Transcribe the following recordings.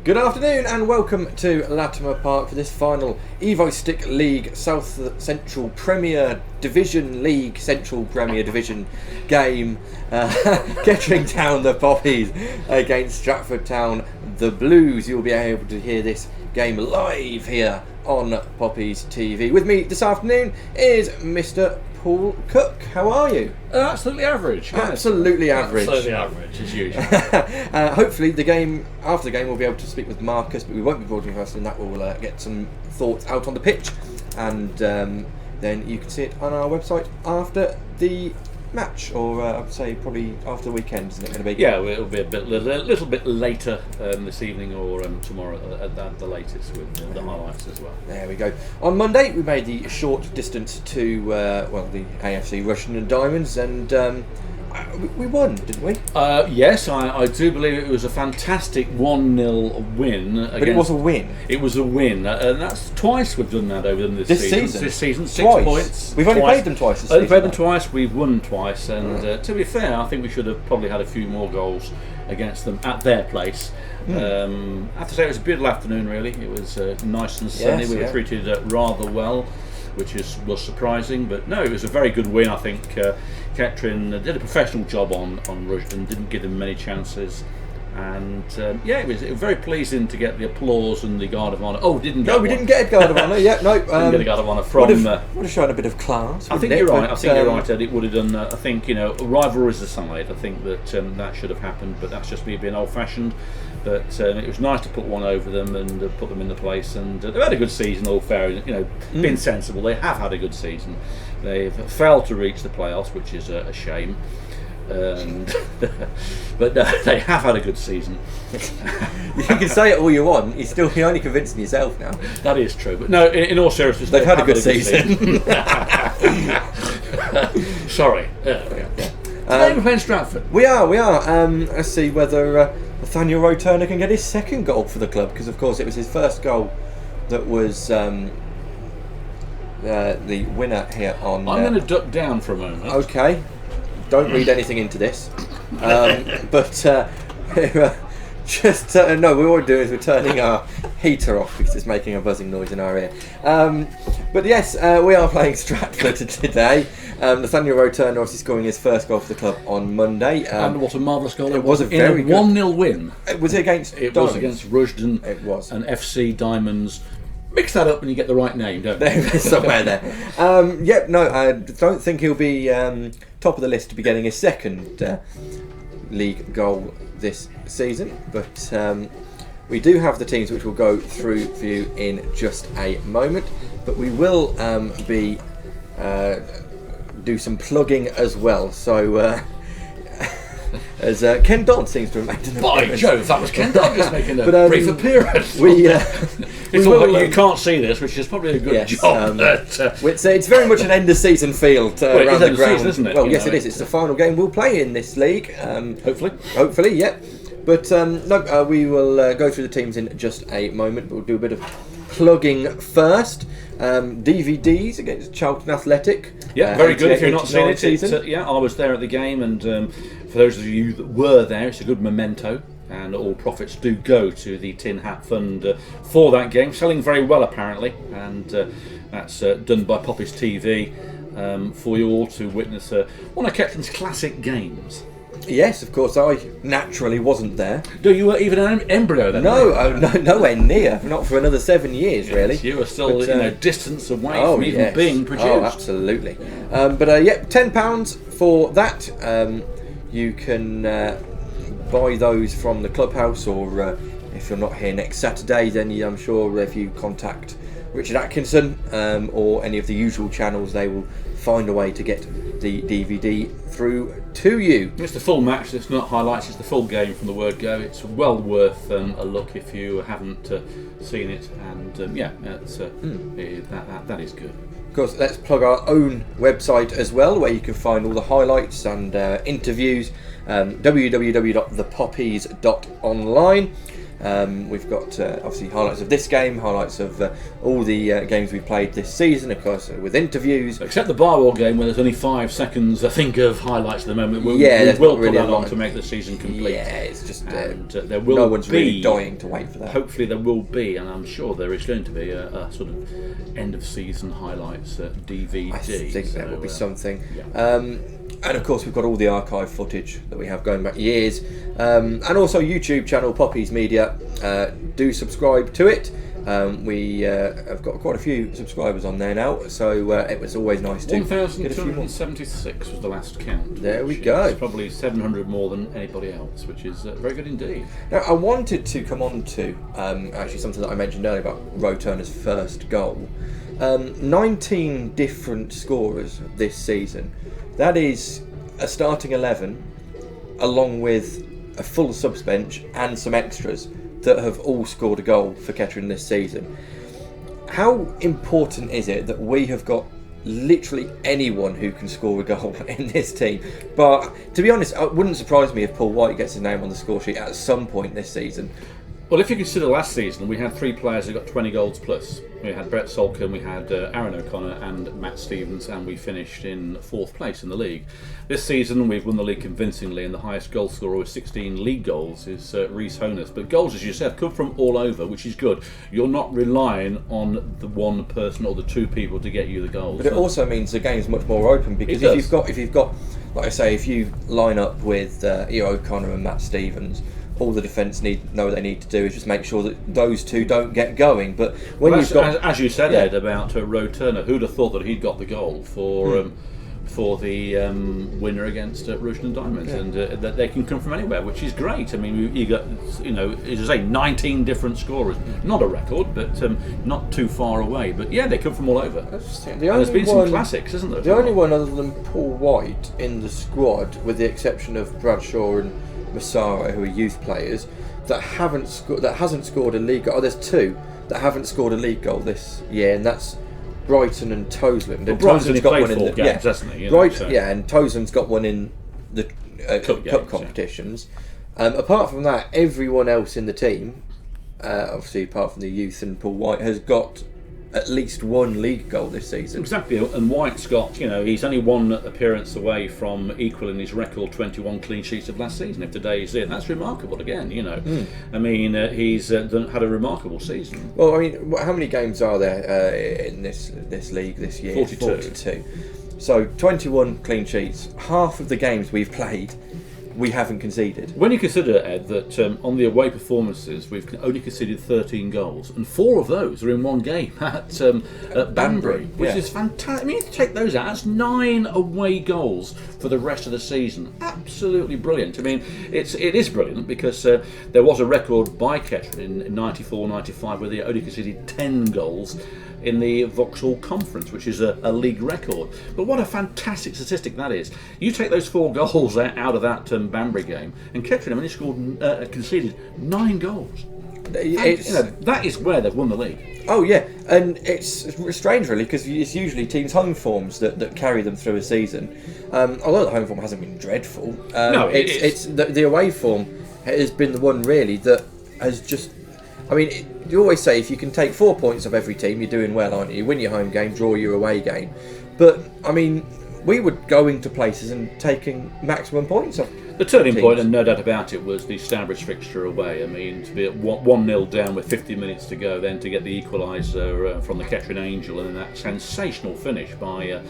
Good afternoon and welcome to Latimer Park for this final Evo Stick League South Central Premier Division League Central Premier Division game. Kettering Town the Poppies against Stratford Town the Blues. You'll be able to hear this game live here on Poppies TV. With me this afternoon is Mr. Paul Cook. How are you? Absolutely average. Absolutely average. Absolutely average, as usual. Hopefully, after the game, we'll be able to speak with Marcus, but we won't be broadcasting that. We'll get some thoughts out on the pitch, and then you can see it on our website after the match, or I'd say probably after the weekend, isn't it going to be? Yeah, it'll be a little bit later this evening or tomorrow at the latest with the highlights as well. There we go. On Monday, we made the short distance to the AFC Russian and Diamonds, and we won, didn't we? Yes, I do believe it was a fantastic 1-0 win. But it was a win. It was a win, and that's twice we've done that over this season. This season, 6 twice. points. We've only played them twice this season. Only played them twice, we've won twice, and to be fair, I think we should have probably had a few more goals against them at their place. I have to say it was a beautiful afternoon, really. It was nice and sunny. Yes, we were treated rather well, which was surprising, but no, it was a very good win. I think Kettering did a professional job on Rushden, didn't give them many chances, and it was very pleasing to get the applause and the Guard of Honour. We didn't get a Guard of Honour. Yeah, no, didn't get a Guard of Honour from. Would have shown a bit of class. I think you're right. Ed. It would have done. I think rivalries aside, I think that that should have happened, but that's just me being old-fashioned. But it was nice to put one over them and put them in the place, and they've had a good season. All fair, being sensible. They have had a good season. They've failed to reach the playoffs, which is a shame. But they have had a good season. You can say it all you want. You're only convincing yourself now. That is true. But no, in all seriousness, they've had a good season. Sorry. Today we're playing Stratford. We are. Let's see whether Nathaniel Rowe-Turner can get his second goal for the club, because of course it was his first goal that was the winner here on. I'm going to duck down for a moment. Okay. Don't read anything into this. No, what we're doing is we're turning our heater off because it's making a buzzing noise in our ear. But yes, we are playing Stratford today. Nathaniel Rowe-Turner obviously scoring his first goal for the club on Monday. And what a marvellous goal it was. A very good 1-0 win. Was it against It Diamonds? was against Rushden. It was. And FC Diamonds. Mix that up when you get the right name, don't you? Somewhere there. I don't think he'll be top of the list to be getting his second league goal this season, but we do have the teams which we'll go through for you in just a moment, but we will do some plugging as well, so as Ken Dodd seems to have made an appearance. By Jove, that was Ken Dodd just making a brief appearance. You can't see this, which is probably a good job. It's very much an end of season field around the ground, isn't it? Well, yes, it is. It's the final game we'll play in this league. Hopefully, yeah. But we will go through the teams in just a moment. But we'll do a bit of plugging first. DVDs against Charlton Athletic. Yeah, very good. If you're not seeing it, I was there at the game, and for those of you that were there, it's a good memento. And all profits do go to the Tin Hat Fund for that game, selling very well apparently, and that's done by Poppies TV for you all to witness one of Kettering's classic games. Yes, of course, I naturally wasn't there. No, you were even an embryo then? No, nowhere near. Not for another 7 years, really. You were still distance away from even being produced. Oh, absolutely. £10 for that. You can buy those from the clubhouse, or if you're not here next Saturday, then I'm sure if you contact Richard Atkinson or any of the usual channels, they will find a way to get the DVD through to you. It's the full match, it's not highlights, it's the full game from the word go. It's well worth a look if you haven't seen it, and that is good. Of course, let's plug our own website as well, where you can find all the highlights and interviews. www.thepoppies.online. We've got obviously highlights of this game, highlights of all the games we've played this season, of course, with interviews. Except the Barwell game, where there's only 5 seconds, I think, of highlights at the moment. We will put that on to make the season complete. Yeah, it's just there will no one's really dying to wait for that. Hopefully there will be, and I'm sure there is going to be a sort of end of season highlights DVD. I think there will be something. Yeah. And of course we've got all the archive footage that we have going back years, and also YouTube channel Poppies Media. Do subscribe to it. We have got quite a few subscribers on there now, so it was always nice to 1,276 was the last count. There we go. It's probably 700 more than anybody else, which is very good indeed. Now, I wanted to come on to actually something that I mentioned earlier about Roe Turner's first goal. 19 different scorers this season. That is a starting 11, along with a full subs bench and some extras that have all scored a goal for Kettering this season. How important is it that we have got literally anyone who can score a goal in this team? But to be honest, it wouldn't surprise me if Paul White gets his name on the score sheet at some point this season. Well, if you consider last season, we had 3 players who got 20 goals plus. We had Brett Solkin, we had Aaron O'Connor and Matt Stevens, and we finished in 4th place in the league. This season we've won the league convincingly, and the highest goal scorer with 16 league goals is Rhys Honus. But goals, as you said, come from all over, which is good. You're not relying on the one person or the 2 people to get you the goals. But it also means the game's much more open, because if you've got, like I say, if you line up with O'Connor and Matt Stevens, all the defence know what they need to do is just make sure that those 2 don't get going. But when you've got, as you said, Ed, about Roe Turner, who'd have thought that he'd got the goal for the winner against Russian and Diamonds, and that they can come from anywhere, which is great. I mean, you got, as I say, 19 different scorers. Not a record, but not too far away. But yeah, they come from all over. And there's been some classics, isn't there? The only one other than Paul White in the squad, with the exception of Bradshaw and Massaro, who are youth players, that hasn't scored a league goal. Oh, there's 2 that haven't scored a league goal this year, and that's Brighton and Toseland. And Brighton's got one in the games, hasn't he? And Toseland's got one in the cup competitions. Apart from that, everyone else in the team, obviously apart from the youth and Paul White, has got at least 1 league goal this season. Exactly, and White's got, he's only 1 appearance away from equaling his record 21 clean sheets of last season. If today is it, that's remarkable again, I mean, he's had a remarkable season. Well, I mean, how many games are there in this league this year? 42. So 21 clean sheets. Half of the games we've played, we haven't conceded. When you consider, Ed, that on the away performances we've only conceded 13 goals, and 4 of those are in one game at Banbury, which is fantastic. I mean, if you take those out, that's 9 away goals for the rest of the season. Absolutely brilliant. I mean, it is brilliant, because there was a record by Kettering in 94-95 where they only conceded 10 goals in the Vauxhall Conference, which is a league record. But what a fantastic statistic that is. You take those 4 goals out of that Banbury game, and Kettering only conceded 9 goals. That is where they've won the league. Oh yeah, and it's strange really, because it's usually teams' home forms that carry them through a season. Although the home form hasn't been dreadful, it's the away form has been the one really that has just. I mean, you always say if you can take 4 points off every team, you're doing well, aren't you? You win your home game, draw your away game. But I mean, we were going to places and taking maximum points off. The turning point, and no doubt about it, was the Stambridge fixture away. I mean, to be at 1-0 down with 50 minutes to go, then to get the equaliser from the Kettering Angel, and then that sensational finish by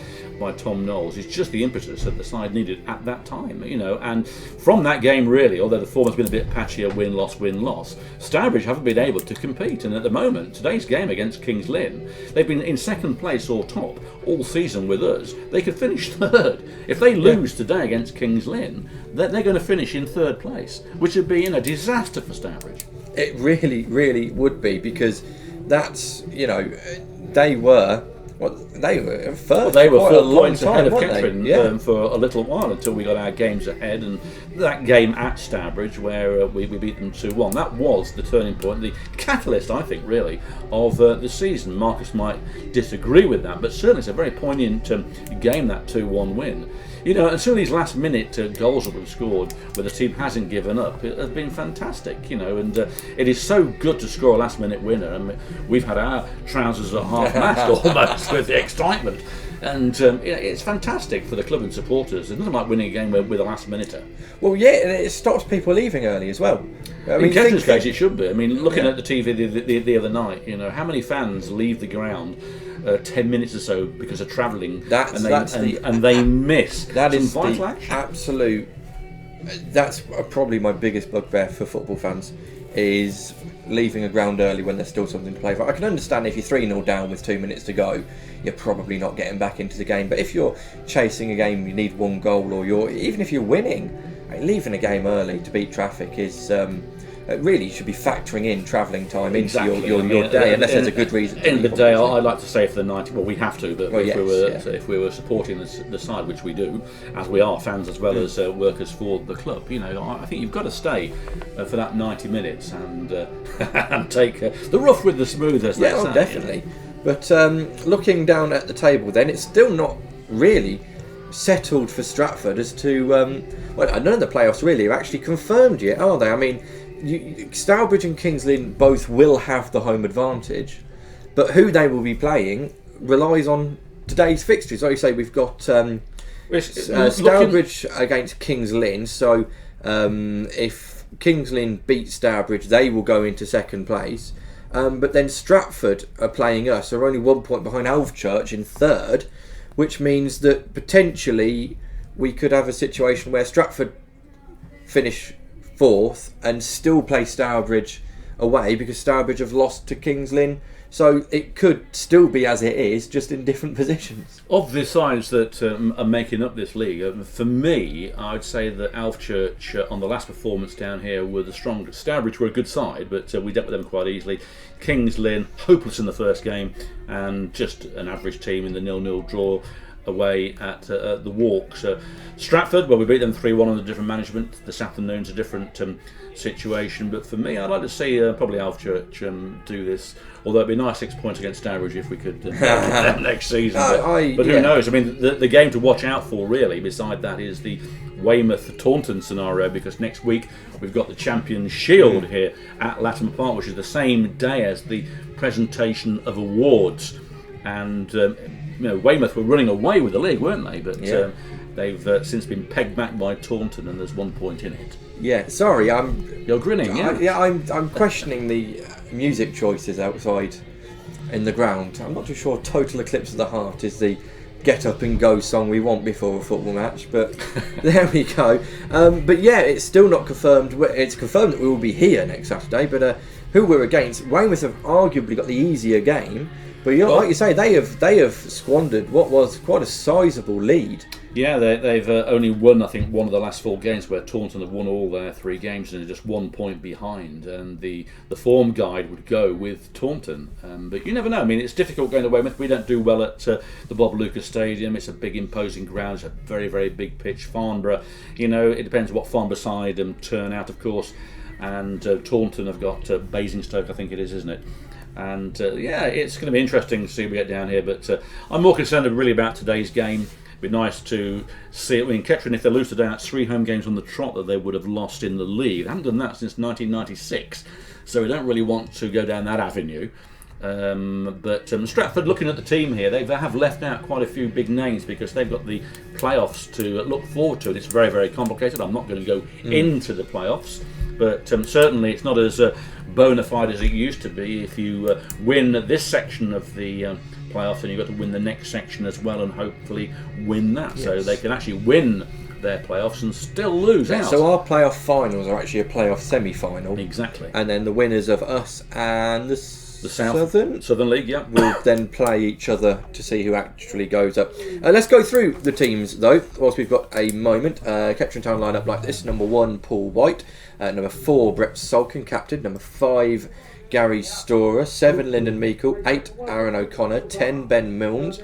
Tom Knowles is just the impetus that the side needed at that time, And from that game, really, although the form has been a bit patchier, win-loss, Stambridge haven't been able to compete. And at the moment, today's game against Kings Lynn, they've been in 2nd place or top all season with us. They could finish 3rd. If they lose today against Kings Lynn, they're going to finish in 3rd place, which would be a disaster for Stambridge. It really, really would be, because that's, they were Well, they were first. They were 4 long points time, ahead of weren't Kettering for a little while until we got our games ahead, and that game at Stourbridge where we beat them 2-1. That was the turning point, the catalyst, I think, really, of the season. Marcus might disagree with that, but certainly it's a very poignant game, that 2-1 win. You know, and some of these last-minute goals that we've scored, where the team hasn't given up, it has been fantastic. You know, and it is so good to score a last-minute winner. I mean, we've had our trousers at half-mast almost with the excitement, and it's fantastic for the club and supporters. It's nothing like winning a game with a last-minuter. Well, yeah, and it stops people leaving early as well. I mean, in Kettering's case, it should be. I mean, looking at the TV the other night, you know, how many fans leave the ground 10 minutes or so because of travelling, and they miss that some is vital the action. Absolute. That's probably my biggest bugbear for football fans, is leaving a ground early when there's still something to play for. I can understand if you're 3-0 down with 2 minutes to go, you're probably not getting back into the game. But if you're chasing a game, you need one goal, or even if you're winning, leaving a game early to beat traffic is. Really, you should be factoring in travelling time into your day, unless there's a good reason. At the end of the day, I'd like to say for the 90. Well, we have to, but if we were supporting the side, which we do, as we are fans as well as workers for the club, you know, I think you've got to stay for that 90 minutes and and take the rough with the smooth, as they say. Definitely. But looking down at the table, then it's still not really settled for Stratford as to none of the playoffs really are actually confirmed yet, are they? I mean. Stourbridge and Kings Lynn both will have the home advantage, but who they will be playing relies on today's fixtures. Like you say, we've got Stourbridge against Kings Lynn, so if Kings Lynn beat Stourbridge, they will go into second place. But then Stratford are playing us, are only 1 point behind Alvechurch in third, which means that potentially we could have a situation where Stratford finish fourth and still play Stourbridge away because Stourbridge have lost to Kings Lynn, so it could still be as it is, just in different positions. Of the sides that are making up this league, for me, I'd say that Alvechurch on the last performance down here were the strongest. Stourbridge were a good side, but we dealt with them quite easily. Kings Lynn, hopeless in the first game, and just an average team in the 0-0 draw away at the Walks. Stratford, well, we beat them 3-1 under different management. This afternoon's a different situation, but for me, I'd like to see probably Alvechurch do this. Although it'd be nice 6 points against Stourbridge if we could next season. But who knows? I mean, the game to watch out for, really, beside that, is the Weymouth-Taunton scenario, because next week we've got the Champions Shield here at Latimer Park, which is the same day as the presentation of awards. And Weymouth were running away with the league, weren't they? But they've since been pegged back by Taunton, and there's 1 point in it. Yeah, sorry, You're grinning, yeah. I'm questioning the music choices outside in the ground. I'm not too sure Total Eclipse of the Heart is the get up and go song we want before a football match, but there we go. But yeah, it's still not confirmed. It's confirmed that we will be here next Saturday, but who we're against, Weymouth have arguably got the easier game. But like you say, they have squandered what was quite a sizable lead. Yeah, they've only won, I think, one of the last 4 games, where Taunton have won all their 3 games and are just 1 point behind. And the form guide would go with Taunton. But you never know. I mean, it's difficult going to Weymouth. We don't do well at the Bob Lucas Stadium. It's a big, imposing ground. It's a very, very big pitch. Farnborough, it depends what Farnborough side turn out, of course. And Taunton have got Basingstoke, I think it is, isn't it? And it's going to be interesting to see if we get down here. But I'm more concerned really about today's game. It'd be nice to see it. I mean, Kettering, if they lose today, that's 3 home games on the trot that they would have lost in the league. They haven't done that since 1996, so we don't really want to go down that avenue. But Stratford, looking at the team here, they have left out quite a few big names because they've got the playoffs to look forward to. And it's very, very complicated. I'm not going to go into the playoffs, but certainly it's not as bona fide as it used to be. If you win this section of the playoffs, and you've got to win the next section as well, and hopefully win that, so they can actually win their playoffs and still lose out. So our playoff finals are actually a playoff semi-final. Exactly. And then the winners of us and the Southern League, will then play each other to see who actually goes up. Let's go through the teams though, whilst we've got a moment. Kettering Town line up like this: number 1, Paul White; number 4, Brett Salkin, captain; number 5, Gary Storer, 7 Lyndon Meikle, 8 Aaron O'Connor, 10 Ben Milnes,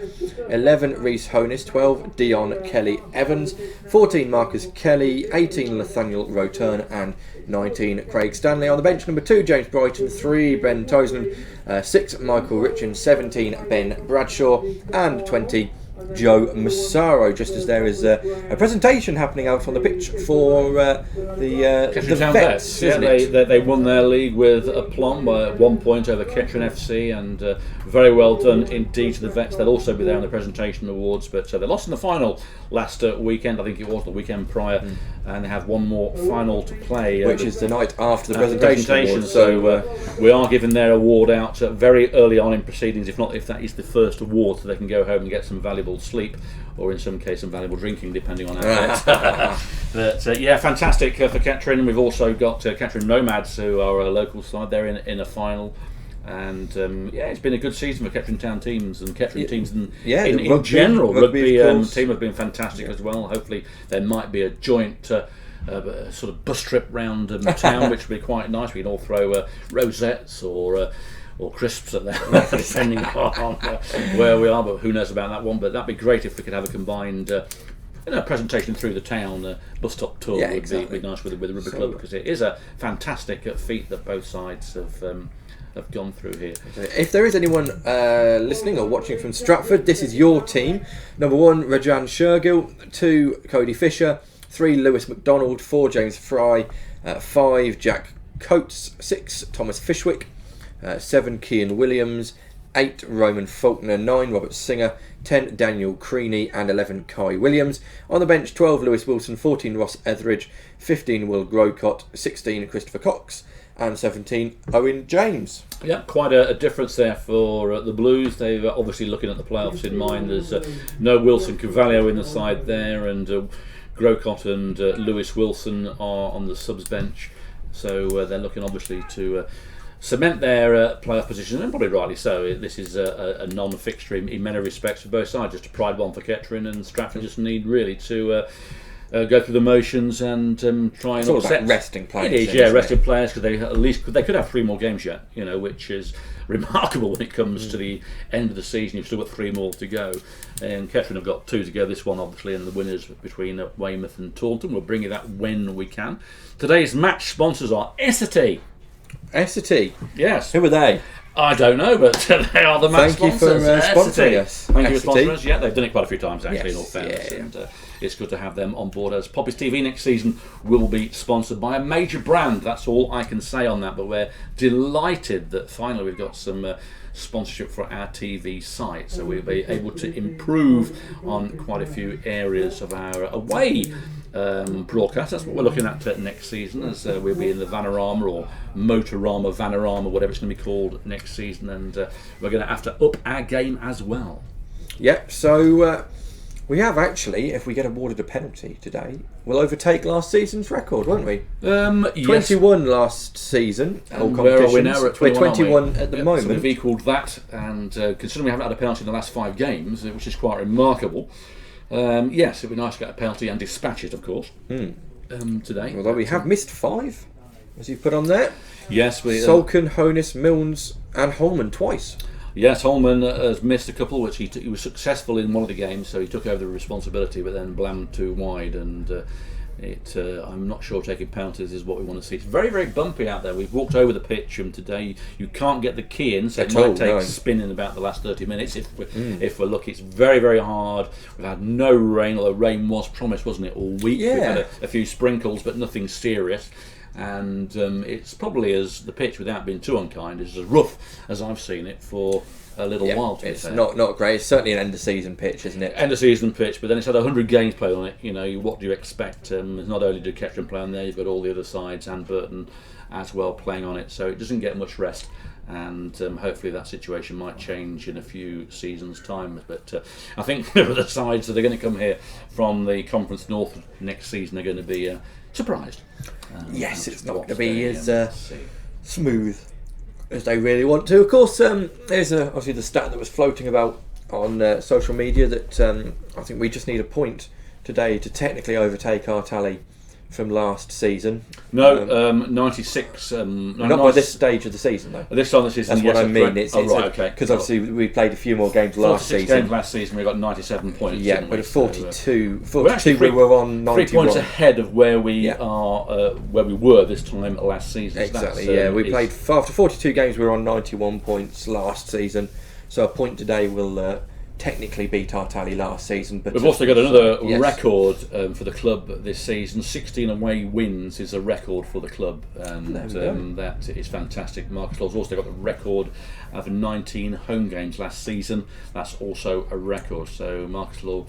11 Rhys Honis, 12 Dion Kelly Evans, 14 Marcus Kelly, 18 Nathaniel Roturn and 19 Craig Stanley. On the bench, number 2 James Brighton, 3 Ben Toisland, 6 Michael Richan, 17 Ben Bradshaw and 20 Joe Massaro, just as there is a presentation happening out on the pitch for the Vets. Yeah, they won their league with aplomb by 1 point over Kettering FC, and very well done indeed to the Vets. They'll also be there on the presentation awards, but they lost in the final last weekend. I think it was the weekend prior, and they have one more final to play, which is the night after the presentation awards. So we are giving their award out very early on in proceedings, if that is the first award, so they can go home and get some valuable sleep, or in some case some valuable drinking, depending on how. But yeah, fantastic for Kettering. We've also got Kettering Nomads, who are a local side. They're in a final. And yeah, it's been a good season for Kettering Town teams and Kettering teams in general. Rugby team have been fantastic as well. Hopefully there might be a joint sort of bus trip round town, which would be quite nice. We can all throw rosettes or crisps at them, depending on where we are. But who knows about that one? But that'd be great if we could have a combined presentation through the town, bus stop tour. Yeah, would be nice with the rugby club, because it is a fantastic feat that both sides have gone through here. If there is anyone listening or watching from Stratford, this is your team. Number 1, Rajan Shergill, 2, Cody Fisher, 3, Lewis McDonald, 4, James Fry, 5, Jack Coates, 6, Thomas Fishwick, 7, Kean Williams, 8, Roman Faulkner, 9, Robert Singer, 10, Daniel Creaney and 11, Kai Williams. On the bench, 12, Lewis Wilson, 14, Ross Etheridge, 15, Will Grocott, 16, Christopher Cox and 17, Owen James. Yeah, quite a difference there for the Blues. They're obviously looking at the playoffs in mind. There's no Wilson Carvalho in the side there, and Grocott and Lewis Wilson are on the subs bench. So they're looking obviously to cement their playoff position, and probably rightly so. This is a non-fixture in many respects for both sides. Just a pride one for Kettering, and Stratford just need really to go through the motions and try and it's all about resting players. It is, resting players, because they could have 3 more games yet, which is remarkable when it comes to the end of the season. You've still got 3 more to go, and Kettering have got 2 to go. This one, obviously, and the winners between Weymouth and Taunton. We'll bring you that when we can. Today's match sponsors are Essity. Essity? Yes. Who are they? I don't know, but they are the match sponsors. Thank you for sponsoring us. Thank you for sponsoring us. Yeah, they've done it quite a few times, actually, in all fairness. Yeah. And it's good to have them on board, as Poppies TV next season will be sponsored by a major brand. That's all I can say on that, but we're delighted that finally we've got some sponsorship for our TV site, so we'll be able to improve on quite a few areas of our away broadcast. That's what we're looking at next season, as we'll be in the Vanarama or Motorama, Vanarama, whatever it's going to be called next season, and we're going to have to up our game as well. Yep, so we have actually, if we get awarded a penalty today, we'll overtake last season's record, won't we? Yes. 21 last season. And where are we now? We're at 21, we're 21 at the moment. So we've equalled that, and considering we haven't had a penalty in the last 5 games, which is quite remarkable, yes, it'd be nice to get a penalty and dispatch it, of course, today. Although we have missed 5, as you've put on there. Yes, we Salkin, Honis, Milnes and Holman twice. Yes, Holman has missed a couple, which he was successful in one of the games, so he took over the responsibility, but then blammed 2 wide, and I'm not sure taking penalties is what we want to see. It's very, very bumpy out there. We've walked over the pitch, and today you can't get the key in, so it might take spinning about the last 30 minutes if we're lucky. It's very, very hard. We've had no rain, although rain was promised, wasn't it, all week? Yeah. We've had a few sprinkles, but nothing serious. And it's probably, as the pitch, without being too unkind, is as rough as I've seen it for a little while. To it's not great. It's certainly an end of season pitch, isn't it? End of season pitch, but then it's had 100 games played on it. What do you expect? Not only do Kettering play on there, you've got all the other sides and Burton as well playing on it, so it doesn't get much rest. And hopefully that situation might change in a few seasons' time. But I think the sides that are going to come here from the Conference North next season are going to be surprised. Yes, it's not going to be as smooth as they really want to. Of course, there's obviously the stat that was floating about on social media that I think we just need a point today to technically overtake our tally from last season. No, 96. Not by this stage of the season, though. This time of the season, that's what I mean. It's right, okay. Because obviously we played a few more games last season. Games last season, we got 97 points. Yeah, but 42. So, 42 we were on 91. 3 points ahead of where we are, where we were this time last season. Exactly. So we played after 42 games. We were on 91 points last season. So a point today will technically beat our tally last season. But we've also got another record for the club this season. 16 away wins is a record for the club, and that is fantastic. Marcus Law's also got the record of 19 home games last season. That's also a record. So Marcus Law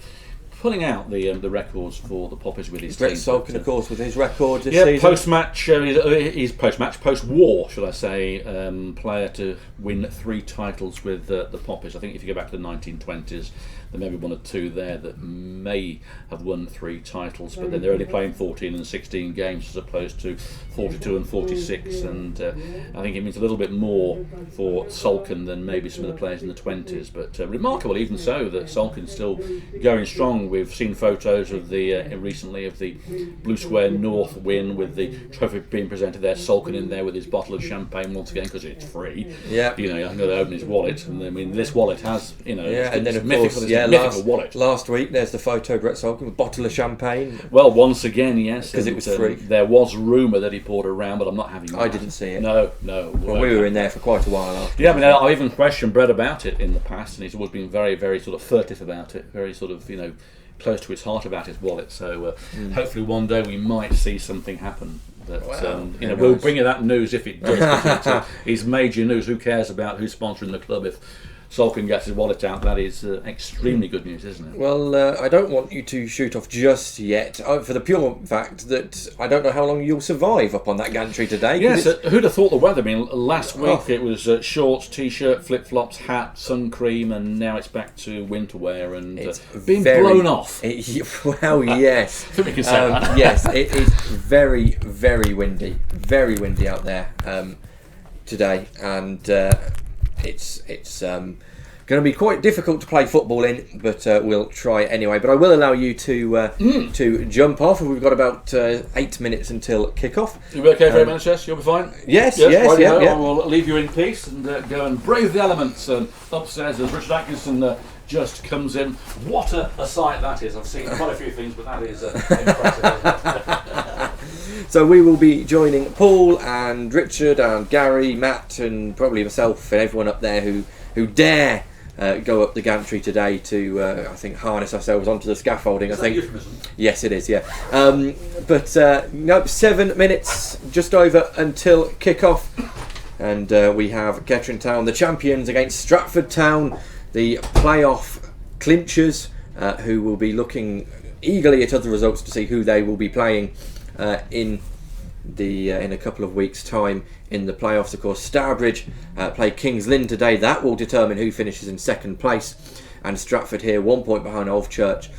pulling out the records for the Poppers with his team. Brett Salkin, of course, with his record this season. Post-match, he's post-war, should I say, player to win 3 titles with the Poppers. I think if you go back to the 1920s, there may be 1 or 2 there that may have won 3 titles, but then they're only playing 14 and 16 games as opposed to 42 and 46, and I think it means a little bit more for Salkin than maybe some of the players in the 20s, but remarkable even so that Salkin's still going strong. We've seen photos of the recently of the Blue Square North win with the trophy being presented there, Salkin in there with his bottle of champagne once again because it's free. Yeah, I think they open his wallet, and I mean this wallet has and then of course mythical wallet. Last week there's the photo of Brett Salkin with a bottle of champagne. Well, once again, yes, because it was free. There was rumour that he poured around, but I'm not having that. I didn't see it. No. Well, we were in there for quite a while after. Yeah, I mean, I even questioned Brett about it in the past, and he's always been very, very sort of furtive about it, very sort of close to his heart about his wallet. So hopefully one day we might see something happen. That we'll bring you that news if it does. It's major news. Who cares about who's sponsoring the club if Salkin gets his wallet out? That is extremely good news, isn't it? Well, I don't want you to shoot off just yet, for the pure fact that I don't know how long you'll survive up on that gantry today. Yes, who'd have thought the weather? I mean, last week it was shorts, t-shirt, flip-flops, hat, sun cream, and now it's back to winter wear and it's being blown off. Well, yes. I think we can say that. Yes, it is very, very windy out there today, and it's going to be quite difficult to play football in, but we'll try anyway. But I will allow you to jump off. We've got about 8 minutes until kick-off. You'll be okay for 8 minutes, yes? You'll be fine? Yes. Yeah. I will leave you in peace and go and brave the elements upstairs as Richard Atkinson just comes in. What a sight that is. I've seen quite a few things, but that is impressive. So we will be joining Paul and Richard and Gary, Matt, and probably myself and everyone up there who dare go up the gantry today to, I think, harness ourselves onto the scaffolding. Is that euphemism? Yes, it is, yeah. But 7 minutes just over until kick-off. And we have Kettering Town, the champions, against Stratford Town, the playoff clinchers, who will be looking eagerly at other results to see who they will be playing in a couple of weeks' time in the playoffs. Of course, Stourbridge play Kings Lynn today. That will determine who finishes in second place. And Stratford here, 1 point behind Old Church,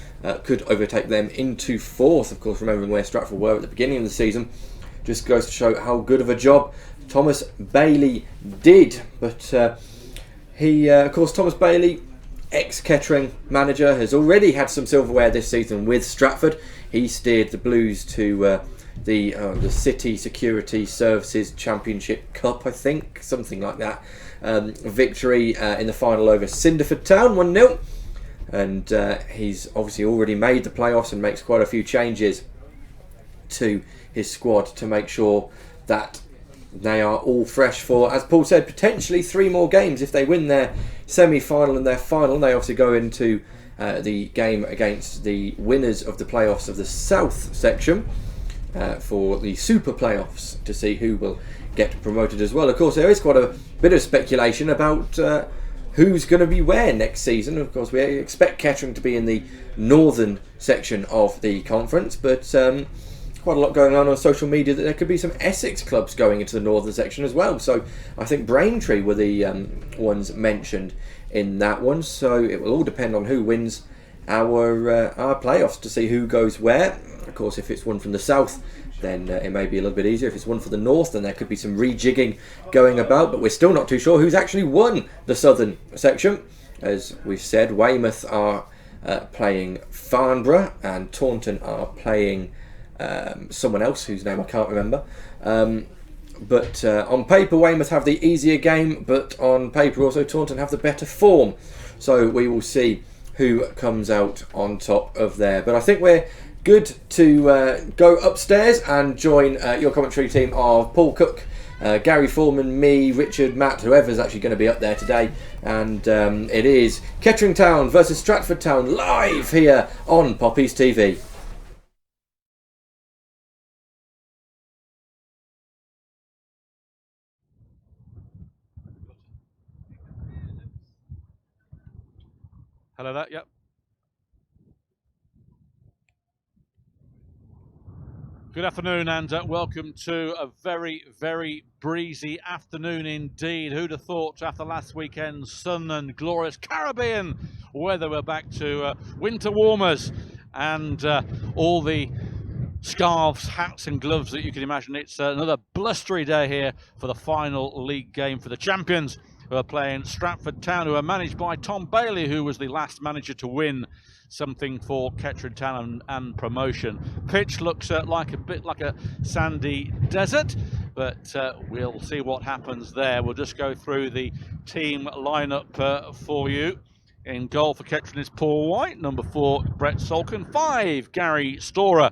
could overtake them into fourth. Of course, remembering where Stratford were at the beginning of the season, just goes to show how good of a job Thomas Bailey did. But of course, Thomas Bailey, ex-Kettering manager, has already had some silverware this season with Stratford. He steered the Blues to the City Security Services Championship Cup, I think, something like that. Victory in the final over Cinderford Town, 1-0. And he's obviously already made the playoffs and makes quite a few changes to his squad to make sure that they are all fresh for, as Paul said, potentially 3 more games. If they win their semi-final and their final, they obviously go into the game against the winners of the playoffs of the South section for the Super Playoffs to see who will get promoted as well. Of course, there is quite a bit of speculation about who's going to be where next season. Of course, we expect Kettering to be in the northern section of the conference, but quite a lot going on social media that there could be some Essex clubs going into the northern section as well. So I think Braintree were the ones mentioned in that one. So it will all depend on who wins our playoffs to see who goes where. Of course, if it's one from the south, then it may be a little bit easier. If it's one for the north, then there could be some rejigging going about, but we're still not too sure who's actually won the southern section. As we've said, Weymouth are playing Farnborough and Taunton are playing someone else whose name I can't remember. But on paper, Weymouth have the easier game, but on paper also Taunton have the better form. So we will see who comes out on top of there. But I think we're good to go upstairs and join your commentary team of Paul Cook, Gary Foreman, me, Richard, Matt, whoever's actually going to be up there today. And it is Kettering Town versus Stratford Town live here on Poppies TV. Hello there, yep. Good afternoon and welcome to a very, very breezy afternoon indeed. Who'd have thought after last weekend's sun and glorious Caribbean weather we're back to winter warmers and all the scarves, hats and gloves that you can imagine. It's another blustery day here for the final league game for the champions, who are playing Stratford Town, who are managed by Tom Bailey, who was the last manager to win something for Kettering Town and promotion. Pitch looks like a bit like a sandy desert, but we'll see what happens there. We'll just go through the team lineup for you. In goal for Kettering is Paul White, number 4 Brett Solkin, 5 Gary Storer,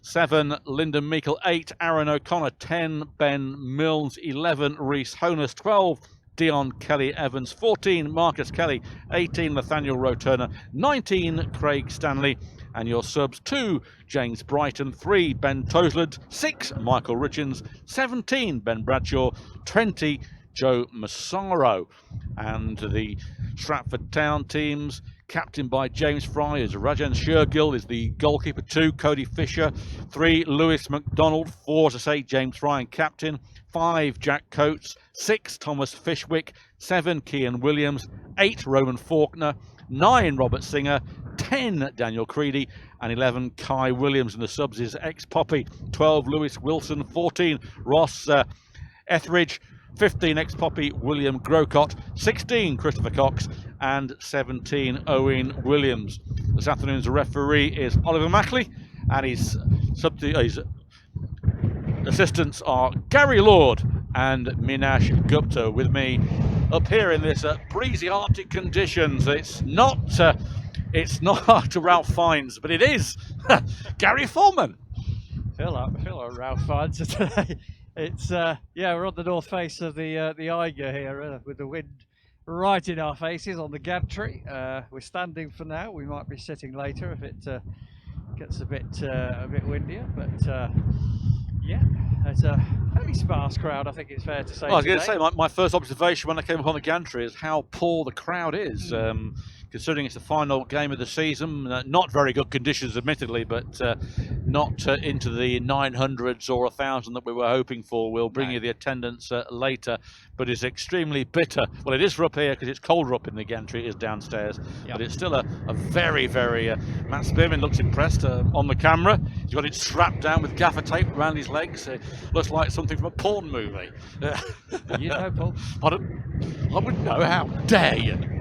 7 Lyndon Meikle, 8 Aaron O'Connor, 10 Ben Milnes, 11 Rhys Honus, 12 Dion Kelly-Evans, 14 Marcus Kelly, 18 Nathaniel Roturner, 19 Craig Stanley, and your subs 2 James Brighton, 3 Ben Tosland, 6 Michael Richards, 17 Ben Bradshaw, 20 Joe Massaro. And the Stratford Town teams, captained by James Fry, is Rajan Shergill is the goalkeeper, 2 Cody Fisher, 3 Lewis McDonald, 4 to say James Fry and captain, 5 Jack Coates, 6 Thomas Fishwick, 7 Kean Williams, 8 Roman Faulkner, 9 Robert Singer, 10 Daniel Creedy, and 11 Kai Williams. And the subs is ex-Poppy, 12 Lewis Wilson, 14 Ross Etheridge, 15 ex-Poppy William Grocott, 16 Christopher Cox, and 17 Owen Williams. This afternoon's referee is Oliver Mackley, and his assistants are Gary Lord and Minash Gupta. With me up here in this breezy Arctic conditions, it's not Ralph Fiennes, but it is Gary Foreman. I feel like Ralph Fiennes today. It's we're on the north face of the Eiger here with the wind right in our faces on the gantry. We're standing for now. We might be sitting later if it gets a bit windier, but it's a fairly sparse crowd, I think it's fair to say. Well, I was going to say, my first observation when I came up on the gantry is how poor the crowd is. Considering it's the final game of the season, not very good conditions admittedly, but not into the 900s or 1,000 that we were hoping for. We'll bring you the attendance later, but it's extremely bitter. Well, it is for up here because it's colder up in the gantry, it is downstairs, but it's still a very, very... Matt Spearman looks impressed on the camera. He's got it strapped down with gaffer tape around his legs. It looks like something from a porn movie. You know, Paul. I wouldn't know, how dare you?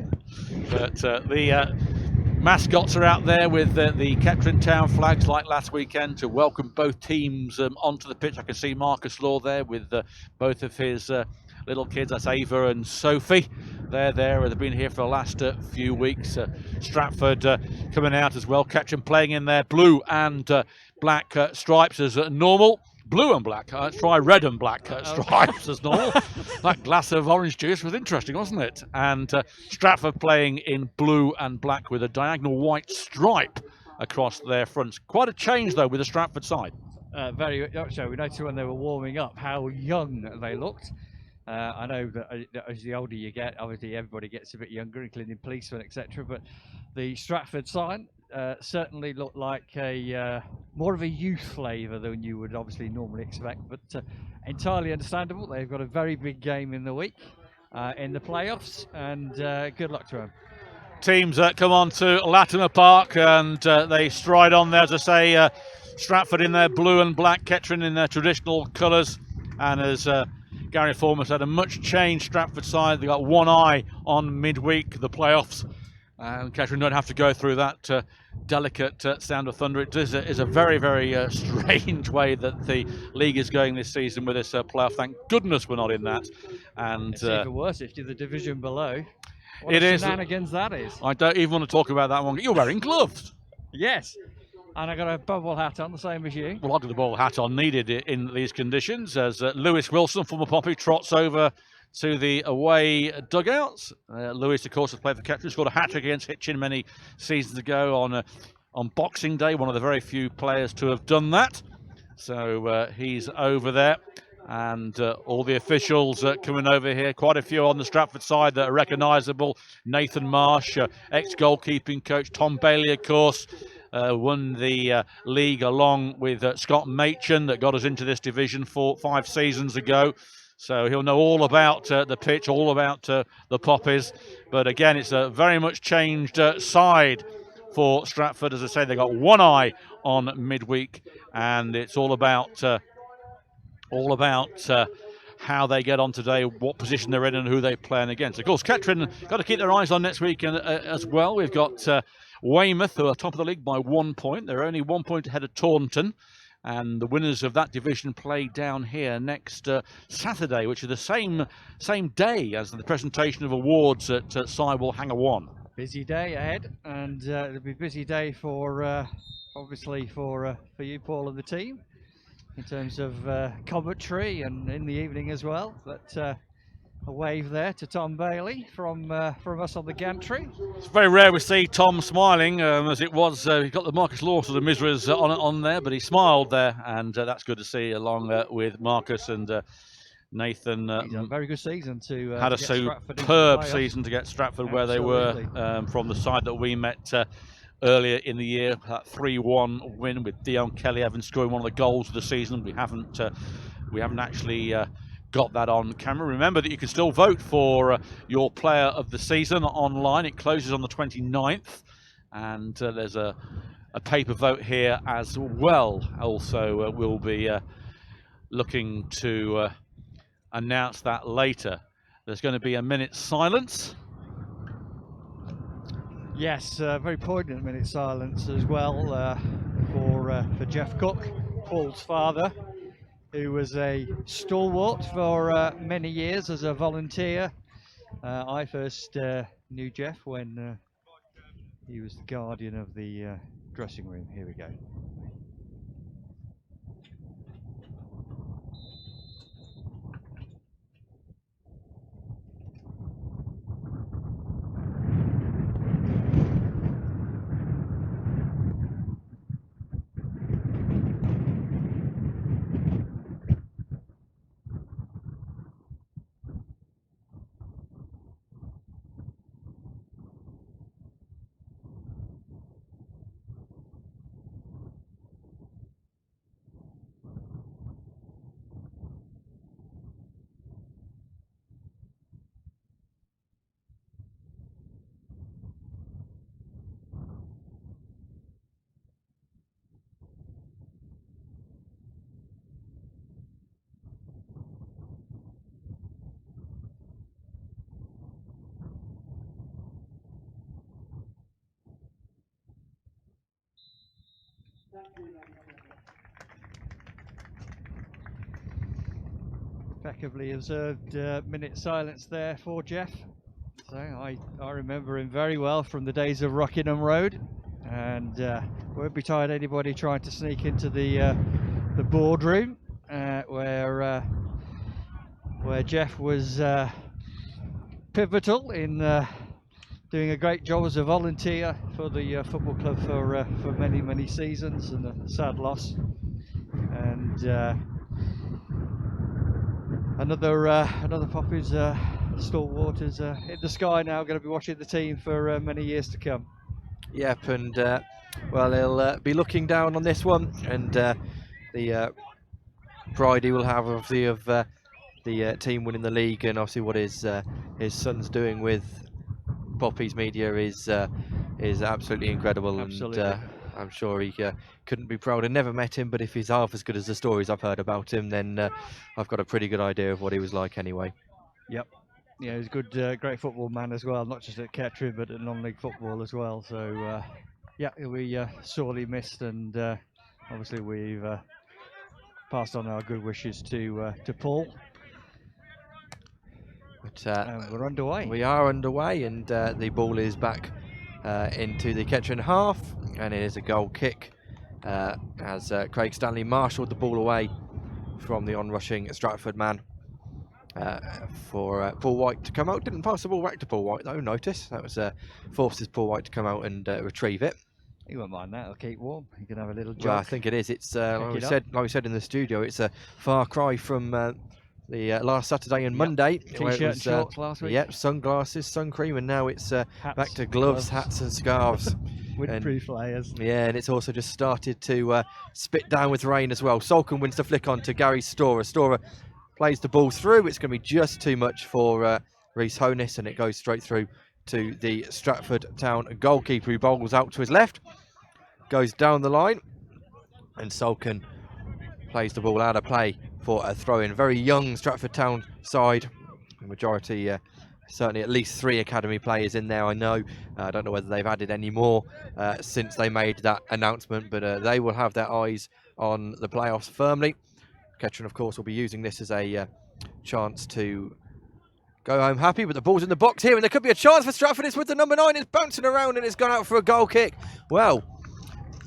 But the mascots are out there with the Kettering Town flags like last weekend to welcome both teams onto the pitch. I can see Marcus Law there with both of his little kids, that's Ava and Sophie. They're there, they've been here for the last few weeks. Stratford coming out as well, Kettering playing in their blue and black stripes as normal. Blue and black. Let's try red and black stripes as normal. That glass of orange juice was interesting, wasn't it? And Stratford playing in blue and black with a diagonal white stripe across their fronts. Quite a change, though, with the Stratford side. Very much so. We noticed when they were warming up how young they looked. I know that as the older you get, obviously everybody gets a bit younger, including policemen, etc. But the Stratford side certainly looked like a more of a youth flavour than you would obviously normally expect, but entirely understandable. They've got a very big game in the week in the playoffs, and good luck to them. Teams come on to Latimer Park and they stride on there, as I say, Stratford in their blue and black, Kettering in their traditional colours, and as Gary Foreman said, a much changed Stratford side. They got one eye on midweek, the playoffs, And Kettering don't have to go through that delicate sound of thunder. It is a very, very strange way that the league is going this season with this playoff. Thank goodness we're not in that. And it's even worse if you're the division below. What it a is. shenanigans that is. I don't even want to talk about that one. You're wearing gloves. Yes. And I got a bubble hat on, the same as you. Well, I've got the ball hat on, needed in these conditions, as Lewis Wilson, former Poppy, trots over to the away dugouts. Lewis, of course, has played for Kettering, scored a hat-trick against Hitchin many seasons ago on Boxing Day, one of the very few players to have done that. So he's over there, and all the officials coming over here. Quite a few on the Stratford side that are recognisable. Nathan Marsh, ex-goalkeeping coach. Tom Bailey, of course, won the league along with Scott Machin that got us into this division 5 seasons ago. So he'll know all about the pitch, all about the Poppies. But again, it's a very much changed side for Stratford. As I say, they got one eye on midweek, and it's all about how they get on today, what position they're in, and who they're playing against. Of course, Kettering got to keep their eyes on next week as well. We've got Weymouth, who are top of the league by 1 point. They're only 1 point ahead of Taunton. And the winners of that division play down here next Saturday, which is the same day as the presentation of awards at Sidewell Hangar 1. Busy day ahead, and it'll be a busy day for obviously for you, Paul, and the team in terms of commentary, and in the evening as well. But a wave there to Tom Bailey from us on the gantry. It's very rare we see Tom smiling, as it was. He got the Marcus Lawson and Misras on there, but he smiled there, and that's good to see, along with Marcus and Nathan. He's had a very good season to had a superb season to get Stratford where they were, from the side that we met earlier in the year. That 3-1 win with Dion Kelly Evans scoring one of the goals of the season. We haven't actually got that on camera. Remember that you can still vote for your player of the season online. It closes on the 29th, and there's a paper vote here as well. Also, we'll be looking to announce that later. There's going to be a minute's silence. Yes, very poignant minute's silence as well for Jeff Cook, Paul's father, who was a stalwart for many years as a volunteer. I first knew Jeff when he was the guardian of the dressing room. Here we go. Impeccably observed minute silence there for Jeff. So I remember him very well from the days of Rockingham Road, and won't be tired anybody trying to sneak into the boardroom where Jeff was pivotal in doing a great job as a volunteer for the football club for many seasons, and a sad loss. And another Poppies stalwart is in the sky now, going to be watching the team for many years to come. Yep, and well, he'll be looking down on this one, and the pride he will have obviously of the team winning the league, and obviously what his son's doing with Poppies Media is absolutely incredible. Absolutely. And I'm sure he couldn't be proud. I never met him, but if he's half as good as the stories I've heard about him, then I've got a pretty good idea of what he was like anyway. Yep. he's a good, great football man as well, not just at Kettering but at non-league football as well. So yeah, he'll be sorely missed, and obviously we've passed on our good wishes to Paul. But we're underway. We are underway, and the ball is back into the Kettering half, and it is a goal kick as Craig Stanley marshalled the ball away from the onrushing Stratford man for Paul White to come out. Didn't pass the ball back to Paul White though, notice. That was forces Paul White to come out and retrieve it. He won't mind that, he'll keep warm. He can have a little jog. Well, I think it is. It's like we said in the studio, it's a far cry from the last Saturday and Monday. T-shirt and shorts last week. Yep, sunglasses, sun cream, and now it's back to gloves, hats and scarves. Windproof layers. Yeah, and it's also just started to spit down with rain as well. Solcombe wins the flick on to Gary Storer. Storer plays the ball through. It's going to be just too much for Rhys Honus, and it goes straight through to the Stratford Town goalkeeper, who bowls out to his left, goes down the line, and Solcombe plays the ball out of play for a throw-in. Very young Stratford Town side. The majority, certainly at least 3 academy players in there, I know. I don't know whether they've added any more since they made that announcement, but they will have their eyes on the playoffs firmly. Kettering, of course, will be using this as a chance to go home happy, but the ball's in the box here, and there could be a chance for Stratford. It's with the number 9. It's bouncing around, and it's gone out for a goal kick. Well,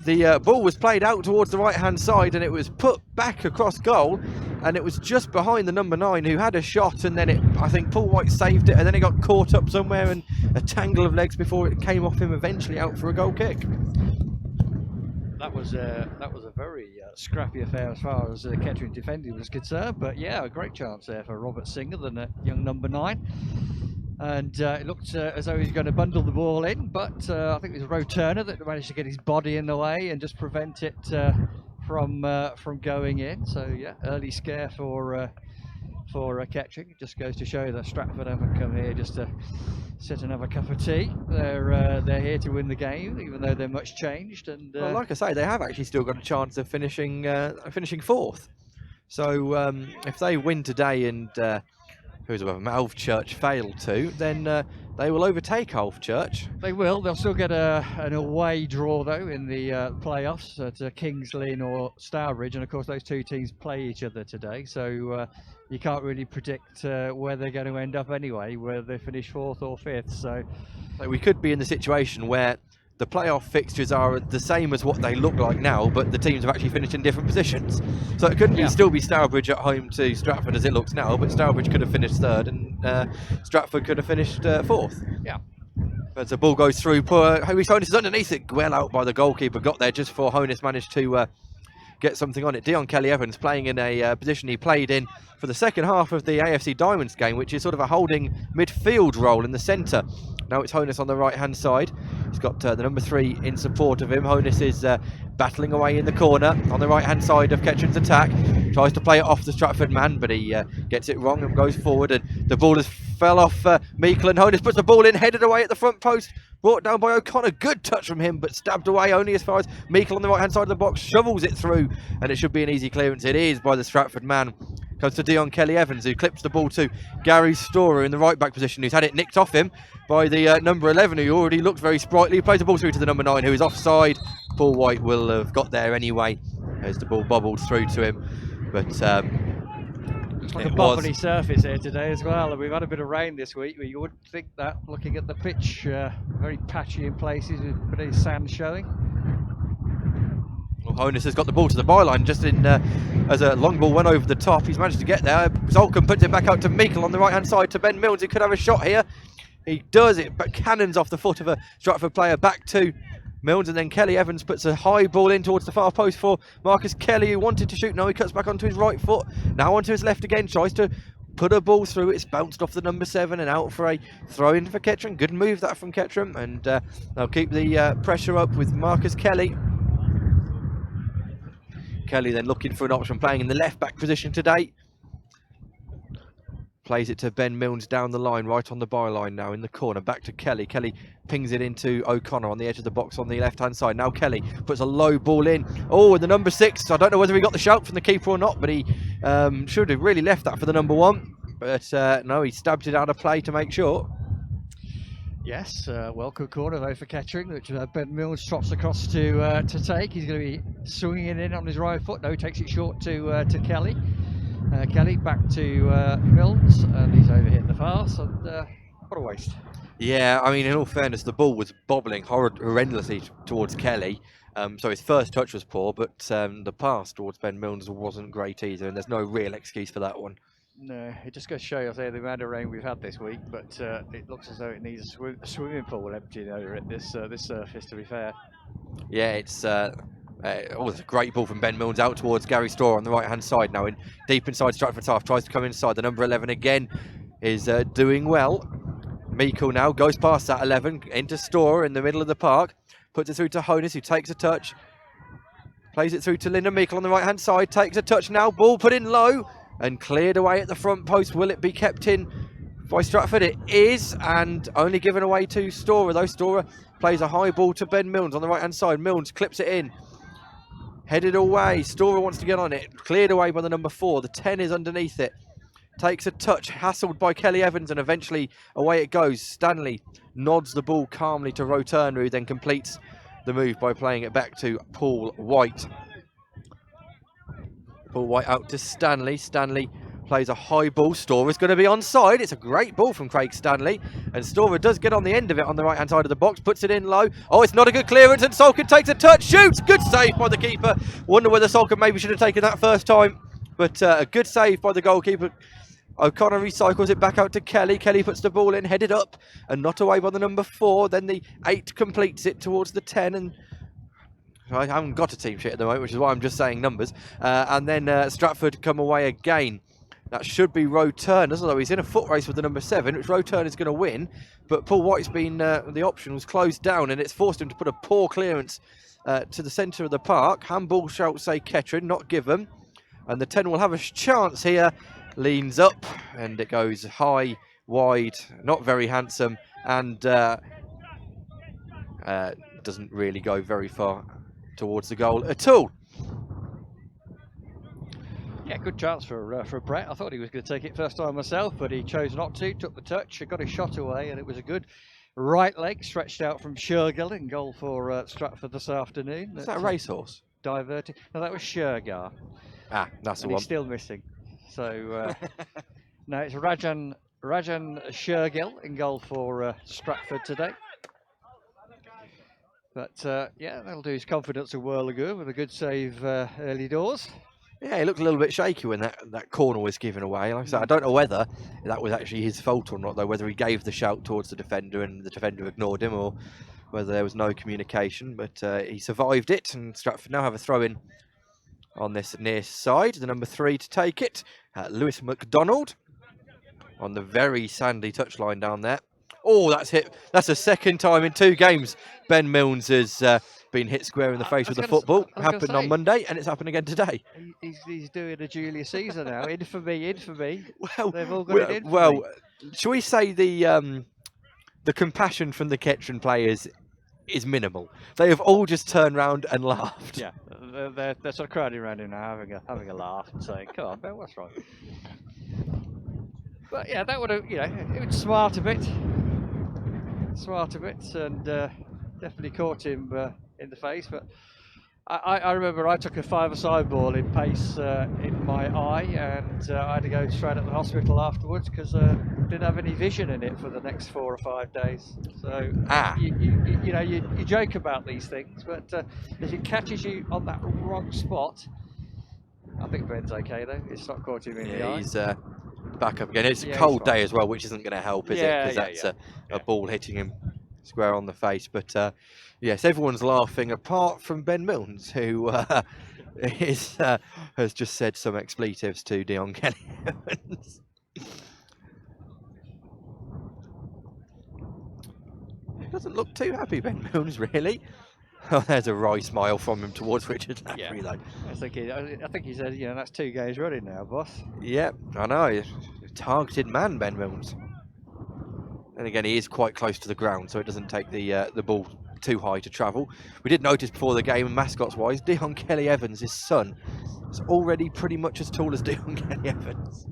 the ball was played out towards the right-hand side, and it was put back across goal, and it was just behind the number 9, who had a shot, and then I think Paul White saved it, and then it got caught up somewhere and a tangle of legs before it came off him, eventually out for a goal kick. That was a very scrappy affair as far as Kettering defending was concerned, but yeah, a great chance there for Robert Singer, the young number 9. And it looked as though he was going to bundle the ball in, but I think it was Roe Turner that managed to get his body in the way and just prevent it from going in. So yeah, early scare for Kettering. It just goes to show that Stratford haven't come here just to sit and have a cup of tea. They're here to win the game, even though they're much changed. And well, like I say, they have actually still got a chance of finishing 4th. So if they win today and who's above them, Alvechurch fail to, then they will overtake Alvechurch. They will. They'll still get an away draw, though, in the playoffs at Kings Lynn or Stourbridge. And, of course, those 2 teams play each other today. So you can't really predict where they're going to end up anyway, whether they finish 4th or 5th. So we could be in the situation where the playoff fixtures are the same as what they look like now, but the teams have actually finished in different positions. So it could still be Stourbridge at home to Stratford as it looks now, but Stourbridge could have finished 3rd and Stratford could have finished 4th. Yeah. As the ball goes through, poor Rhys Honus is underneath it, well out by the goalkeeper, got there just before Honus managed to get something on it. Dion Kelly-Evans playing in a position he played in for the second half of the AFC Diamonds game, which is sort of a holding midfield role in the centre. Now it's Honus on the right-hand side. He's got the number 3 in support of him. Honus is battling away in the corner on the right-hand side of Kettering's attack. Tries to play it off the Stratford man, but he gets it wrong and goes forward. And the ball has fell off Meikle, and Honus puts the ball in, headed away at the front post. Brought down by O'Connor. Good touch from him, but stabbed away only as far as Meikle on the right-hand side of the box shovels it through, and it should be an easy clearance. It is by the Stratford man. Comes to Dion Kelly-Evans, who clips the ball to Gary Storer in the right-back position, who's had it nicked off him by the number 11, who already looked very sprightly. He plays the ball through to the number 9, who is offside. Paul White will have got there anyway as the ball bobbled through to him. But looks like a bubbly surface here today as well. We've had a bit of rain this week, but you wouldn't think that looking at the pitch. Very patchy in places with a bit of sand showing. Well, Honus has got the ball to the byline just in as a long ball went over the top. He's managed to get there. Solcombe puts it back out to Meikle on the right hand side to Ben Milnes. He could have a shot here. He does it, but cannons off the foot of a Stratford player back to Milnes, and then Kelly-Evans puts a high ball in towards the far post for Marcus Kelly, who wanted to shoot. No, he cuts back onto his right foot. Now onto his left again. Tries to put a ball through. It's bounced off the number 7 and out for a throw-in for Kettering. Good move that from Kettering, and they'll keep the pressure up with Marcus Kelly. Kelly then looking for an option, playing in the left-back position today. Plays it to Ben Milnes down the line, right on the byline now in the corner. Back to Kelly. Kelly pings it into O'Connor on the edge of the box on the left-hand side. Now Kelly puts a low ball in. Oh, and the number 6. I don't know whether he got the shout from the keeper or not, but he should have really left that for the number 1. but no, he stabbed it out of play to make sure. Yes, well, good corner though for Kettering, which Ben Milnes trots across to take. He's going to be swinging it in on his right foot. No, he takes it short to Kelly. Kelly back to Milnes, and he's over hitting the pass, and what a waste. Yeah, I mean, in all fairness, the ball was bobbling horrendously towards Kelly. So his first touch was poor, but the pass towards Ben Milnes wasn't great either, and there's no real excuse for that one. No, it just goes to show you the amount of rain we've had this week, but it looks as though it needs a swimming pool emptying over it, this surface, to be fair. Yeah, it's a great ball from Ben Milnes out towards Gary Storr on the right-hand side now, deep inside Stratford's half, tries to come inside. The number 11 again is doing well. Meikle now goes past that 11 into Storr in the middle of the park, puts it through to Honus, who takes a touch, plays it through to Lyndon Meikle on the right-hand side, takes a touch now, ball put in low and cleared away at the front post. Will it be kept in by Stratford? It is, and only given away to Storr, though. Storr plays a high ball to Ben Milnes on the right-hand side. Milnes clips it in, headed away. Storr wants to get on it, cleared away by the number 4. The 10 is underneath it. Takes a touch, hassled by Kelly Evans, and eventually away it goes. Stanley nods the ball calmly to Roturn, who then completes the move by playing it back to Paul White. Paul White out to Stanley. Stanley plays a high ball. Storr is going to be onside. It's a great ball from Craig Stanley, and Storr does get on the end of it on the right-hand side of the box, puts it in low. Oh, it's not a good clearance, and Solkin takes a touch, shoots. Good save by the keeper. Wonder whether Solkin maybe should have taken that first time, but a good save by the goalkeeper. O'Connor recycles it back out to Kelly. Kelly puts the ball in, headed up and not away by the number 4. Then the 8 completes it towards the 10, and I haven't got a team sheet at the moment, which is why I'm just saying numbers. And then Stratford come away again. That should be Roturn, although he's in a foot race with the number 7, which Roturn is going to win. But Paul White's been, the option was closed down, and it's forced him to put a poor clearance to the centre of the park. Handball shouts say Kettering, not given. And the 10 will have a chance here. Leans up, and it goes high, wide, not very handsome, and doesn't really go very far towards the goal at all. Yeah, good chance for Brett. I thought he was going to take it first time myself, but he chose not to. Took the touch, got his shot away, and it was a good right leg stretched out from Shergill in goal for Stratford this afternoon. Is that a racehorse? Diverted. No, that was Shergar. Ah, that's the one. He's still missing. So no, it's Rajan Shergill in goal for Stratford today. But yeah, that'll do his confidence a whirl ago with a good save early doors. Yeah, he looked a little bit shaky when that corner was given away. Like I said, I don't know whether that was actually his fault or not, though, whether he gave the shout towards the defender and the defender ignored him, or whether there was no communication. But he survived it, and Stratford now have a throw-in on this near side. The number 3 to take it, Lewis McDonald, on the very sandy touchline down there. Oh, that's hit. That's the second time in 2 games Ben Milnes has been hit square in the face with a football. Happened on Monday, and it's happened again today. He's doing a Julius Caesar now. In for me. Well, they've all got it in for me. Shall we say the compassion from the Kettering players is minimal? They have all just turned round and laughed. Yeah, they're sort of crowding around him now, having a laugh and saying, "Come on, Ben, what's wrong?" But yeah, that would have, it would smart a bit, and definitely caught him in the face. But I remember I took a 5-a-side ball in pace in my eye, and I had to go straight at the hospital afterwards because I didn't have any vision in it for the next 4 or 5 days. So you joke about these things, but if it catches you on that wrong spot, I think Ben's okay though. It's not caught him in the eye. He's back up again. It's a cold day as well, which isn't going to help, is it? Because that's a ball hitting him square on the face. But yes, everyone's laughing apart from Ben Milnes, who has just said some expletives to Dion Kelly Evans. He doesn't look too happy, Ben Milnes, really. Oh, there's a wry smile from him towards Richard Laffrey, though. I think he said, that's 2 games running now, boss. Yep, I know. He's a targeted man, Ben Milnes. And again, he is quite close to the ground, so it doesn't take the ball too high to travel. We did notice before the game, mascots-wise, Dion Kelly Evans, his son, is already pretty much as tall as Dion Kelly Evans.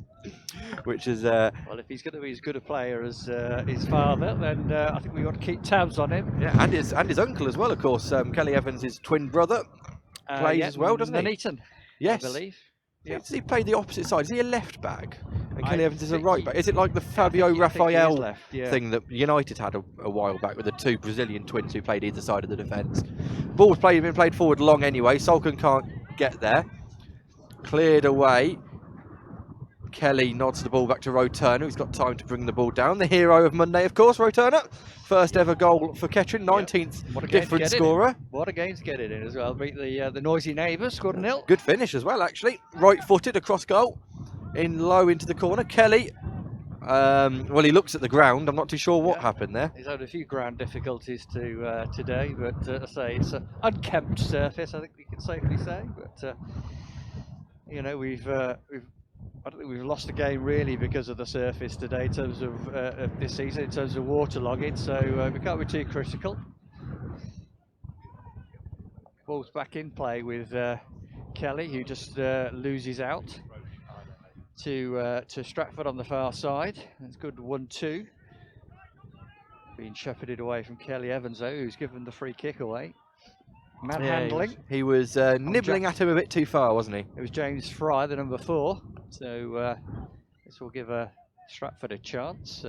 which is well, if he's going to be as good a player as his father, then I think we've got to keep tabs on him. Yeah, and his uncle as well, of course. Kelly Evans, his twin brother, plays as well, doesn't he? Nuneaton, yes, I believe. Yeah. Does he play the opposite side? Is he a left back? And Kelly Evans is a think right back. Is it like the Fabio I think he is Raphael left, yeah. thing that United had a while back with the two Brazilian twins who played either side of the defence? Ball's been played forward long anyway. Solkin can't get there. Cleared away. Kelly nods the ball back to Roturner, who's got time to bring the ball down. The hero of Monday, of course, Roturner. First ever goal for Kettering, 19th different scorer. What a game to get it in as well. Beat the noisy neighbours, scored a nil. Good finish as well, actually. Right-footed across goal, in low into the corner. Kelly, well, he looks at the ground. I'm not too sure what happened there. He's had a few ground difficulties today, but I say it's an unkempt surface, I think we can safely say. But you know, I don't think we've lost a game really because of the surface today in terms of this season, in terms of waterlogging, so we can't be too critical. Ball's back in play with Kelly, who just loses out to Stratford on the far side. It's good 1-2. Being shepherded away from Kelly Evans, though, who's given the free kick away. Manhandling. He was nibbling at him a bit too far, wasn't he? It was James Fry, the number 4. So this will give Stratford a chance.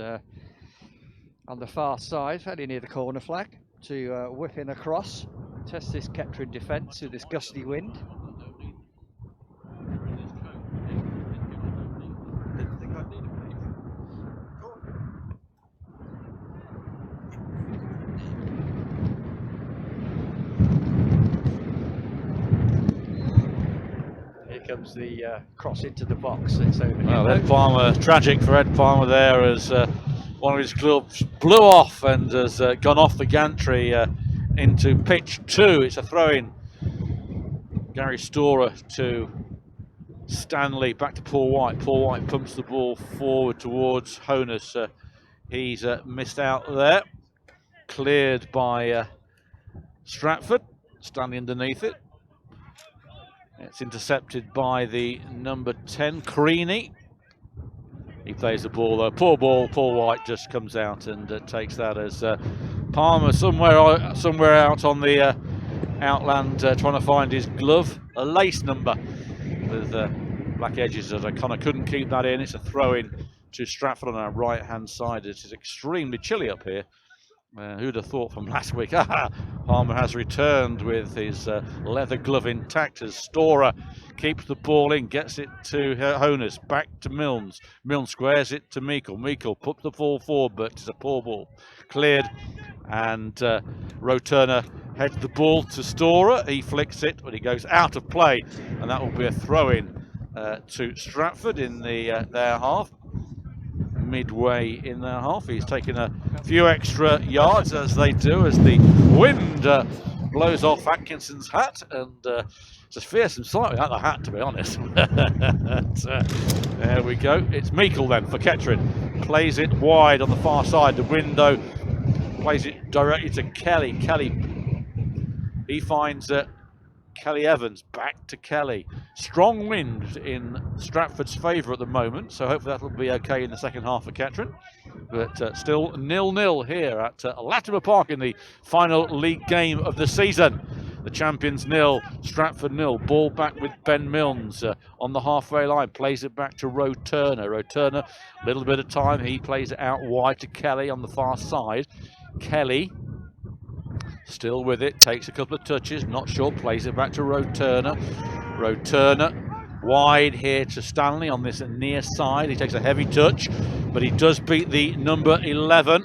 On the far side, fairly near the corner flag, to whip in across, test this Kettering defence with this gusty wind. Comes the cross into the box. Well, Ed Palmer, tragic for Ed Palmer there, as one of his gloves blew off and has gone off the gantry into pitch 2. It's a throw-in. Gary Storer to Stanley, back to Paul White. Paul White pumps the ball forward towards Honus. He's missed out there. Cleared by Stratford. Stanley underneath it. It's intercepted by the number 10, Creaney. He plays the ball though. Poor ball. Paul White just comes out and takes that as Palmer somewhere out on the outland trying to find his glove. A lace number with black edges that I kind of couldn't keep that in. It's a throw-in to Stratford on our right-hand side. It is extremely chilly up here. Who'd have thought from last week? Palmer has returned with his leather glove intact as Storer keeps the ball in, gets it to Honus, back to Milnes. Milnes squares it to Meikle. Meikle puts the ball forward, but it's a poor ball. Cleared, and Roturner heads the ball to Storer. He flicks it, but he goes out of play, and that will be a throw-in to Stratford in their half. Midway in their half, he's taken a few extra yards, as they do, as the wind blows off Atkinson's hat, and it's a fearsome sight without the hat, to be honest. There we go. It's Meikle then for Kettering. Plays it wide on the far side. The window plays it directly to Kelly. Kelly, he finds Kelly Evans, back to Kelly. Strong wind in Stratford's favour at the moment, so hopefully that'll be okay in the second half for Kettering. But still 0-0 here at Latimer Park in the final league game of the season. The champions 0, Stratford 0. Ball back with Ben Milnes on the halfway line. Plays it back to Roturner. Roturner, a little bit of time. He plays it out wide to Kelly on the far side. Kelly still with it, takes a couple of touches, not sure, plays it back to Roturner. Roturner wide here to Stanley on this near side. He takes a heavy touch, but he does beat the number 11.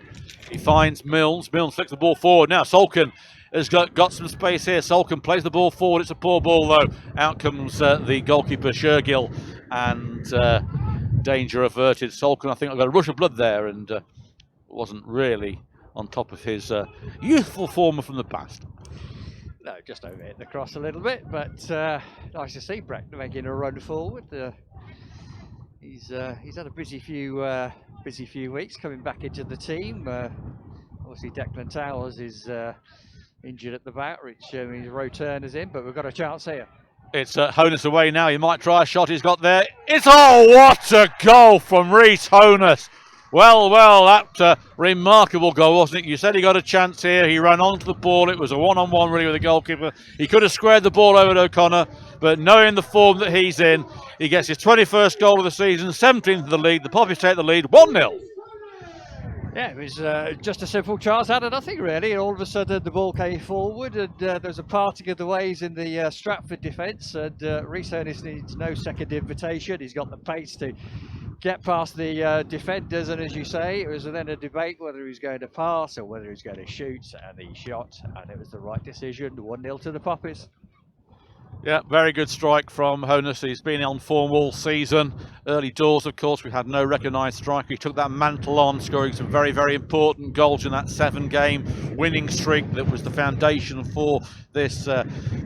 He finds Milnes. Milnes flicks the ball forward. Now Solkin has got some space here. Solkin plays the ball forward. It's a poor ball though. Out comes the goalkeeper Shergill, and danger averted. Solkin, I think, got a rush of blood there, and wasn't really on top of his youthful former from the past. No, just overhit the cross a little bit, but nice to see Breck making a run forward. He's had a busy few weeks coming back into the team. Obviously, Declan Towers is injured at the back, which means Roturner's in, but we've got a chance here. It's Honus away now. He might try a shot. He's got there. It's what a goal from Rhys Honus. Well, that remarkable goal, wasn't it? You said he got a chance here. He ran onto the ball. It was a one-on-one really with the goalkeeper. He could have squared the ball over to O'Connor, but knowing the form that he's in, he gets his 21st goal of the season, 17th of the league. The Poppies take the lead, 1-0. Yeah, it was just a simple chance out of nothing, really. And all of a sudden, the ball came forward, and there was a parting of the ways in the Stratford defence. And Rhys Honus needs no second invitation. He's got the pace to get past the defenders. And as you say, it was then a debate whether he was going to pass or whether he was going to shoot. And he shot, and it was the right decision. 1-0 to the Poppies. Yeah, very good strike from Honus. He's been on form all season. Early doors, of course, we had no recognised striker. He took that mantle on, scoring some very, very important goals in that 7-game winning streak that was the foundation for this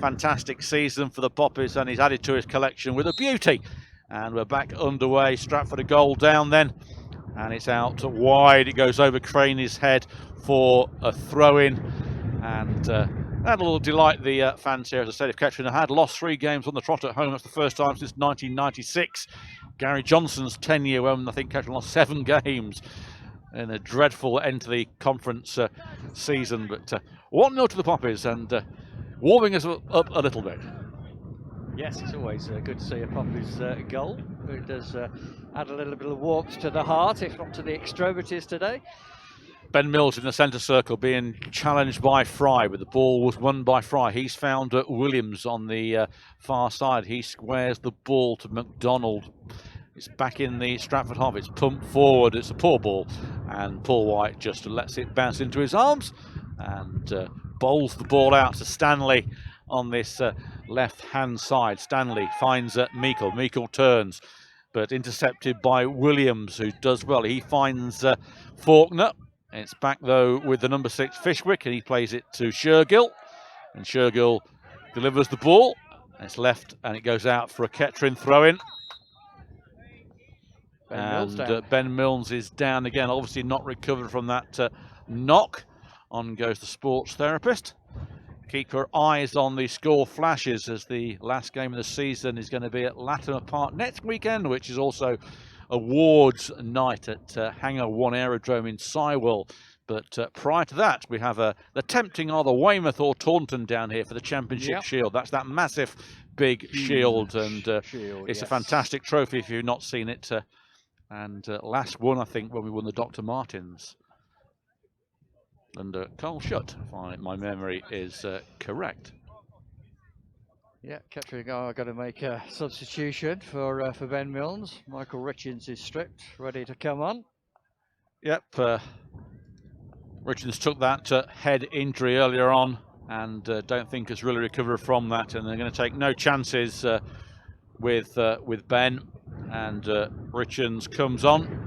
fantastic season for the Poppies, and he's added to his collection with a beauty. And we're back underway. Stratford a goal down then, and it's out wide. It goes over Craney's head for a throw-in, and that'll delight the fans here. As I said, if Kettering had lost 3 games on the trot at home, that's the first time since 1996. Gary Johnson's tenure, when I think Kettering lost 7 games in a dreadful end to the conference season. But 1-0 to the Poppies, and warming us up a little bit. Yes, it's always good to see a Poppies goal. It does add a little bit of warmth to the heart, if not to the extremities today. Ben Mills in the centre circle being challenged by Fry, but the ball was won by Fry. He's found Williams on the far side. He squares the ball to McDonald. It's back in the Stratford half. It's pumped forward. It's a poor ball, and Paul White just lets it bounce into his arms and bowls the ball out to Stanley on this left-hand side. Stanley finds Meikle. Meikle turns, but intercepted by Williams, who does well. He finds Faulkner. It's back, though, with the number 6, Fishwick, and he plays it to Shergill. And Shergill delivers the ball. It's left, and it goes out for a Kettering throw-in. Ben Mills is down again, obviously not recovered from that knock. On goes the sports therapist. Keep your eyes on the score flashes, as the last game of the season is going to be at Latimer Park next weekend, which is also awards night at Hangar 1 Aerodrome in Sywell. But prior to that, we have the tempting either Weymouth or Taunton down here for the Championship Shield. That's that massive big shield, and it's a fantastic trophy if you've not seen it. And last won, I think, when we won the Dr. Martins under Carl Schutt, if my memory is correct. Yeah, Kettering are going to make a substitution for Ben Mills. Michael Richards is stripped, ready to come on. Yep, Richards took that head injury earlier on, and don't think has really recovered from that. And they're going to take no chances with Ben, and Richards comes on.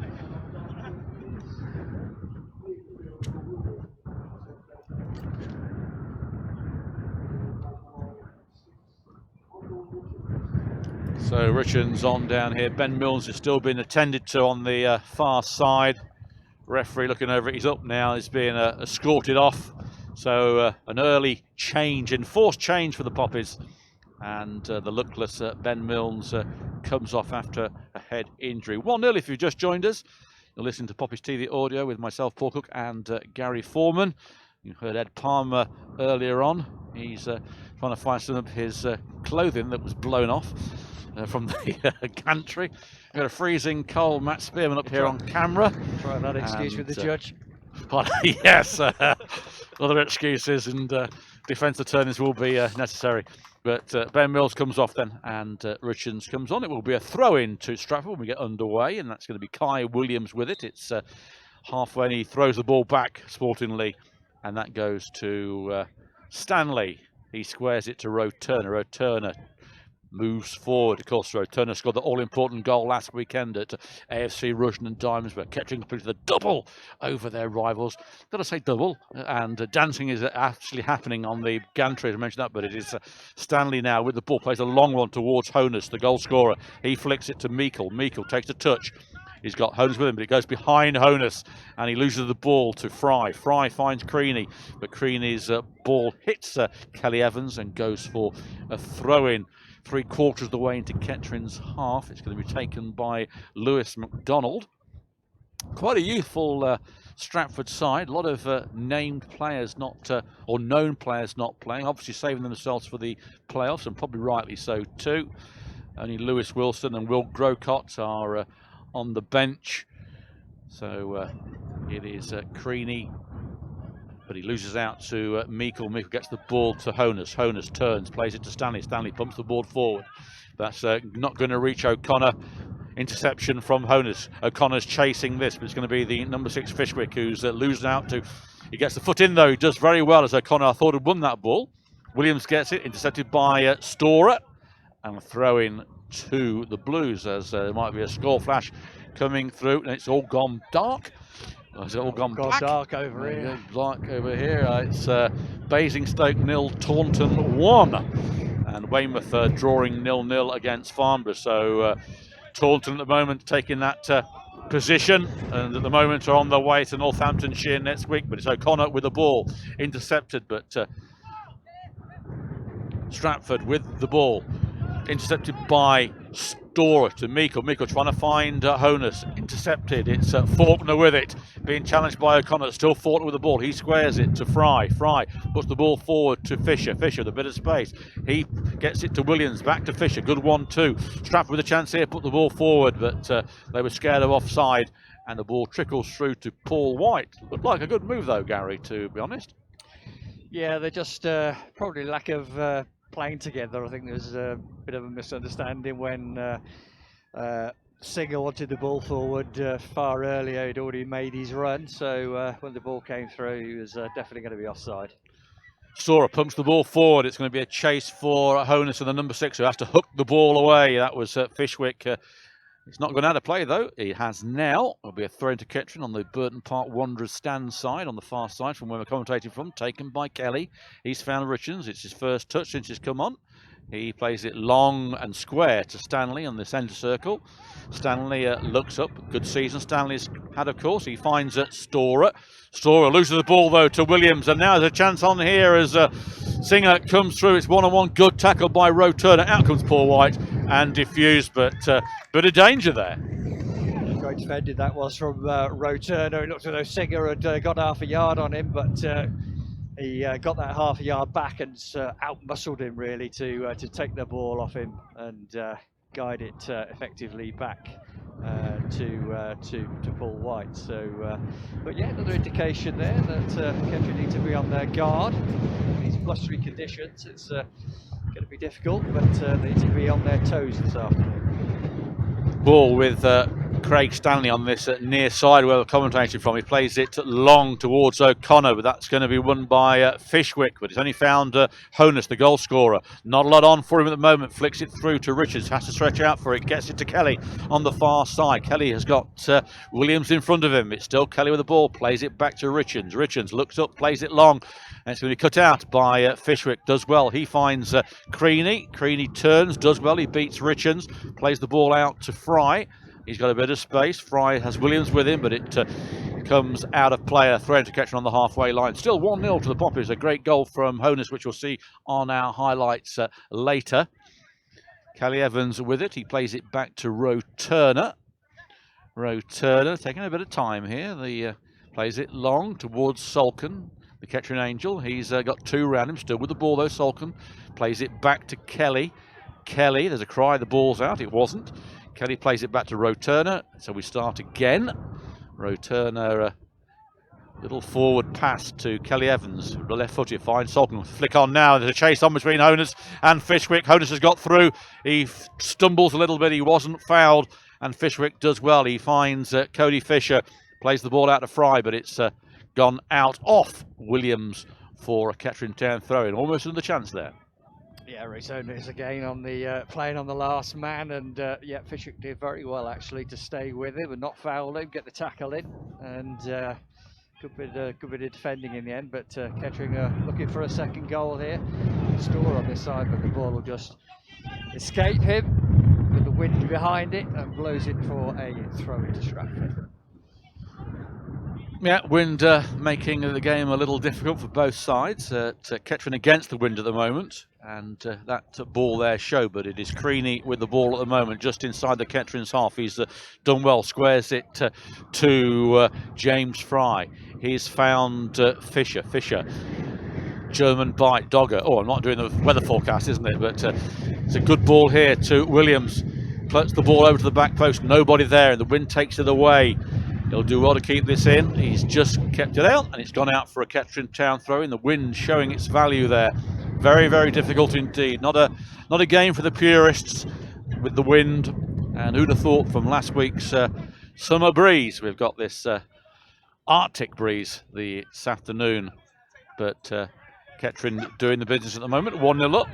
So Richards on down here. Ben Mills is still being attended to on the far side. Referee looking over it. He's up now. He's being escorted off. So an early change, enforced change for the Poppies. And the luckless Ben Mills comes off after a head injury. 1-0 if you've just joined us. You're listening to Poppies TV Audio with myself, Paul Cook, and Gary Foreman. You heard Ed Palmer earlier on. He's trying to find some of his clothing that was blown off from the gantry. We've got a freezing cold Matt Spearman up here on camera. Try that excuse with the judge. Yes, other excuses and defence attorneys will be necessary. But Ben Mills comes off then, and Richards comes on. It will be a throw-in to Stratford when we get underway, and that's going to be Kai Williams with it. It's halfway, and he throws the ball back sportingly, and that goes to Stanley. He squares it to Roturner. Roturner moves forward. Of course, Roturner scored the all-important goal last weekend at AFC Rushden and Diamonds, but Kettering completed the double over their rivals. Got to say double, and dancing is actually happening on the gantry. I mentioned that, but it is Stanley now with the ball, plays a long one towards Honus, the goal scorer. He flicks it to Meikle. Meikle takes a touch. He's got Honus with him, but it goes behind Honus, and he loses the ball to Fry. Fry finds Creaney, but Creaney's ball hits Kelly Evans and goes for a throw-in. 3/4 of the way into Kettering's half. It's going to be taken by Lewis McDonald. Quite a youthful Stratford side. A lot of named players or known players not playing. Obviously saving themselves for the playoffs, and probably rightly so too. Only Lewis Wilson and Will Grocott are on the bench. So it is Creaney, but he loses out to Meikle. Meikle gets the ball to Honus. Honus turns, plays it to Stanley. Stanley pumps the ball forward. That's not going to reach O'Connor. Interception from Honus. O'Connor's chasing this, but it's going to be the number 6 Fishwick who's losing out to. He gets the foot in though. He does very well, as O'Connor, I thought, had won that ball. Williams gets it, intercepted by Storer, and throw in to the Blues, as there might be a score flash coming through, and it's all gone dark. It's all gone black. Dark over here. Black over here. It's Basingstoke 0, Taunton 1, and Weymouth drawing 0-0 against Farnborough. So Taunton at the moment taking that position, and at the moment are on their way to Northamptonshire next week. But it's O'Connor with the ball, intercepted, but Stratford with the ball, intercepted by Storer to Meikle. Meikle trying to find Honus, intercepted. It's Faulkner with it, being challenged by O'Connor. Still Faulkner with the ball. He squares it to Fry. Fry puts the ball forward to Fisher. Fisher with a bit of space. He gets it to Williams. Back to Fisher. Good 1-2. Stratford with a chance here. Put the ball forward, but they were scared of offside, and the ball trickles through to Paul White. Looked like a good move though, Gary, to be honest. Yeah, they're just probably lack of playing together. I think there's a bit of a misunderstanding when Singer wanted the ball forward far earlier. He'd already made his run, so when the ball came through, he was definitely going to be offside. Storer pumps the ball forward. It's going to be a chase for Honus and the number 6, who has to hook the ball away. That was Fishwick. It's not gone out of play though. He has now. It'll be a throw into Kettering on the Burton Park Wanderers stand side, on the far side from where we're commentating from, taken by Kelly. He's found Richards. It's his first touch since he's come on. He plays it long and square to Stanley on the centre circle. Stanley looks up. Good season Stanley's had, of course. He finds Storer. Storer loses the ball though to Williams, and now there's a chance on here as Singer comes through. It's 1-on-1. Good tackle by Roe Turner. Out comes Paul White and diffused, but bit of danger there. Great defended that was from Roe Turner. It looked as though Singer had got half a yard on him, but he got that half a yard back and out-muscled him really to take the ball off him and guide it effectively back to Paul White. So, but yeah, another indication there that Kettering need to be on their guard in these blustery conditions. It's going to be difficult, but they need to be on their toes this afternoon. Ball with Craig Stanley on this near side where we're commentating from. He plays it long towards O'Connor, but that's going to be won by Fishwick. But it's only found Honus, the goal scorer. Not a lot on for him at the moment. Flicks it through to Richards. Has to stretch out for it. Gets it to Kelly on the far side. Kelly has got Williams in front of him. It's still Kelly with the ball. Plays it back to Richards. Richards looks up, plays it long. And it's going to be cut out by Fishwick. Does well. He finds Creaney. Creaney turns, does well. He beats Richards. Plays the ball out to Fry. He's got a bit of space. Fry has Williams with him, but it comes out of play. A throw into Kettering on the halfway line. Still 1-0 to the Poppies. A great goal from Honus, which we'll see on our highlights later. Kelly Evans with it. He plays it back to Roe Turner. Roe Turner taking a bit of time here. He plays it long towards Salkin, the Kettering Angel. He's got 2 around him. Still with the ball though, Salkin. Plays it back to Kelly. Kelly, there's a cry, the ball's out. It wasn't. Kelly plays it back to Roe Turner, so we start again. Roe Turner, little forward pass to Kelly Evans, the left footed, finds Salkin. Flick on now, there's a chase on between Honus and Fishwick. Honus has got through, he stumbles a little bit, he wasn't fouled, and Fishwick does well. He finds Cody Fisher, plays the ball out to Fry, but it's gone out off Williams for a Kettering Town throw-in. Almost another chance there. Yeah, Rizona is again on the playing on the last man, and yeah, Fishwick did very well actually to stay with him and not foul him, get the tackle in, and good bit of defending in the end. But Kettering looking for a second goal here. Store on this side, but the ball will just escape him with the wind behind it and blows it for a throw into Stratford. Yeah, wind making the game a little difficult for both sides. Kettering against the wind at the moment. and that ball there showed, but it is Creaney with the ball at the moment, just inside the Kettering's half. He's done well, squares it to James Fry. He's found Fisher. German bite, Dogger. Oh, I'm not doing the weather forecast, isn't it? But it's a good ball here to Williams. Floats the ball over to the back post. Nobody there, and the wind takes it away. He'll do well to keep this in. He's just kept it out, and it's gone out for a Kettering Town throw in. The wind showing its value there. Very, very difficult indeed. Not a game for the purists with the wind. And who'd have thought from last week's summer breeze, we've got this Arctic breeze this afternoon. But Kettering doing the business at the moment. 1-0 up.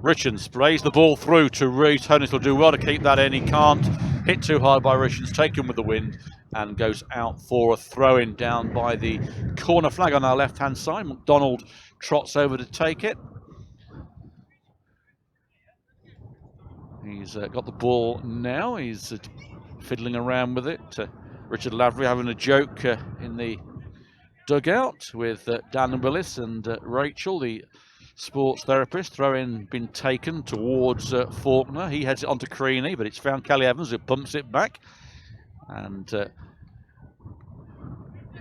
Richens sprays the ball through to Reese. Honus will do well to keep that in. He can't hit too hard by Richens, taken with the wind, and goes out for a throw-in down by the corner flag on our left-hand side. McDonald trots over to take it. He's got the ball now. He's fiddling around with it. Richard Lavery having a joke in the dugout with Dan Willis and Rachel, the sports therapist. Throw-in been taken towards Faulkner. He heads it onto Creaney, but it's found Kelly Evans, who pumps it back. And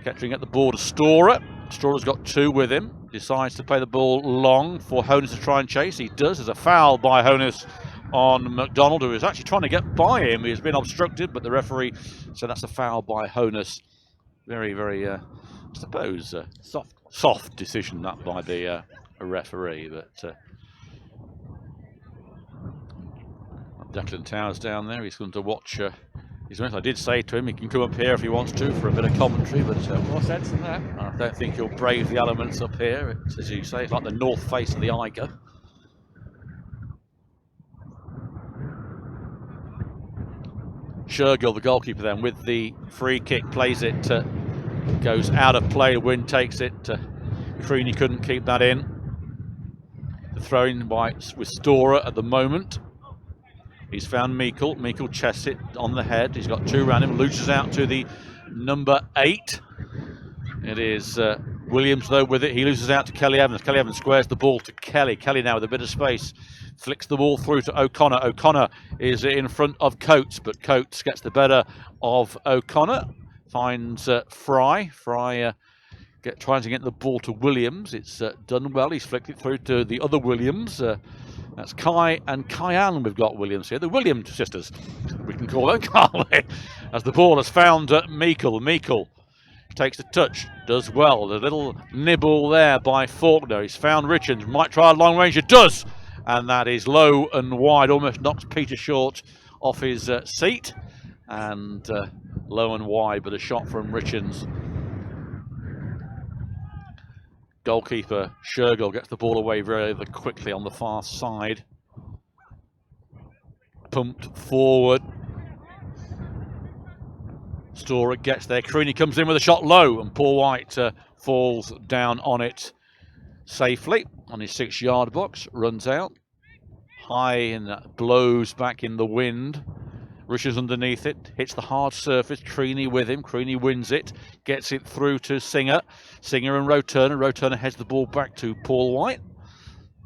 Kettering at the ball to Storer. Storer's got two with him. Decides to play the ball long for Honus to try and chase. He does. There's a foul by Honus on McDonald, who is actually trying to get by him. He's been obstructed, but the referee said that's a foul by Honus. Very, very, I suppose, soft decision that by the referee. But Declan Towers down there. He's going to watch his match. I did say to him he can come up here if he wants to for a bit of commentary, but more sense than that. I don't think he'll brave the elements up here. It's, as you say, it's like the north face of the Eiger. Shergill, the goalkeeper, then with the free kick, plays it, goes out of play. The wind takes it. Creaney couldn't keep that in. The throw-in with Storer at the moment. He's found Meikle. Meikle chests it on the head. He's got two round him. Loses out to the number 8. It is Williams, though, with it. He loses out to Kelly Evans. Kelly Evans squares the ball to Kelly. Kelly now with a bit of space. Flicks the ball through to O'Connor. O'Connor is in front of Coates, but Coates gets the better of O'Connor. Finds Fry. Fry tries to get the ball to Williams. It's done well. He's flicked it through to the other Williams. That's Kai and Kyan. We've got Williams here. The Williams sisters, we can call them, can't we? As the ball has found Meikle. Meikle takes the touch, does well. The little nibble there by Faulkner. He's found Richards. Might try a long range. It does. And that is low and wide. Almost knocks Peter Short off his seat. And low and wide, but a shot from Richards. Goalkeeper Shergill gets the ball away very quickly on the far side. Pumped forward. Storer gets there. Creaney comes in with a shot low, and Paul White falls down on it safely on his 6-yard box. Runs out high and blows back in the wind. Rushes underneath it, hits the hard surface. Creaney with him. Creaney wins it, gets it through to Singer. Singer and Roturner. Roturner heads the ball back to Paul White.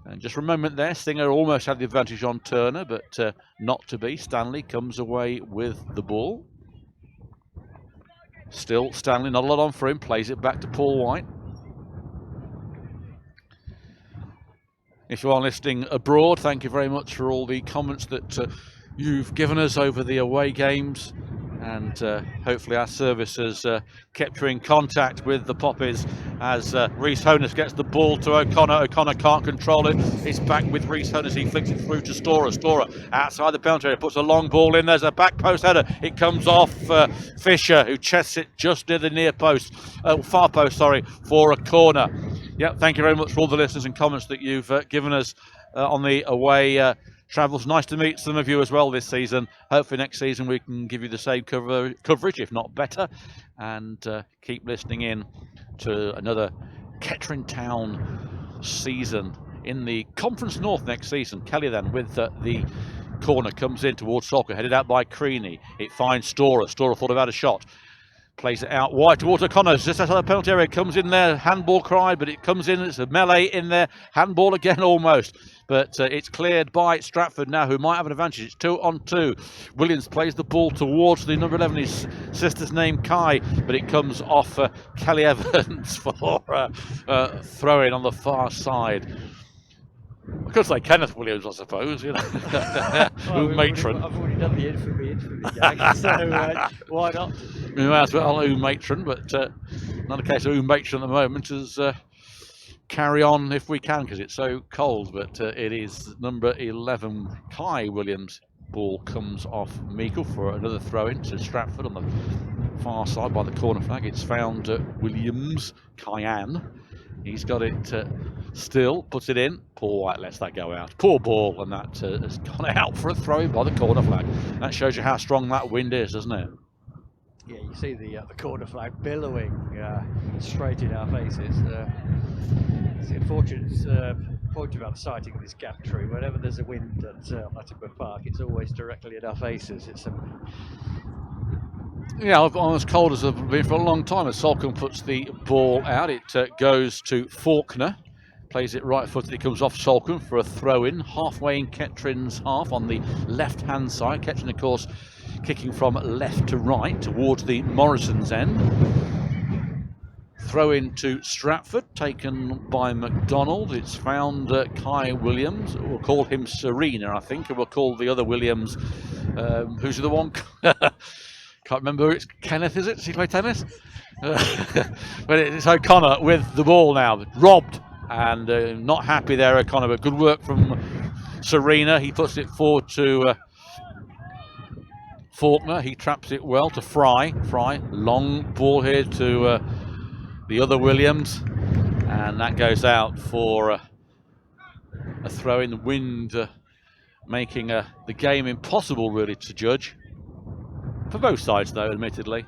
And just for a moment there, Singer almost had the advantage on Turner, but not to be. Stanley comes away with the ball. Still Stanley, not a lot on for him. Plays it back to Paul White. If you are listening abroad, thank you very much for all the comments that you've given us over the away games, and hopefully our service has kept you in contact with the Poppies as Rhys Honus gets the ball to O'Connor. O'Connor can't control it. It's back with Rhys Honus. He flicks it through to Storer. Storer outside the penalty area, puts a long ball in. There's a back post header. It comes off Fisher, who chests it just near the near post, far post, sorry, for a corner. Yeah, thank you very much for all the listeners and comments that you've given us on the away travels. Nice to meet some of you as well this season. Hopefully next season we can give you the same coverage, if not better, and keep listening in to another Kettering Town season in the Conference North next season. Kelly then with the corner comes in towards Solker, headed out by Creaney. It finds Storer. Storer thought about a shot. Plays it out wide towards O'Connor, just outside the penalty area, comes in there, handball cried, but it comes in, it's a melee in there, handball again almost, but it's cleared by Stratford now, who might have an advantage. It's 2-on-2. Williams plays the ball towards the number 11, his sister's name Kai, but it comes off Kelly Evans for throw-in on the far side. I could say Kenneth Williams, I suppose, you know. Well, Matron. I've already done the infamy gag, so why not? We might as well Matron, but not a case of Matron at the moment, as carry on if we can, because it's so cold, but it is number 11, Kai Williams. Ball comes off Meikle for another throw-in to Stratford on the far side by the corner flag. It's found Williams, Kyan. He's got it still, puts it in. Paul White lets that go out. Poor ball, and that has gone out for a throw by the corner flag. That shows you how strong that wind is, doesn't it? Yeah, you see the corner flag billowing straight in our faces. It's the unfortunate point about the sighting of this gap tree. Whenever there's a wind at Latimer Park, it's always directly in our faces. It's Yeah, I'm as cold as I've been for a long time. As Solcombe puts the ball out, it goes to Faulkner. Plays it right footed. It comes off Solcombe for a throw-in, halfway in Kettering's half on the left-hand side. Kettering, of course, kicking from left to right towards the Morrison's end. Throw-in to Stratford, taken by McDonald. It's found Kai Williams. We'll call him Serena, I think, and we'll call the other Williams. Who's the one? Can't remember. It's Kenneth, is it? Does he play tennis? But it's O'Connor with the ball now, robbed, and not happy there, O'Connor. But good work from Serena. He puts it forward to Faulkner. He traps it well to Fry. Fry, long ball here to the other Williams, and that goes out for a throw in. The wind making the game impossible, really, to judge. For both sides, though, admittedly.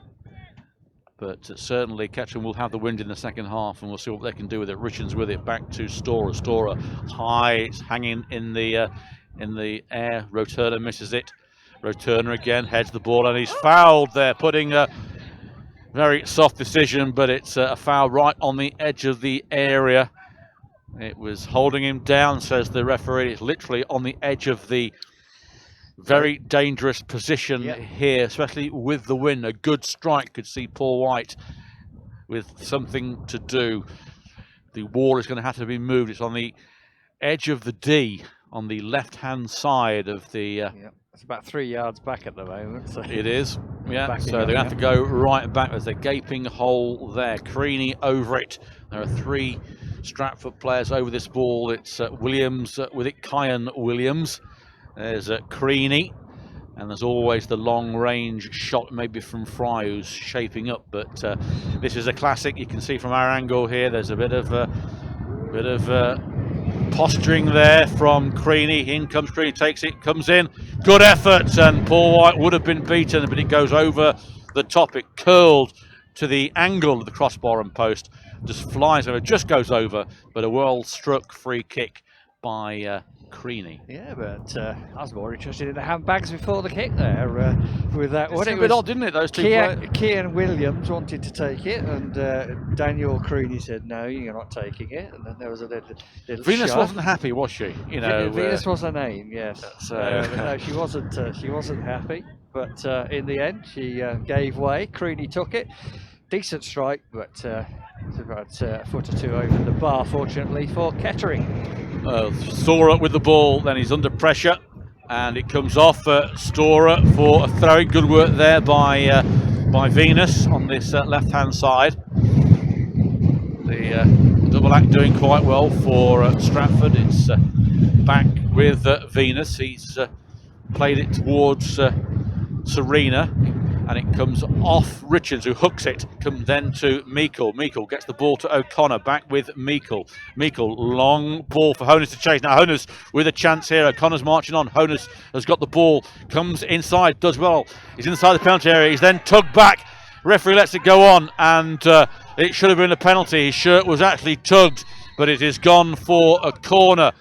But certainly Kettering will have the wind in the second half, and we'll see what they can do with it. Richards with it, back to Storer. Storer high, it's hanging in the air. Roturner misses it. Roturner again heads the ball, and he's fouled there, putting a very soft decision, but it's a foul right on the edge of the area. It was holding him down, says the referee. It's literally on the edge of the very dangerous position here, especially with the wind. A good strike. Could see Paul White with something to do. The wall is going to have to be moved. It's on the edge of the D on the left-hand side of the... It's about 3 yards back at the moment. So it is, yeah. So they're going to have to go right back. There's a gaping hole there. Creaney over it. There are 3 Stratford players over this ball. It's Williams with it, Kyan Williams. There's Creaney, and there's always the long-range shot, maybe from Fry, who's shaping up. But this is a classic. You can see from our angle here. There's a bit of posturing there from Creaney. In comes Creaney, takes it, comes in. Good effort, and Paul White would have been beaten, but it goes over the top. It curled to the angle of the crossbar and post. Just flies over, just goes over, but a well-struck free kick by Creaney. Yeah, but I was more interested in the handbags before the kick there. With that, it's a bit odd, didn't it? Those two players. Kian Williams wanted to take it, and Daniel Creaney said, "No, you're not taking it." And then there was a little Venus shove. wasn't happy, was she? You know, Venus was her name, yes. No, she wasn't. She wasn't happy. But in the end, she gave way. Creaney took it. Decent strike, but it's about a foot or two over the bar, fortunately, for Kettering. Storer with the ball, then he's under pressure, and it comes off Storer for a throw. Good work there by Venus on this left-hand side. The double act doing quite well for Stratford. It's back with Venus. He's played it towards Serena, and it comes off Richards, who hooks it. Comes then to Meikle. Meikle gets the ball to O'Connor. Back with Meikle. Meikle, long ball for Honus to chase. Now Honus with a chance here. O'Connor's marching on. Honus has got the ball. Comes inside. Does well. He's inside the penalty area. He's then tugged back. Referee lets it go on, and it should have been a penalty. His shirt was actually tugged, but it is gone for a corner.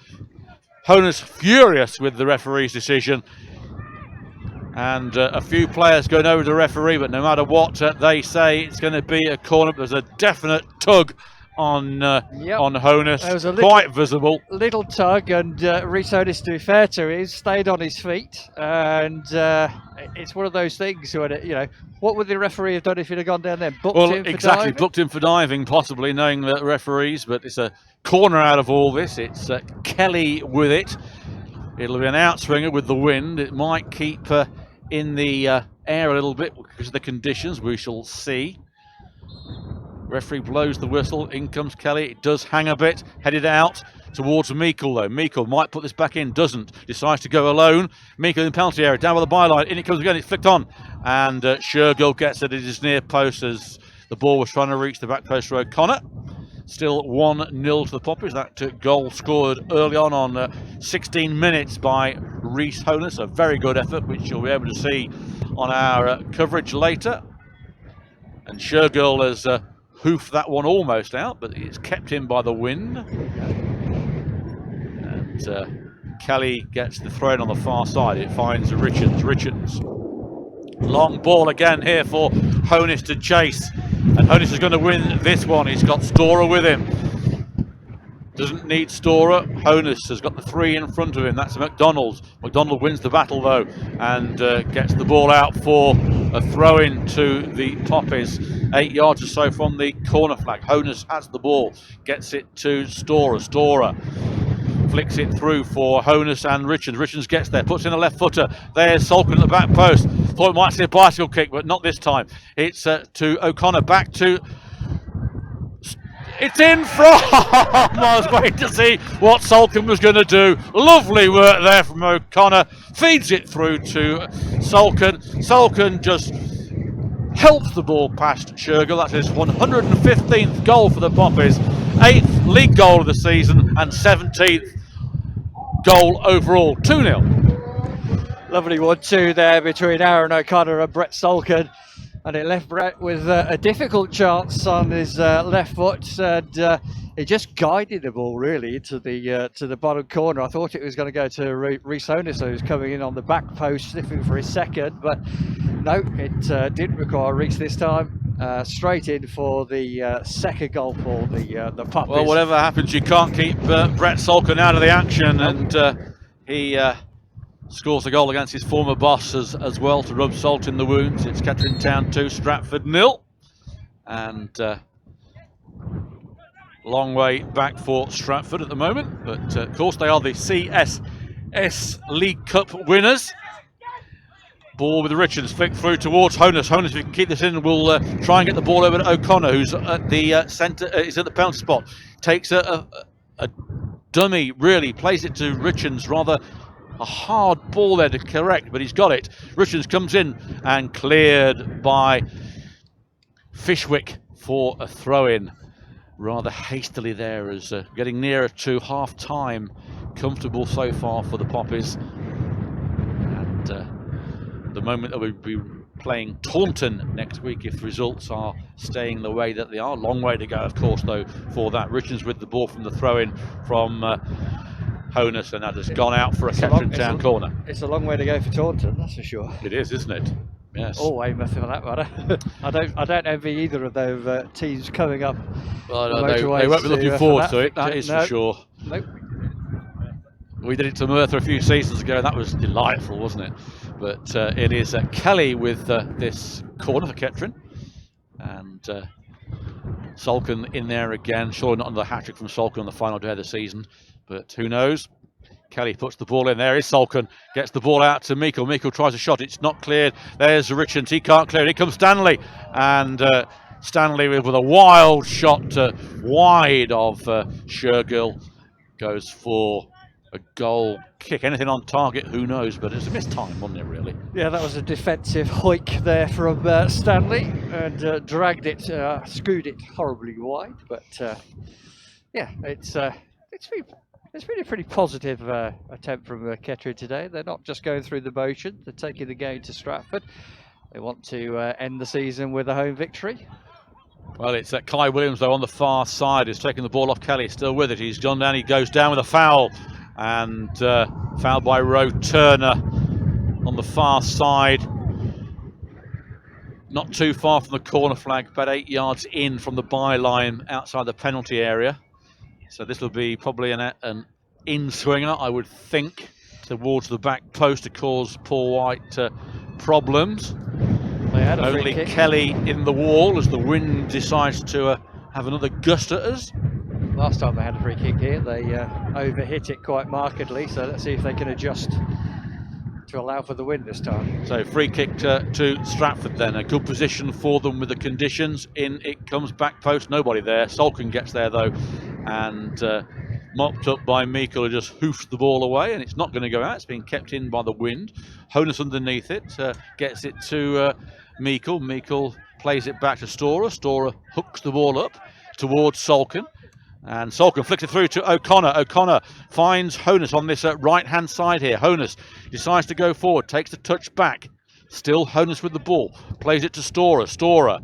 Honus furious with the referee's decision. and a few players going over to the referee, but no matter what they say, it's going to be a corner. There's a definite tug on Honus, there was a quite visible. Little tug, and Rhys Honus, to be fair to him, stayed on his feet, and it's one of those things where, what would the referee have done if he'd have gone down there and booked him for diving? Booked him for diving, possibly, knowing the referees, but it's a corner out of all this. It's Kelly with it. It'll be an outswinger with the wind. It might keep in the air a little bit because of the conditions. We shall see. Referee blows the whistle. In comes Kelly. It does hang a bit. Headed out towards Meikle, though. Meikle might put this back in. Doesn't. Decides to go alone. Meikle in the penalty area. Down by the byline. In it comes again. It's flicked on. And Shergill gets it at his near post as the ball was trying to reach the back post for O'Connor. Still 1-0 to the Poppies. That goal scored early on 16 minutes by Rhys Honus. A very good effort, which you'll be able to see on our coverage later. And Shergill has hoofed that one almost out, but it's kept in by the wind. And Kelly gets the throw in on the far side. It finds Richards. Long ball again here for Honus to chase. And Honus is going to win this one. He's got Storer with him. Doesn't need Storer. Honus has got the 3 in front of him. That's McDonald. McDonald wins the battle though, and gets the ball out for a throw-in to the Poppies. 8 yards or so from the corner flag. Honus has the ball. Gets it to Storer. Storer flicks it through for Honus and Richards. Richards gets there, puts in a left footer. There's Salkin at the back post. Thought it might see a bicycle kick, but not this time. It's to O'Connor, back to... It's in front! I was waiting to see what Salkin was going to do. Lovely work there from O'Connor. Feeds it through to Salkin. Salkin just helps the ball past Shergill. That's his 115th goal for the Poppies. 8th league goal of the season and 17th goal overall. 2-0. Lovely 1-2 there between Aaron O'Connor and Brett Salkin. And it left Brett with a difficult chance on his left foot, and it just guided the ball really to the bottom corner. I thought it was going to go to Rhys Honus, who was coming in on the back post, sniffing for his second, but no, it didn't require Rhys this time. Straight in for the second goal for the Poppies. Well, whatever happens, you can't keep Brett Salkin out of the action, and he scores a goal against his former boss as well to rub salt in the wounds. It's Kettering Town 2, Stratford 0. And long way back for Stratford at the moment. But of course they are the CSS League Cup winners. Ball with Richards, flicked through towards Honus. Honus, if you can keep this in, will try and get the ball over to O'Connor, who's at the centre. He's at the penalty spot. Takes a dummy, really, plays it to Richards, rather a hard ball there to correct, but he's got it. Richards comes in and cleared by Fishwick for a throw-in. Rather hastily there, as getting nearer to half-time. Comfortable so far for the Poppies. And the moment that we'll be playing Taunton next week if results are staying the way that they are. Long way to go, of course, though, for that. Richards with the ball from the throw-in from Honus, and that has gone out for a Kettering Town corner. It's a long way to go for Taunton, that's for sure. It is, isn't it? Yes. Oh, Weymouth for that matter. I don't envy either of those teams coming up. Well, they won't be looking forward to it, that is for sure. Nope. We did it to Merthyr a few seasons ago, and that was delightful, wasn't it? But it is Kelly with this corner for Kettering. And Salkin in there again. Sure, not another hat-trick from Salkin on the final day of the season. But who knows? Kelly puts the ball in. There is Salkin. Gets the ball out to Meikle. Meikle tries a shot. It's not cleared. There's Richards. He can't clear it. Here comes Stanley. And Stanley with a wild shot wide of Shergill. Goes for a goal kick. Anything on target, who knows? But it's a missed time, wasn't it, really? Yeah, that was a defensive hoik there from Stanley. And dragged it, screwed it horribly wide. But yeah, it's been a pretty positive attempt from Kettering today. They're not just going through the motion, they're taking the game to Stratford. They want to end the season with a home victory. Well, it's Kai Williams, though, on the far side, is taking the ball off Kelly, still with it. He's gone down, he goes down with a foul, and foul by Roe Turner. on the far side. Not too far from the corner flag, about 8 yards in from the byline outside the penalty area. So this will be probably an in-swinger, I would think, towards the back post to cause Paul White problems. They had a free Only kick. Kelly in the wall as the wind decides to have another gust at us. Last time they had a free kick here, they overhit it quite markedly, so let's see if they can adjust to allow for the wind this time. So free kick to Stratford then. A good position for them with the conditions. In it comes back post, nobody there. Salkin gets there though, and mopped up by Meikle, who just hoofs the ball away, and it's not going to go out. It's being kept in by the wind. Honus underneath it, gets it to Meikle. Meikle plays it back to Storer. Storer hooks the ball up towards Salkin. And Salkin flicks it through to O'Connor. O'Connor finds Honus on this right-hand side here. Honus decides to go forward, takes the touch back. Still Honus with the ball. Plays it to Storer. Storer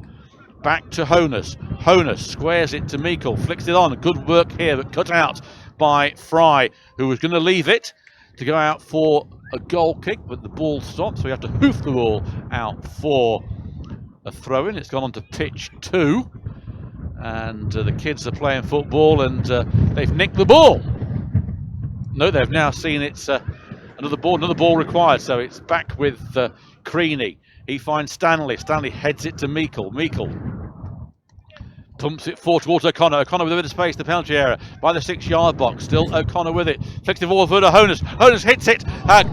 back to Honus. Honus squares it to Meikle. Flicks it on. Good work here, but cut out by Fry, who was going to leave it to go out for a goal kick, but the ball stopped, so we have to hoof the ball out for a throw-in. It's gone on to pitch 2. And the kids are playing football, and they've nicked the ball. No, they've now seen it's another ball required, so it's back with Creaney. He finds Stanley. Stanley heads it to Meikle. Meikle pumps it forward towards O'Connor. O'Connor with a bit of space, the penalty area by the 6-yard box. Still O'Connor with it. Flicks the ball through to Honus. Honus hits it.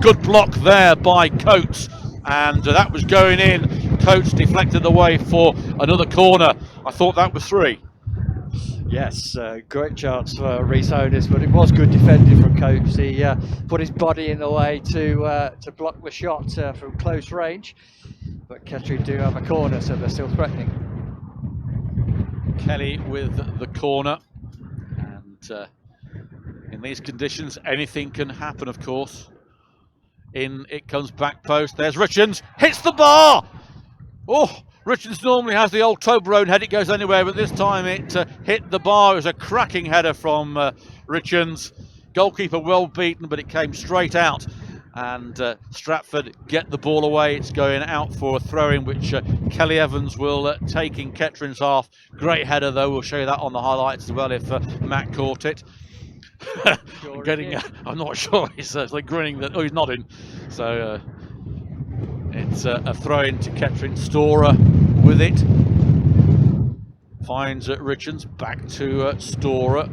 Good block there by Coates. And that was going in. Coates deflected away for another corner. I thought that was 3. Yes, great chance for Rhys Honus, but it was good defending from Coates. He put his body in the way to block the shot from close range. But Kettering do have a corner, so they're still threatening. Kelly with the corner. And in these conditions, anything can happen, of course. In it comes back post. There's Richards. Hits the bar. Oh, Richards normally has the old Toblerone head. It goes anywhere, but this time it hit the bar. It was a cracking header from Richards. Goalkeeper well beaten, but it came straight out. And Stratford get the ball away. It's going out for a throw-in, which Kelly Evans will take in Kettering's half. Great header, though. We'll show you that on the highlights as well if Matt caught it. I'm not sure. He's like grinning that. Oh, he's nodding. So it's a throw-in to Kettering. Storer with it. Finds Richards back to Storer.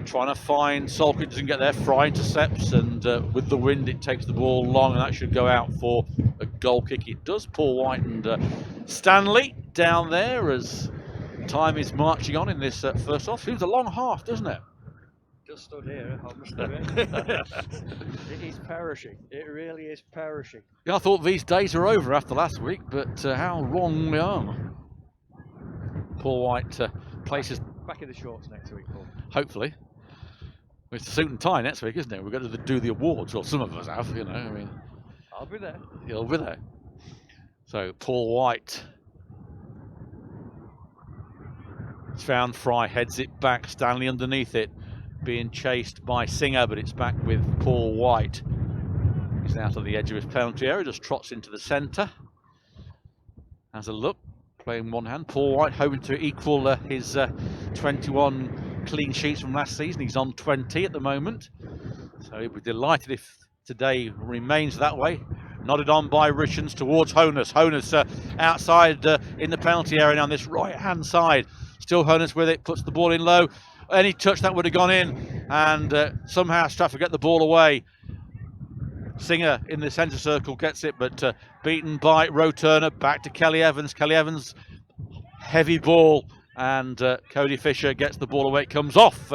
Trying to find Salkin, doesn't get there. Fry intercepts, and with the wind, it takes the ball long, and that should go out for a goal kick. It does. Paul White and Stanley down there as time is marching on in this first half. Seems a long half, doesn't it? Just stood here, I must admit. It is perishing. It really is perishing. Yeah, I thought these days are over after last week, but how wrong we are. Paul White places... Back in the shorts next week, Paul. Hopefully. It's a suit and tie next week, isn't it? We've got to do the awards, or some of us have, you know. I mean, I'll be there. You'll be there. So Paul White has found Fry, heads it back. Stanley underneath it, being chased by Singer, but it's back with Paul White. He's now to the edge of his penalty area, just trots into the centre. Has a look, playing one hand. Paul White hoping to equal his 21 clean sheets from last season. He's on 20 at the moment, so he'll be delighted if today remains that way. Nodded on by Richards towards Honus. Honus outside in the penalty area on this right hand side. Still Honus with it, puts the ball in low. Any touch that would have gone in, and somehow Stratford get the ball away. Singer in the centre circle gets it, but beaten by Roe Turner. Back to Kelly Evans. Kelly Evans, heavy ball, and Cody Fisher gets the ball away. It comes off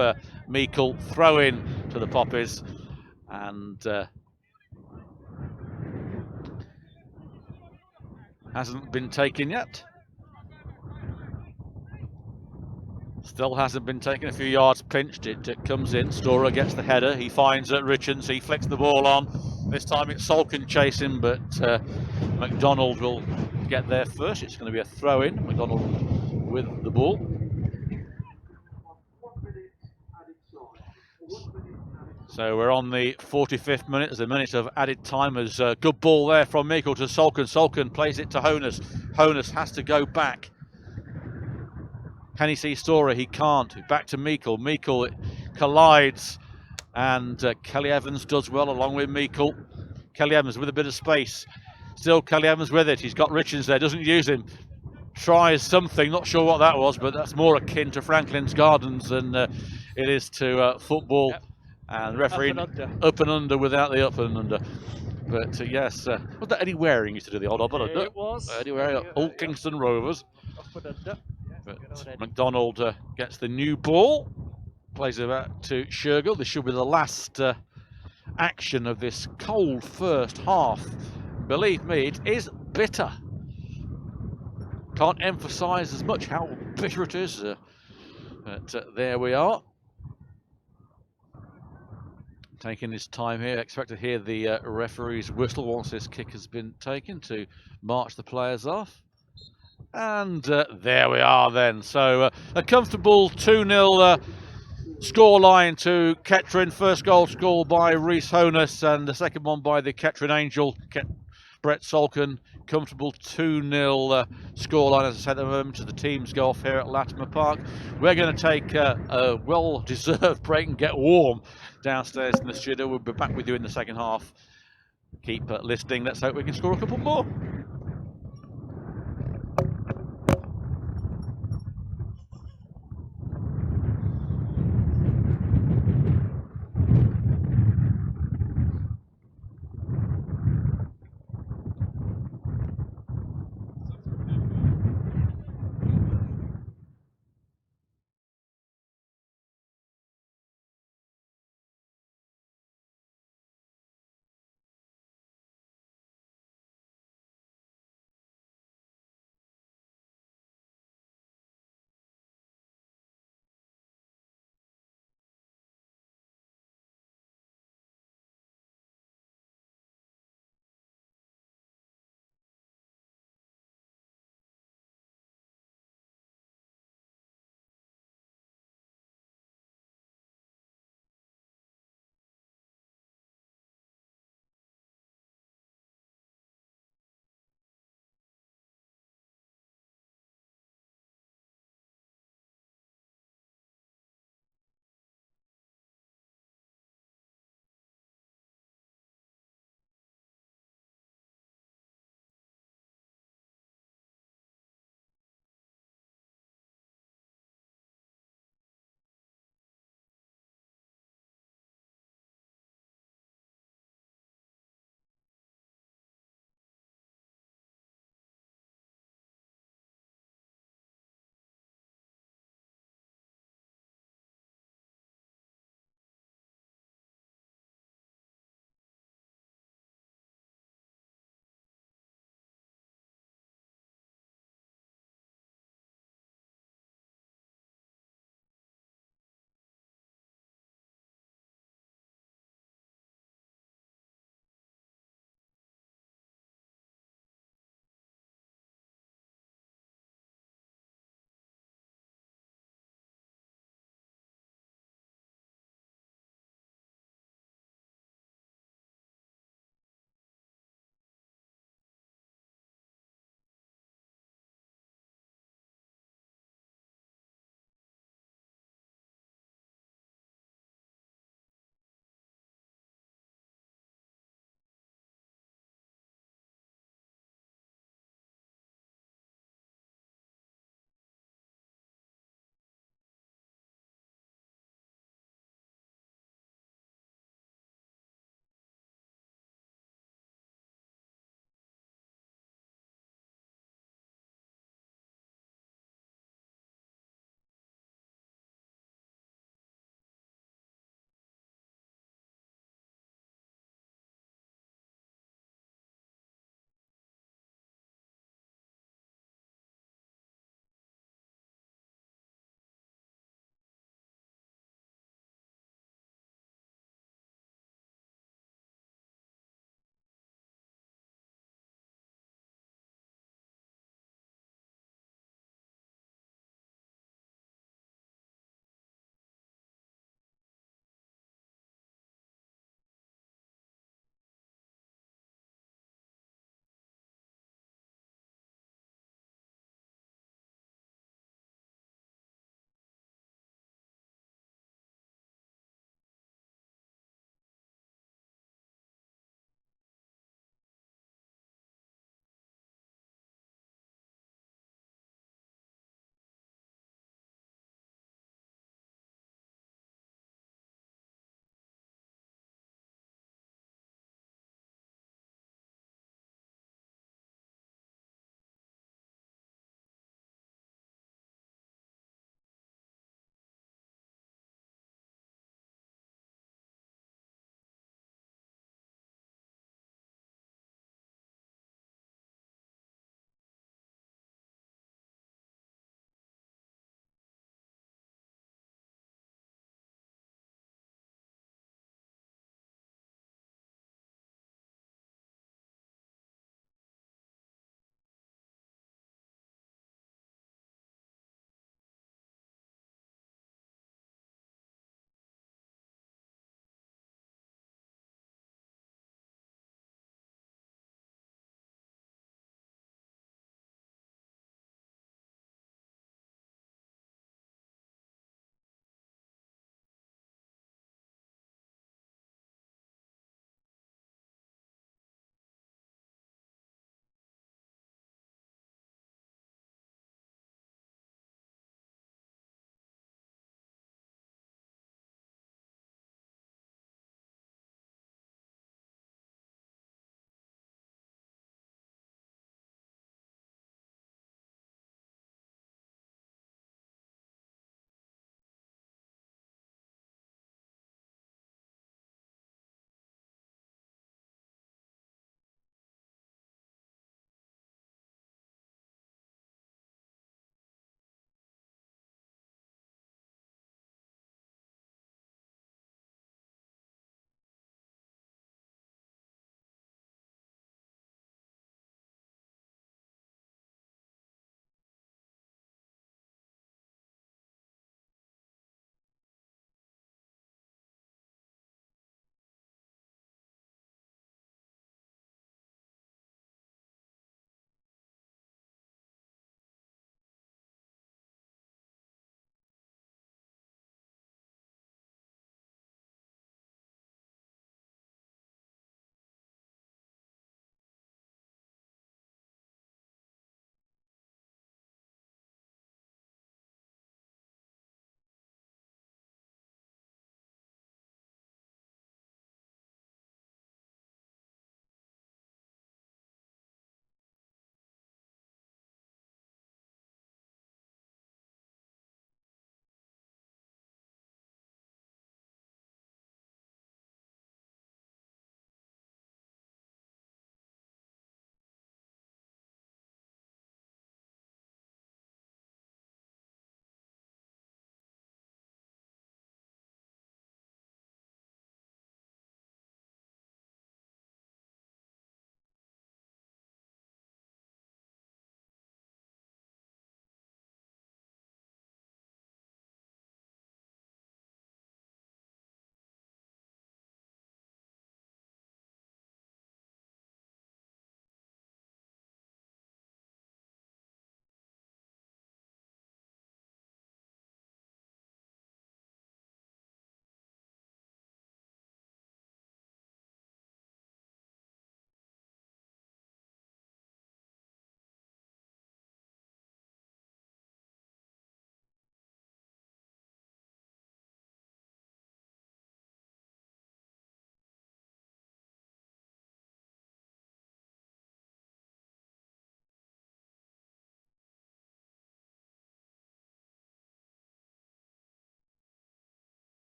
Meikle, throw in to the Poppies, and hasn't been taken yet. Still hasn't been taken. A few yards pinched. It comes in. Storer gets the header. He finds Richards. He flicks the ball on. This time it's Salkin chasing, but McDonald will get there first. It's going to be a throw in. McDonald with the ball. So we're on the 45th minute. There's a minute of added time. As good ball there from Meikle to Solken. Solken plays it to Honus. Honus has to go back. Can he see Storer? He can't. Back to Meikle. Meikle collides, and Kelly Evans does well along with Meikle. Kelly Evans with a bit of space. Still Kelly Evans with it. He's got Richards there. Doesn't use him. Tries something. Not sure what that was, but that's more akin to Franklin's Gardens than it is to football. Yep. And referee up and under without the up and under. But yes, was that Eddie Waring used to do the odd up and under? It was. Eddie Waring, Old Kingston Rovers. Up and under. But McDonald gets the new ball, plays it back to Shergill. This should be the last action of this cold first half. Believe me, it is bitter. Can't emphasise as much how bitter it is. But there we are. Taking his time here. Expect to hear the referee's whistle once this kick has been taken to march the players off. And there we are then. So a comfortable 2-0 scoreline to Kettering. First goal scored by Rhys Honus, and the second one by the Kettering Angel, Brett Solken. Comfortable 2-0 scoreline, as I said, at the moment, to the team's golf here at Latimer Park. We're going to take a well-deserved break and get warm downstairs in the studio. We'll be back with you in the second half. Keep listening. Let's hope we can score a couple more.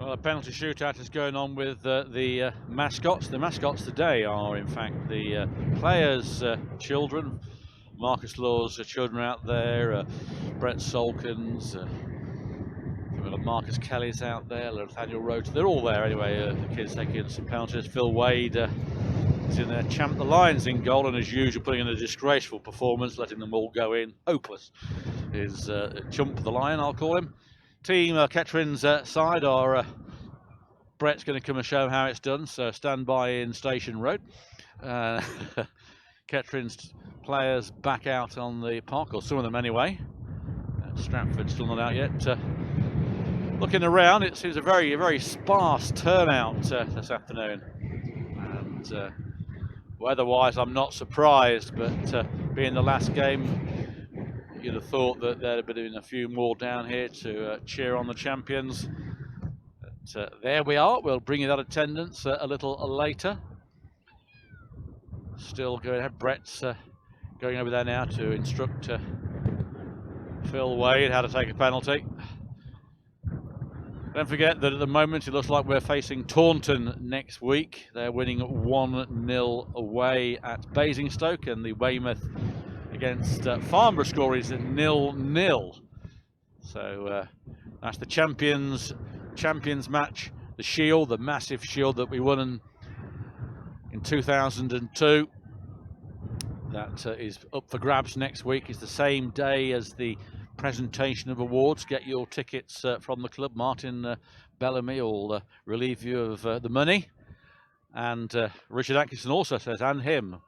Well, a penalty shootout is going on with the mascots. The mascots today are, in fact, the players' children. Marcus Law's children out there, Brett Solkin's, Marcus Kelly's out there, Nathaniel Rhodes. They're all there anyway. The kids taking some penalties. Phil Wade is in there. Champ the Lions in goal, and as usual, putting in a disgraceful performance, letting them all go in. Hopeless is Chump the Lion, I'll call him. Team Kettering's side are Brett's going to come and show how it's done, so stand by in Station Road. Kettering's players back out on the park, or some of them anyway. Stratford still not out yet. Looking around, it seems a very, very sparse turnout this afternoon. And weather-wise, I'm not surprised, but being the last game, you'd have thought that there'd have been a few more down here to cheer on the champions. But there we are. We'll bring you that attendance a little later. Still going ahead. Brett's going over there now to instruct Phil Wade how to take a penalty. Don't forget that at the moment it looks like we're facing Taunton next week. They're winning 1-0 away at Basingstoke, and the Weymouth against Farnborough score is 0-0. So that's the champions match, the shield, the massive shield that we won in 2002. That is up for grabs next week. It's the same day as the presentation of awards. Get your tickets from the club. Martin Bellamy will relieve you of the money. And Richard Atkinson also says, and him.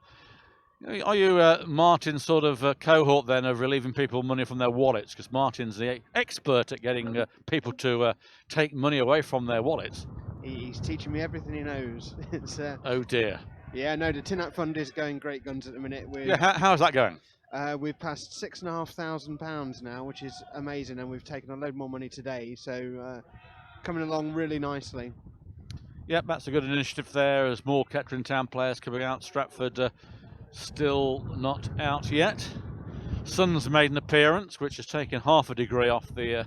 Are you Martin's sort of cohort then of relieving people money from their wallets? Because Martin's the expert at getting people to take money away from their wallets. He's teaching me everything he knows. It's, oh dear. Yeah, no, the Tin Hat Fund is going great guns at the minute. How's that going? We've passed £6,500 now, which is amazing, and we've taken a load more money today, so coming along really nicely. Yep, that's a good initiative there. As more Kettering Town players coming out. Stratford still not out yet. Sun's made an appearance, which has taken half a degree off the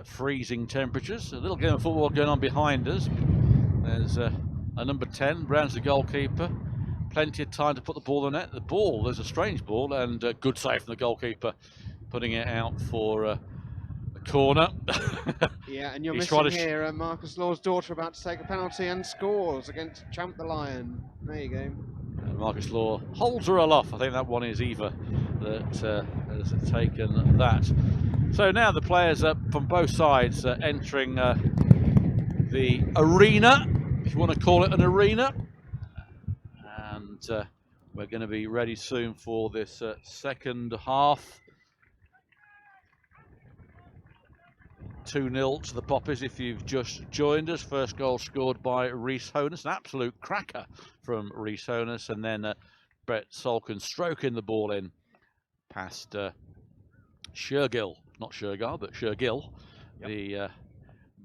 freezing temperatures. A little game of football going on behind us. There's a number 10, Brown's the goalkeeper. Plenty of time to put the ball in the net. The ball, there's a strange ball, and a good save from the goalkeeper, putting it out for a corner. Yeah, and you're missing here Marcus Law's daughter about to take a penalty and scores against Champ the Lion. There you go. And Marcus Law holds her aloft. I think that one is Eva that has taken that. So now the players from both sides entering the arena, if you want to call it an arena. And we're going to be ready soon for this second half. 2-0 to the Poppies if you've just joined us. First goal scored by Rhys Honus, an absolute cracker from Rhys Honus, and then Brett Solkin stroking the ball in past Shergill, not Shergar, but Shergill, yep. The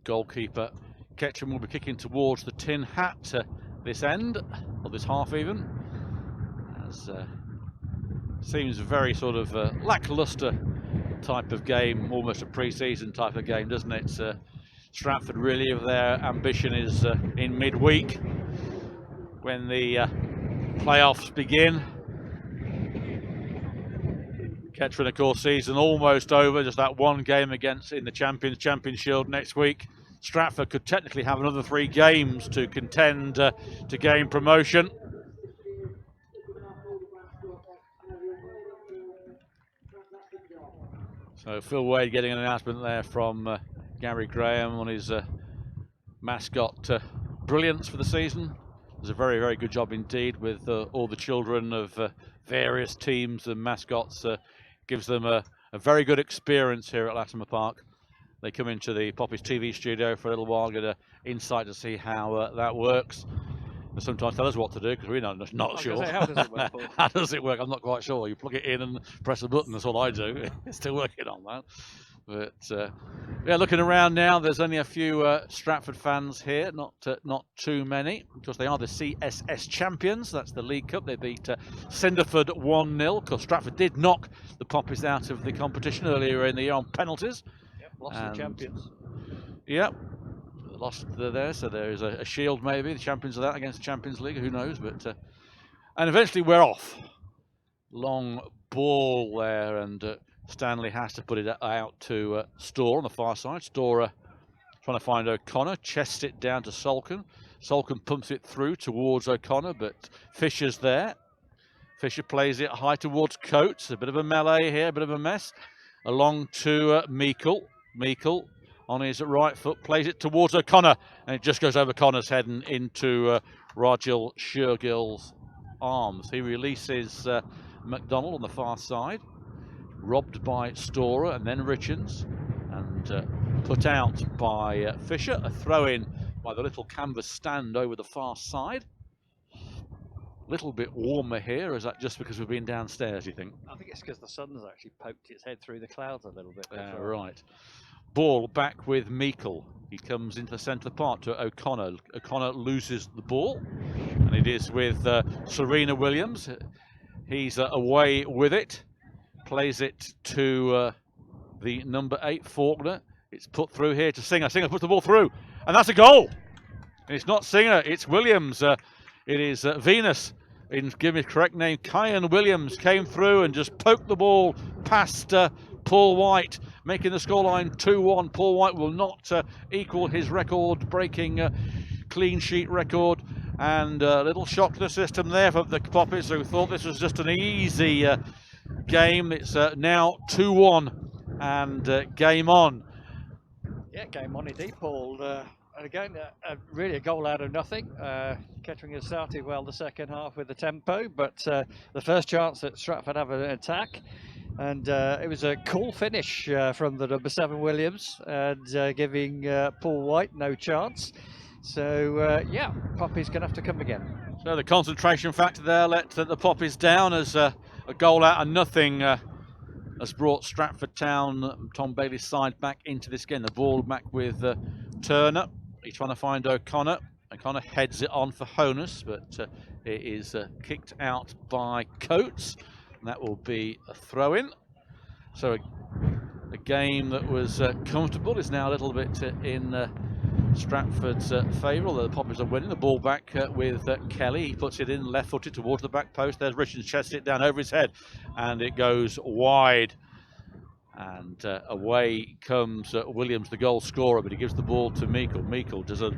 goalkeeper. Kettering will be kicking towards the Tin Hat this end, or this half even, as seems a very sort of lacklustre type of game, almost a pre-season type of game, doesn't it? Stratford really, if their ambition is in midweek when the playoffs begin. Kettering, of course, season almost over, just that one game against in the Champions Shield next week. Stratford could technically have another 3 games to contend to gain promotion. So Phil Wade getting an announcement there from Gary Graham on his mascot brilliance for the season. Does a very, very good job indeed with all the children of various teams and mascots. Gives them a very good experience here at Latimer Park. They come into the Poppies TV studio for a little while, get an insight to see how that works. They sometimes tell us what to do because we're not sure. How does it work? How does it work? I'm not quite sure. You plug it in and press a button. That's all I do. Still working on that. But yeah, looking around now, there's only a few Stratford fans here. Not too many, because they are the CSS champions. That's the League Cup. They beat Cinderford 1-0. Because Stratford did knock the Poppies out of the competition earlier in the year on penalties. Yep, lost the champions. Yep. lost there, so there is a shield maybe. The champions of that against the Champions League, who knows? But and eventually we're off. Long ball there, and Stanley has to put it out to Storr on the far side. Storr trying to find O'Connor, chests it down to Salkin. Salkin pumps it through towards O'Connor, but Fisher's there. Fisher plays it high towards Coates. A bit of a melee here, a bit of a mess. Along to Meikle. Meikle on his right foot plays it towards O'Connor, and it just goes over Connor's head and into Rajil Shergill's arms. He releases McDonald on the far side, robbed by Storer and then Richards, and put out by Fisher. A throw in by the little canvas stand over the far side. Little bit warmer here. Is that just because we've been downstairs, you think? I think it's because the sun's actually poked its head through the clouds a little bit. Right. Ball back with Meikle. He comes into the centre of the park to O'Connor. O'Connor loses the ball, and it is with Serena Williams. He's away with it. Plays it to the number 8, Faulkner. It's put through here to Singer. Singer puts the ball through, and that's a goal. And it's not Singer, it's Williams. It is Venus. Give me the correct name. Kyan Williams came through and just poked the ball past Paul White, making the scoreline 2-1. Paul White will not equal his record-breaking clean sheet record. And a little shock to the system there for the Poppies, who thought this was just an easy game. It's now 2-1 and game on. Yeah, game on indeed, Paul. And again, really a goal out of nothing. Kettering has started well the second half with the tempo, but the first chance that Stratford have an attack, and it was a cool finish from the number 7 Williams, and giving Paul White no chance. So yeah, Poppy's going to have to come again. So the concentration factor there let the Poppies down as a goal out of nothing has brought Stratford Town, Tom Bailey's side, back into this game. The ball back with Turner. He's trying to find O'Connor. O'Connor heads it on for Honus, but it is kicked out by Coates, and that will be a throw-in. So a game that was comfortable is now a little bit in Stratford's favour, although the Poppies are winning. The ball back with Kelly. He puts it in left-footed towards the back post. There's Richards, chests it down over his head, and it goes wide. And away comes Williams, the goal scorer, but he gives the ball to Meikle. Meikle does a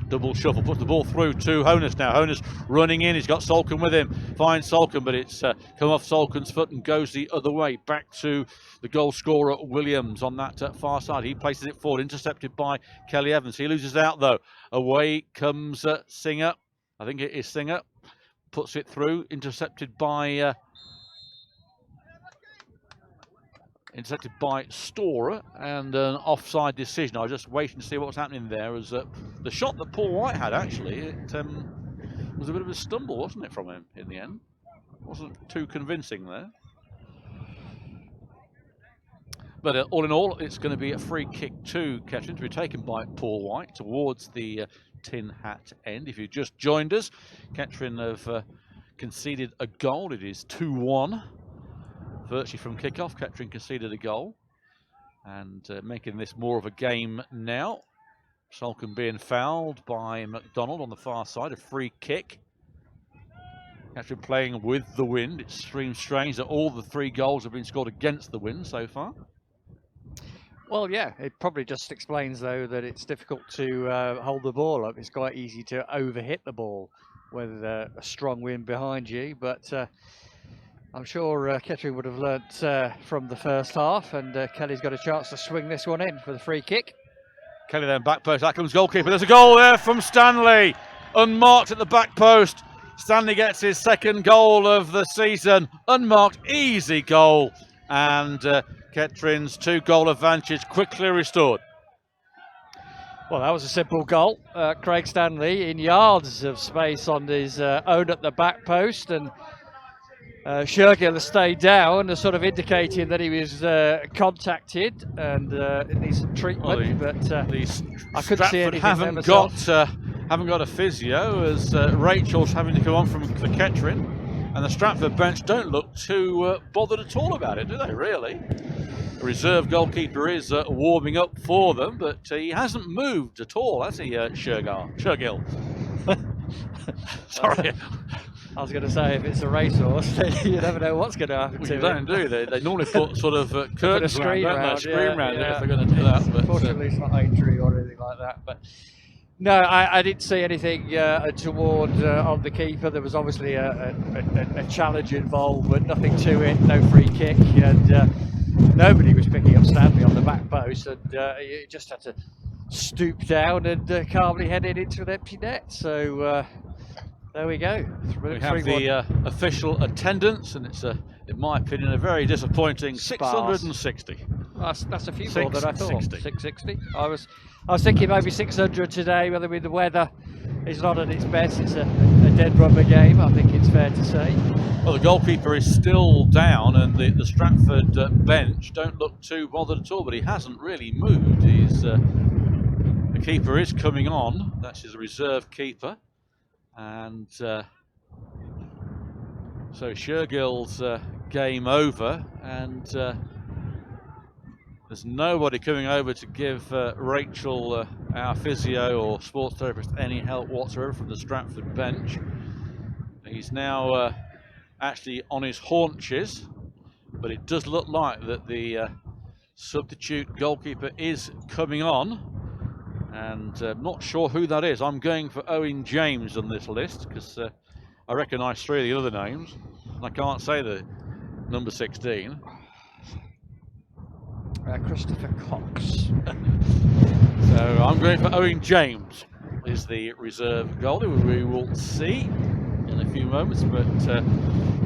double shuffle, puts the ball through to Honus now. Honus running in, he's got Salkin with him. Finds Salkin, but it's come off Salkin's foot and goes the other way. Back to the goal scorer, Williams, on that far side. He places it forward, intercepted by Kelly Evans. He loses out, though. Away comes Singer. I think it is Singer. Puts it through, intercepted by Storer, and an offside decision. I was just waiting to see what was happening there. As the shot that Paul White had, actually, it was a bit of a stumble, wasn't it, from him in the end? Wasn't too convincing there. But all in all, it's going to be a free kick to Kettering to be taken by Paul White towards the tin hat end. If you've just joined us, Kettering have conceded a goal. It is 2-1. Virtually from kick-off, Kettering conceded a goal, and making this more of a game now. Salkin being fouled by McDonald on the far side, a free kick. Kettering playing with the wind. It seems strange that all the 3 goals have been scored against the wind so far. Well, yeah, it probably just explains, though, that it's difficult to hold the ball up. It's quite easy to overhit the ball with a strong wind behind you, but I'm sure Kettering would have learnt from the first half, and Kelly's got a chance to swing this one in for the free kick. Kelly then back post, out comes goalkeeper. There's a goal there from Stanley, unmarked at the back post. Stanley gets his 2nd goal of the season, unmarked, easy goal, and Kettering's 2-goal advantage quickly restored. Well, that was a simple goal. Craig Stanley in yards of space on his own at the back post, and Shergill stayed down, sort of indicating that he was contacted and needs some treatment. Well, but I couldn't see anything. Haven't got a physio, as Rachel's having to come on for Kettering, and the Stratford bench don't look too bothered at all about it, do they? Really? reserve goalkeeper is warming up for them, but he hasn't moved at all, has he, Shergill? Sorry. I was going to say, if it's a racehorse, then you never know what's going to happen to You don't, do they? They normally put sort of curtains screen around, round, screen round yeah. if they're going to do that. But fortunately, it's not entry or anything like that. But no, I didn't see anything toward on the keeper. There was obviously a challenge involved, but nothing to it. No free kick, and nobody was picking up Stanley on the back post, and you just had to stoop down and calmly head it into an empty net. So there we go. We have the official attendance, and it's, in my opinion, a very disappointing 660. That's a few more than I thought. 660. 660. I was thinking maybe 600 today, whether with the weather is not at its best. It's a dead rubber game, I think it's fair to say. Well, the goalkeeper is still down, and the Stratford bench don't look too bothered at all, but he hasn't really moved. The keeper is coming on. That's his reserve keeper. And so Shergill's game over, and there's nobody coming over to give Rachel, our physio or sports therapist, any help whatsoever from the Stratford bench. He's now actually on his haunches, but it does look like that the substitute goalkeeper is coming on. And I'm not sure who that is. I'm going for Owen James on this list because I recognise 3 of the other names, and I can't say the number 16. Christopher Cox. So I'm going for Owen James is the reserve goalie. We will see in a few moments, but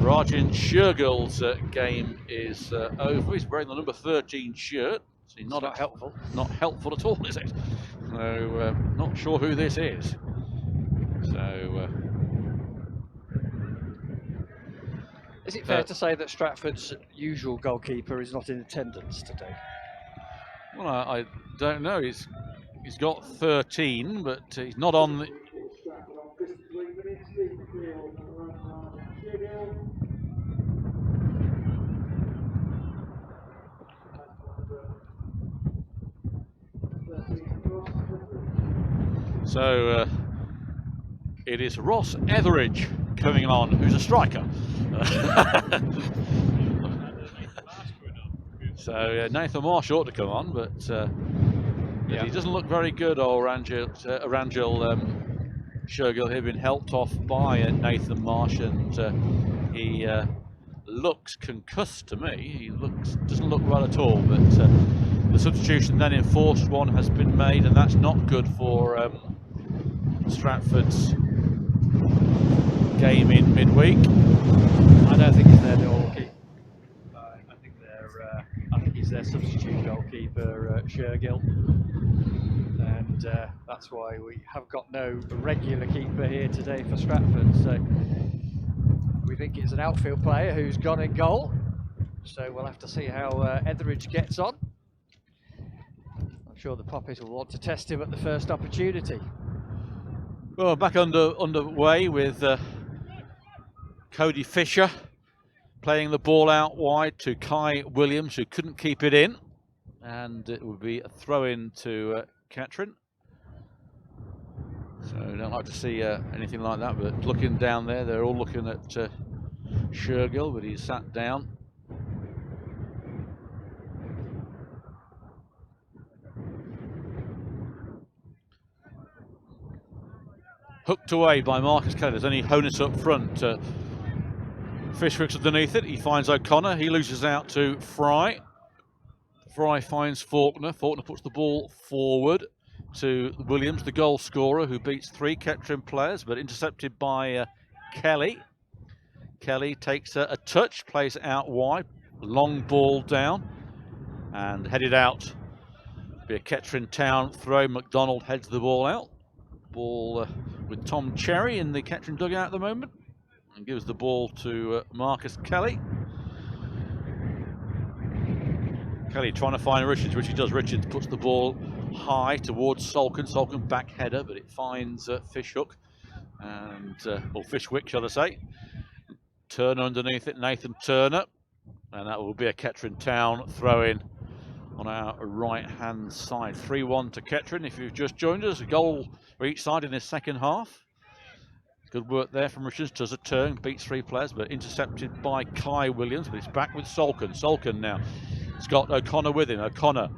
Rajan Shergill's game is over. He's wearing the number 13 shirt. So not helpful. Not helpful at all, is it? So not sure who this is. So is it fair to say that Stratford's usual goalkeeper is not in attendance today? Well, I don't know. He's got 13, but he's not on the. So it is Ross Etheridge coming on, who's a striker. So Nathan Marsh ought to come on, but he doesn't look very good. Or Rangel Shergill here been helped off by Nathan Marsh, and he looks concussed to me. He doesn't look well at all, but the substitution then enforced one has been made, and that's not good for Stratford's game in midweek. I don't think he's their goalkeeper. I think he's their substitute goalkeeper, Shergill, and that's why we have got no regular keeper here today for Stratford. So we think it's an outfield player who's gone in goal. So we'll have to see how Etheridge gets on. I'm sure the Poppies will want to test him at the first opportunity. Well, back underway with Cody Fisher playing the ball out wide to Kai Williams, who couldn't keep it in, and it would be a throw-in to Kettering. So I don't like to see anything like that, but looking down there, they're all looking at Shergill, but he's sat down. Hooked away by Marcus Kelly. There's only Honus up front. Fishwick's underneath it. He finds O'Connor. He loses out to Fry. Fry finds Faulkner. Faulkner puts the ball forward to Williams, the goal scorer, who beats 3 Kettering players, but intercepted by Kelly. Kelly takes a touch, plays it out wide. Long ball down and headed out. Be a Kettering Town throw. McDonald heads the ball out. Ball with Tom Cherry in the Kettering dugout at the moment, and gives the ball to Marcus Kelly. Kelly trying to find Richards, which he does. Richards puts the ball high towards Salkin. Salkin back header, but it finds Fishhook and or Fishwick, shall I say. Turner underneath it, Nathan Turner, and that will be a Kettering Town throw in on our right-hand side. 3-1 to Kettering. If you've just joined us, a goal for each side in this second half. Good work there from Richards. Does a turn, beats 3 players, but intercepted by Kai Williams. But it's back with Salkin. Salkin now. It's got O'Connor with him. O'Connor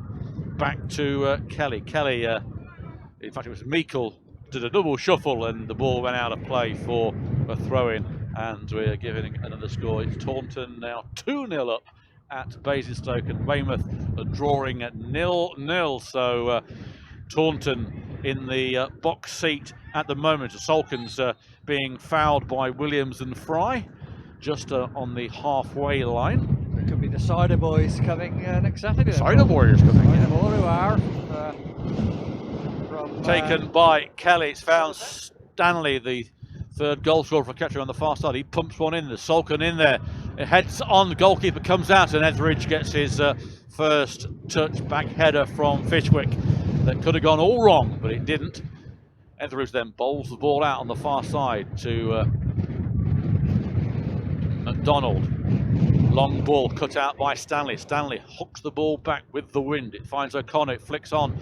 back to Kelly. Kelly, in fact, it was Meikle, did a double shuffle and the ball went out of play for a throw-in. And we're giving another score. It's Taunton now 2-0 up at Basingstoke, and Weymouth are drawing at 0-0. So Taunton in the box seat at the moment. Salkin's being fouled by Williams and Fry, just on the halfway line. It could be the Cider Boys coming next Saturday. Cider Warriors coming, yeah. More who are from, taken by Kelly. It's found Stanley, the third goal scorer for Kettering, on the far side. He pumps one in. There's Salkin in there. It heads on. The goalkeeper comes out, and Etheridge gets his first touch back header from Fishwick. That could have gone all wrong, but it didn't. Etheridge then bowls the ball out on the far side to McDonald. Long ball cut out by Stanley. Stanley hooks the ball back with the wind. It finds O'Connor. It flicks on.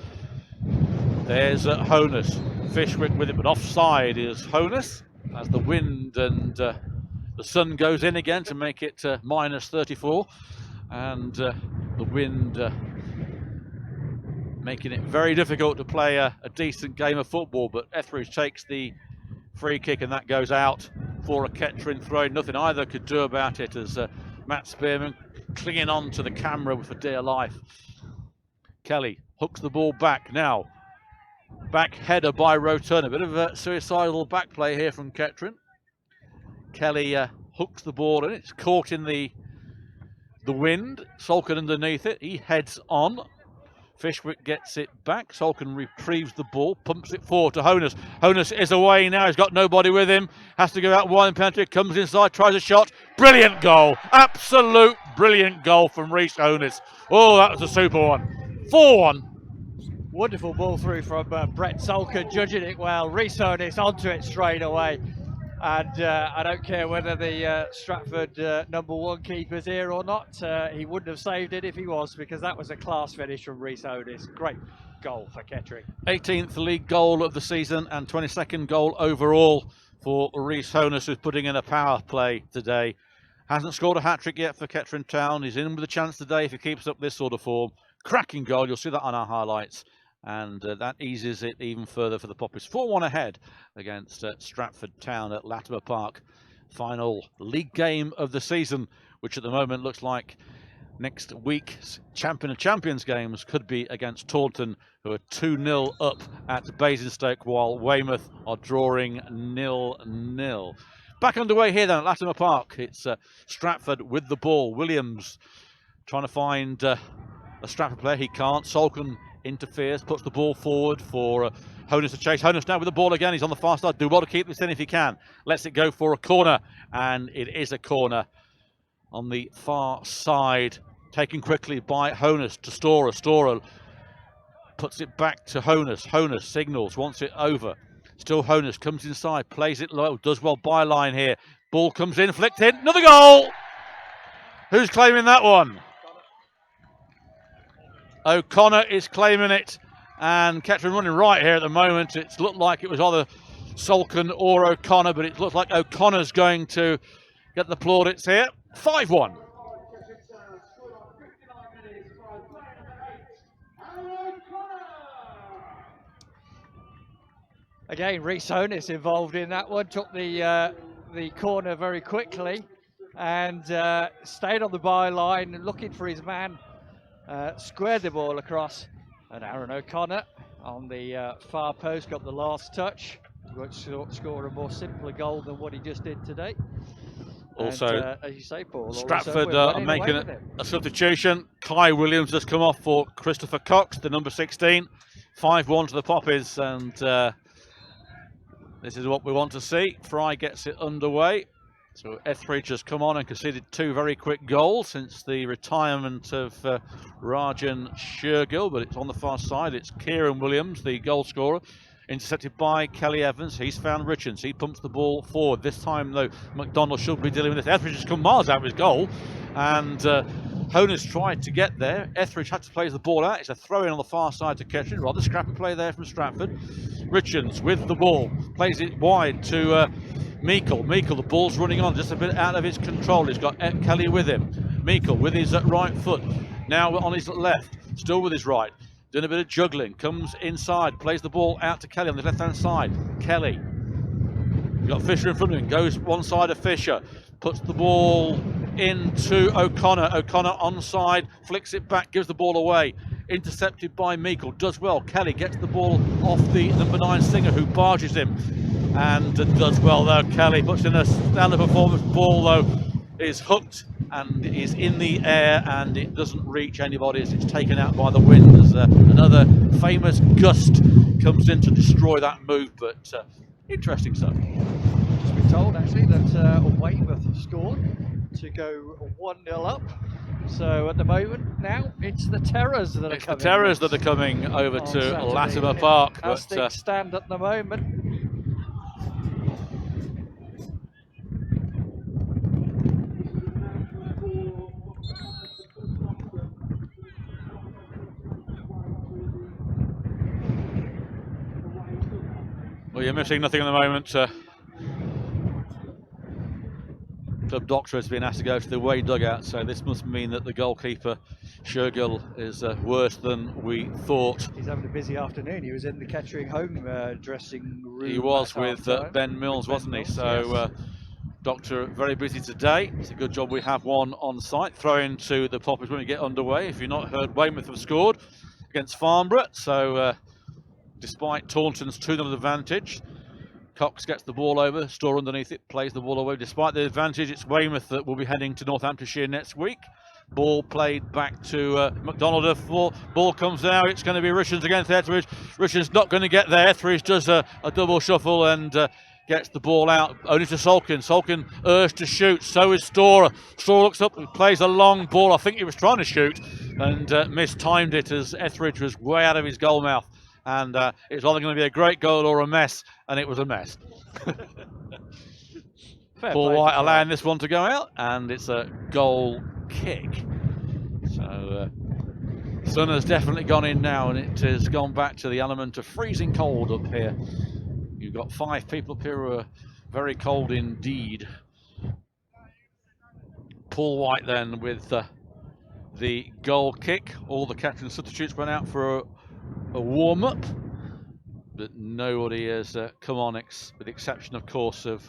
There's Honus. Fishwick with it, but offside is Honus as the wind and the sun goes in again to make it minus 34. And the wind making it very difficult to play a decent game of football. But Etheridge takes the free kick, and that goes out for a Kettering throw. Nothing either could do about it, as Matt Spearman clinging on to the camera for dear life. Kelly hooks the ball back now. Back header by Roturn. A bit of a suicidal back play here from Kettering. Kelly hooks the ball in. It's caught in the wind. Salkin underneath it. He heads on. Fishwick gets it back. Salkin retrieves the ball, pumps it forward to Honus. Honus is away now. He's got nobody with him. Has to go out wide and penalty. Comes inside, tries a shot. Brilliant goal. Absolute brilliant goal from Rhys Honus. Oh, that was a super one. 4-1. wonderful ball through from Brett Salkin, judging it well. Rhys Honus onto it straight away. And I don't care whether the Stratford #1 keeper's here or not. He wouldn't have saved it if he was, because that was a class finish from Rhys Honus. Great goal for Kettering. 18th league goal of the season and 22nd goal overall for Rhys Honus, who's putting in a power play today. Hasn't scored a hat-trick yet for Kettering Town. He's in with a chance today if he keeps up this sort of form. Cracking goal. You'll see that on our highlights. And that eases it even further for the Poppies. 4-1 ahead against Stratford Town at Latimer Park. Final league game of the season, which at the moment looks like next week's Champion of Champions games could be against Taunton, who are 2-0 up at Basingstoke, while Weymouth are drawing 0-0. Back underway here then at Latimer Park. It's Stratford with the ball. Williams trying to find a Stratford player. He can't. Salkin interferes, puts the ball forward for Honus to chase. Honus now with the ball again. He's on the far side. Do well to keep this in if he can. Lets it go for a corner, and it is a corner on the far side. Taken quickly by Honus to Storer. Storer puts it back to Honus. Honus signals, wants it over. Still Honus comes inside, plays it low, does well byline here. Ball comes in, flicked in, another goal! Who's claiming that one? O'Connor is claiming it, and Kettering running right here at the moment. It's looked like it was either Salkin or O'Connor, but it looks like O'Connor's going to get the plaudits here. 5-1. Again, Rhys Honus involved in that one. Took the corner very quickly and stayed on the byline, looking for his man. Squared the ball across, and Aaron O'Connor on the far post got the last touch. Won't score a more simpler goal than what he just did today. Also, and, as you say, Paul, Stratford are making a substitution. Kai Williams has come off for Christopher Cox, the number 16. 5-1 to the Poppies, and this is what we want to see. Fry gets it underway. So Etheridge has come on and conceded 2 very quick goals since the retirement of Rajan Shergill, but it's on the far side. It's Kieran Williams, the goal scorer, intercepted by Kelly Evans. He's found Richards. He pumps the ball forward. This time, though, McDonald should be dealing with this. Etheridge has come miles out of his goal, and Honus tried to get there. Etheridge had to play the ball out. It's a throw-in on the far side to Kettering. Rather scrappy play there from Stratford. Richards with the ball. Plays it wide to Meikle. Meikle, the ball's running on, just a bit out of his control. He's got Kelly with him. Meikle with his right foot. Now on his left. Still with his right. Doing a bit of juggling. Comes inside. Plays the ball out to Kelly on the left-hand side. Kelly. You've got Fisher in front of him. Goes one side of Fisher. Puts the ball into O'Connor. O'Connor onside, flicks it back, gives the ball away. Intercepted by Meikle, does well. Kelly gets the ball off the number 9 Singer, who barges him and does well though. Kelly puts in a standard performance. Ball though is hooked and is in the air and it doesn't reach anybody as it's taken out by the wind as another famous gust comes in to destroy that move, but interesting stuff. Just been told actually that Weymouth have scored to go 1-0 up. So at the moment now it's the Terrors that are coming. The Terrors that are coming over to Latimer Park. As things stand at the moment. Well, you're missing nothing at the moment. Club doctor has been asked to go to the away dugout, so this must mean that the goalkeeper, Shergill, is worse than we thought. He's having a busy afternoon. He was in the Kettering home dressing room. He was with Ben Mills, wasn't he? So, yes. Doctor very busy today. It's a good job we have one on site. Throw into the Poppers when we get underway. If you've not heard, Weymouth have scored against Farnborough, so despite Taunton's 2-0 advantage, Cox gets the ball over, Storr underneath it, plays the ball away. Despite the advantage, it's Weymouth that will be heading to Northamptonshire next week. Ball played back to McDonald. Ball comes out, it's going to be Richards against Etheridge. Richards not going to get there. Etheridge does a double shuffle and gets the ball out, only to Solkin. Solkin urged to shoot, so is Storr. Storr looks up and plays a long ball. I think he was trying to shoot and mistimed it as Etheridge was way out of his goal mouth. And it was either going to be a great goal or a mess, and it was a mess. Paul White allowing this one to go out, and it's a goal kick. So sun has definitely gone in now, and it has gone back to the element of freezing cold up here. You've got 5 people up here who are very cold indeed. Paul White then with the goal kick. All the captain substitutes went out for a warm-up, but nobody has come on, with the exception, of course, of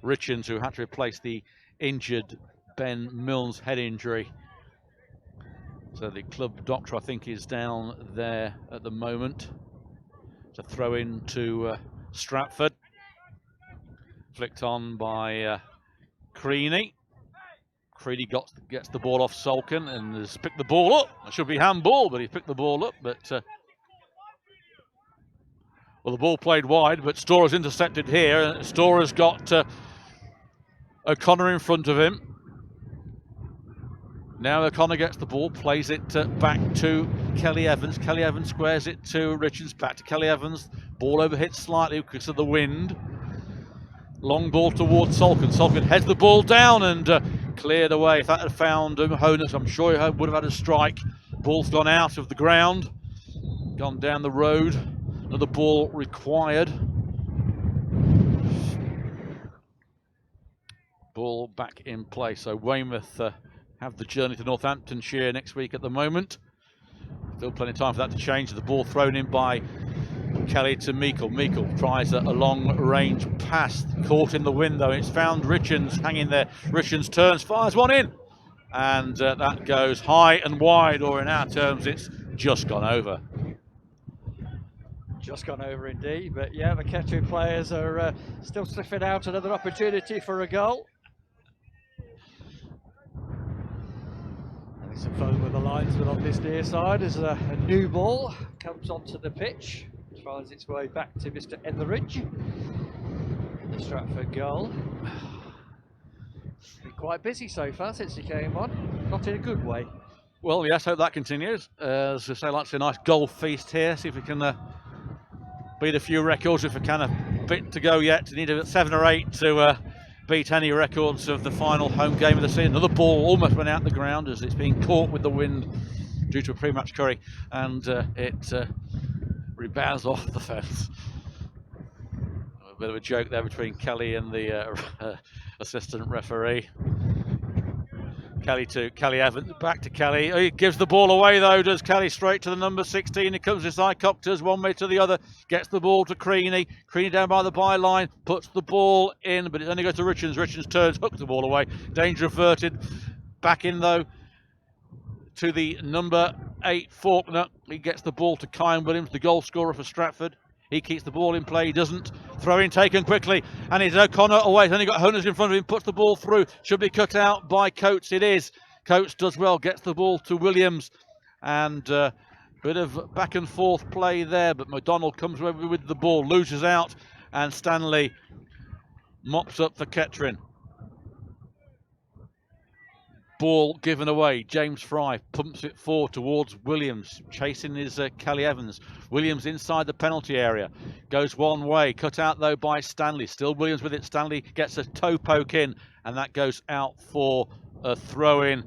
Richards, who had to replace the injured Ben Mills' head injury. So the club doctor, I think, is down there at the moment to throw in to Stratford. Flicked on by Creaney. Creaney gets the ball off Solkin and has picked the ball up. It should be handball, but he picked the ball up. But well, the ball played wide, but Storr has intercepted here. Storr has got O'Connor in front of him. Now O'Connor gets the ball, plays it back to Kelly Evans. Kelly Evans squares it to Richards, back to Kelly Evans. Ball overhit slightly because of the wind. Long ball towards Solkin. Solkin heads the ball down and cleared away. If that had found Honus, I'm sure he would have had a strike. Ball's gone out of the ground, gone down the road. Another ball required. Ball back in play. So Weymouth have the journey to Northamptonshire next week at the moment. Still plenty of time for that to change. The ball thrown in by Kelly to Meikle. Meikle tries a long-range pass, caught in the wind though. It's found Richards hanging there. Richards turns, fires one in, and that goes high and wide, or in our terms, it's just gone over. Just gone over indeed, but yeah, the Kettering players are still sniffing out another opportunity for a goal. Having some fun with the linesman on this near side as a new ball comes onto the pitch, finds its way back to Mr. Etheridge. The Stratford goal. Been quite busy so far since he came on, not in a good way. Well, yes, hope that continues. As I say, like to see a nice goal feast here, see if we can beat a few records if we can. A bit to go yet. We need 7 or 8 to beat any records of the final home game of the season. Another ball almost went out the ground as it's being caught with the wind due to a pre-match curry, and it rebounds off the fence. A bit of a joke there between Kelly and the assistant referee. Kelly to Kelly Evans, back to Kelly. He gives the ball away though, does Kelly, straight to the number 16. He comes inside, Coxers one way to the other, gets the ball to Creaney. Creaney down by the byline, puts the ball in, but it only goes to Richards. Richards turns, hooks the ball away. Danger averted. Back in though to the number 8, Faulkner. He gets the ball to Kyan Williams, the goal scorer for Stratford. He keeps the ball in play, he doesn't. Throw in taken quickly, and it's O'Connor away. He's only got Honus in front of him, puts the ball through. Should be cut out by Coates, it is. Coates does well, gets the ball to Williams, and bit of back and forth play there, but McDonald comes away with the ball, loses out, and Stanley mops up for Kettering. Ball given away. James Fry pumps it forward towards Williams. Chasing is Kelly Evans. Williams inside the penalty area. Goes one way. Cut out though by Stanley. Still Williams with it. Stanley gets a toe poke in, and that goes out for a throw in,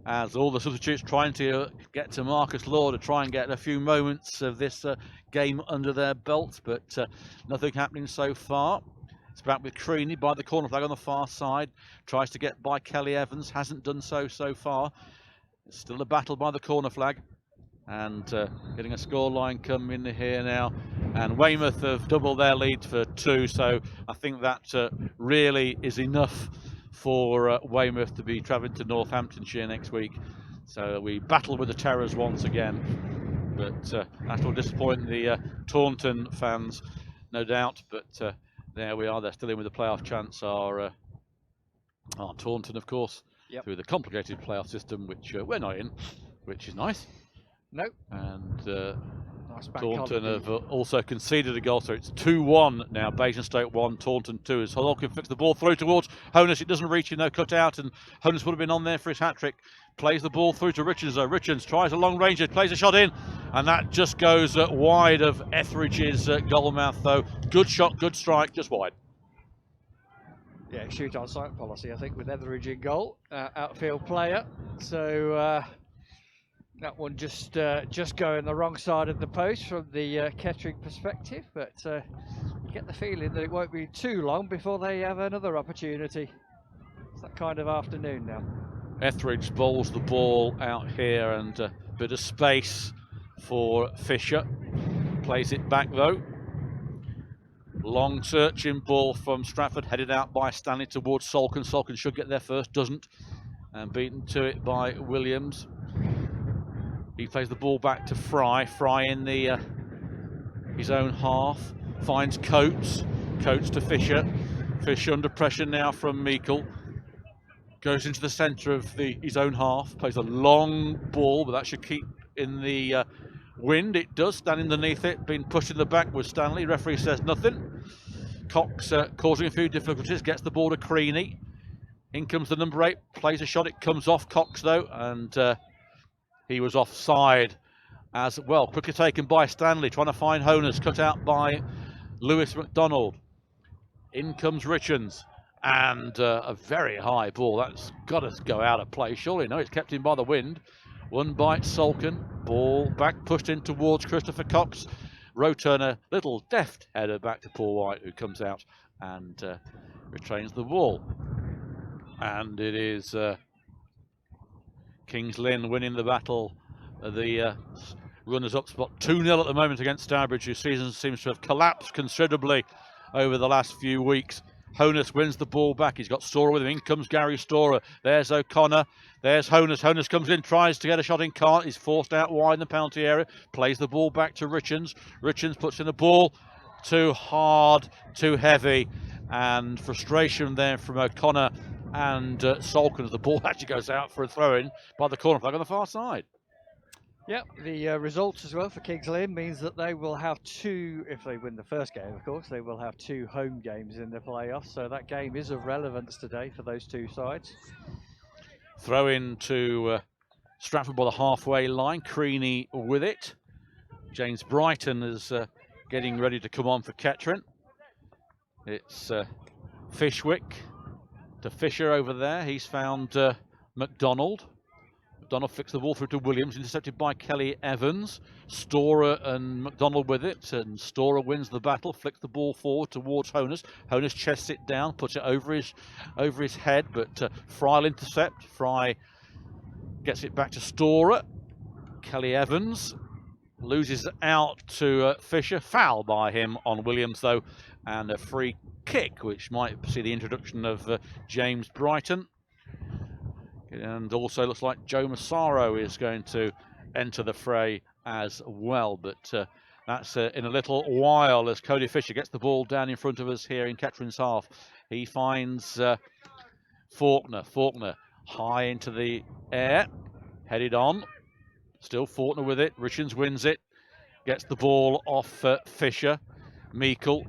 as all the substitutes trying to get to Marcus Law to try and get a few moments of this game under their belts, but nothing happening so far. It's back with Creaney by the corner flag on the far side. Tries to get by Kelly Evans. Hasn't done so far. It's still a battle by the corner flag. And getting a scoreline coming here now. And Weymouth have doubled their lead for 2. So I think that really is enough for Weymouth to be travelling to Northamptonshire next week. So we battle with the Terrors once again. But that will disappoint the Taunton fans, no doubt. But there we are, they're still in with a playoff chance, are Taunton, of course, through the complicated playoff system, which we're not in, which is nice. No. And nice Taunton have also conceded a goal, so it's 2-1 now. Basingstoke 1, Taunton 2, as Hawkin flicks the ball through towards Honus. It doesn't reach him, no cut out, and Honus would have been on there for his hat-trick. Plays the ball through to Richards, though. Richards tries a long range, plays a shot in, and that just goes wide of Etheridge's goal mouth, though. Good shot, good strike, just wide. Yeah, shoot on sight policy, I think, with Etheridge in goal, outfield player. So that one just going the wrong side of the post from the Kettering perspective, but you get the feeling that it won't be too long before they have another opportunity. It's that kind of afternoon now. Etheridge bowls the ball out here, and a bit of space for Fisher. Plays it back though. Long searching ball from Stratford, headed out by Stanley towards Salkin. Salkin should get there first, doesn't, and beaten to it by Williams. He plays the ball back to Fry. Fry in the his own half, finds Coates. Coates to Fisher. Fisher under pressure now from Meikle. Goes into the centre of his own half, plays a long ball, but that should keep in the wind. It does, stand underneath it, being pushed in the back with Stanley. Referee says nothing. Cox causing a few difficulties, gets the ball to Creaney. In comes the number 8, plays a shot, it comes off Cox though, and he was offside as well. Quickly taken by Stanley, trying to find Honus, cut out by Lewis McDonald. In comes Richards. And a very high ball. That's got to go out of play. Surely no, it's kept in by the wind. One by Salkin. Ball back, pushed in towards Christopher Cox. Row turner, little deft header back to Paul White, who comes out and retrains the ball. And it is Kings Lynn winning the battle. The runners-up spot 2-0 at the moment against Stourbridge, whose season seems to have collapsed considerably over the last few weeks. Honus wins the ball back. He's got Storer with him. In comes Gary Storer. There's O'Connor. There's Honus. Honus comes in, tries to get a shot in, can't. He's forced out wide in the penalty area. Plays the ball back to Richards. Richards puts in the ball. Too hard, too heavy. And frustration there from O'Connor and Salkin as the ball actually goes out for a throw-in by the corner flag on the far side. Yep, the result as well for Kings Lynn means that they will have 2, if they win the first game, of course, they will have 2 home games in the playoffs. So that game is of relevance today for those 2 sides. Throw in to Stratford by the halfway line. Creaney with it. James Brighton is getting ready to come on for Kettering. It's Fishwick To Fisher over there. He's found McDonald. McDonald flicks the ball through to Williams, intercepted by Kelly Evans. Storer and McDonald with it, and Storer wins the battle, flicks the ball forward towards Honus. Honus chests it down, puts it over his head, but Fry will intercept. Fry gets it back to Storer. Kelly Evans loses out to Fisher. Foul by him on Williams though, and a free kick, which might see the introduction of James Brighton. And also looks like Joe Massaro is going to enter the fray as well. But that's in a little while as Cody Fisher gets the ball down in front of us here in Kettering's half. He finds Faulkner. Faulkner high into the air, headed on. Still Faulkner with it. Richards wins it. Gets the ball off Fisher. Meikle.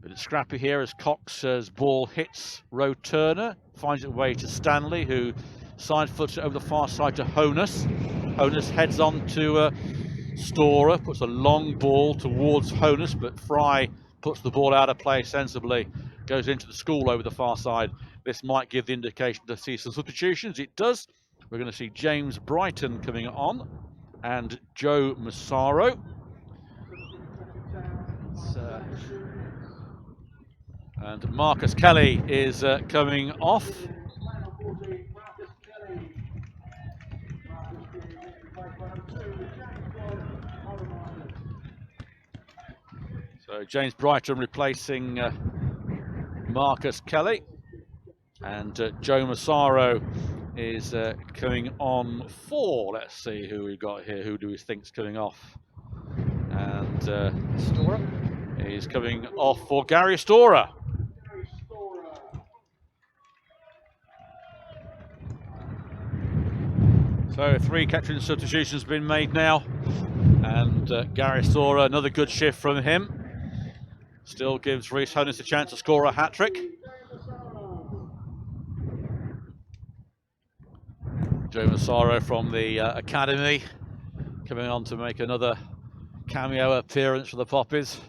Bit of scrappy here as Cox's ball hits Roe Turner. Finds its way to Stanley, who side foots it over the far side to Honus. Honus heads on to Storer, puts a long ball towards Honus, but Fry puts the ball out of play sensibly, goes into the school over the far side. This might give the indication to see some substitutions. It does. We're going to see James Brighton coming on and Joe Massaro. And Marcus Kelly is coming off. So James Brighton replacing Marcus Kelly. And Joe Massaro is coming on for, let's see who we've got here. Who do we think's coming off? And Storer is coming off for Gary Storer. So 3 Kettering substitutions have been made now, and Gary Storer, another good shift from him. Still gives Rhys Honus a chance to score a hat-trick. Joe Massaro from the academy, coming on to make another cameo appearance for the Poppies.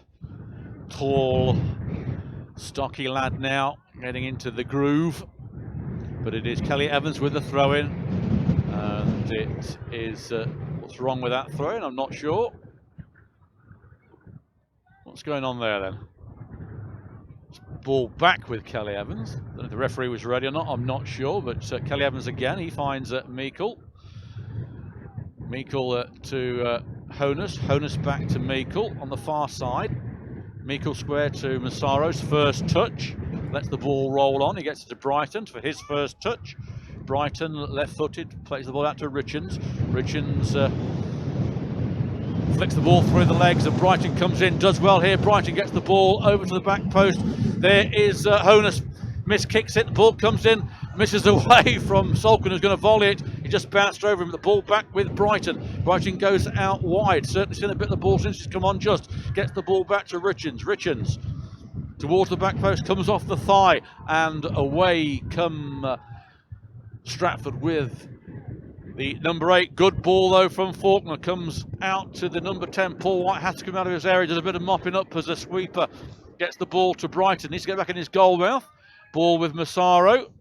Tall, stocky lad now, getting into the groove. But it is Kelly Evans with the throw-in. And it is, what's wrong with that throw-in? I'm not sure. What's going on there then? Ball back with Kelly Evans. Don't know if the referee was ready or not, I'm not sure. But Kelly Evans again, he finds Meikle. Meikle to Honus. Honus back to Meikle on the far side. Meikle square to Massaro's first touch. Lets the ball roll on. He gets it to Brighton for his first touch. Brighton, left-footed, plays the ball out to Richards. Richards flicks the ball through the legs, and Brighton comes in, does well here. Brighton gets the ball over to the back post. There is Honus, miskicks it, the ball comes in, misses away from Salkin, who's going to volley it. He just bounced over him, the ball back with Brighton. Brighton goes out wide, certainly seen a bit of the ball since he's come on just. Gets the ball back to Richards. Richards towards the back post, comes off the thigh, and away come Stratford with the number 8. Good ball though from Faulkner, comes out to the number 10. Paul White has to come out of his area, does a bit of mopping up as a sweeper. Gets the ball to Brighton, needs to get back in his goal mouth. Ball with Massaro,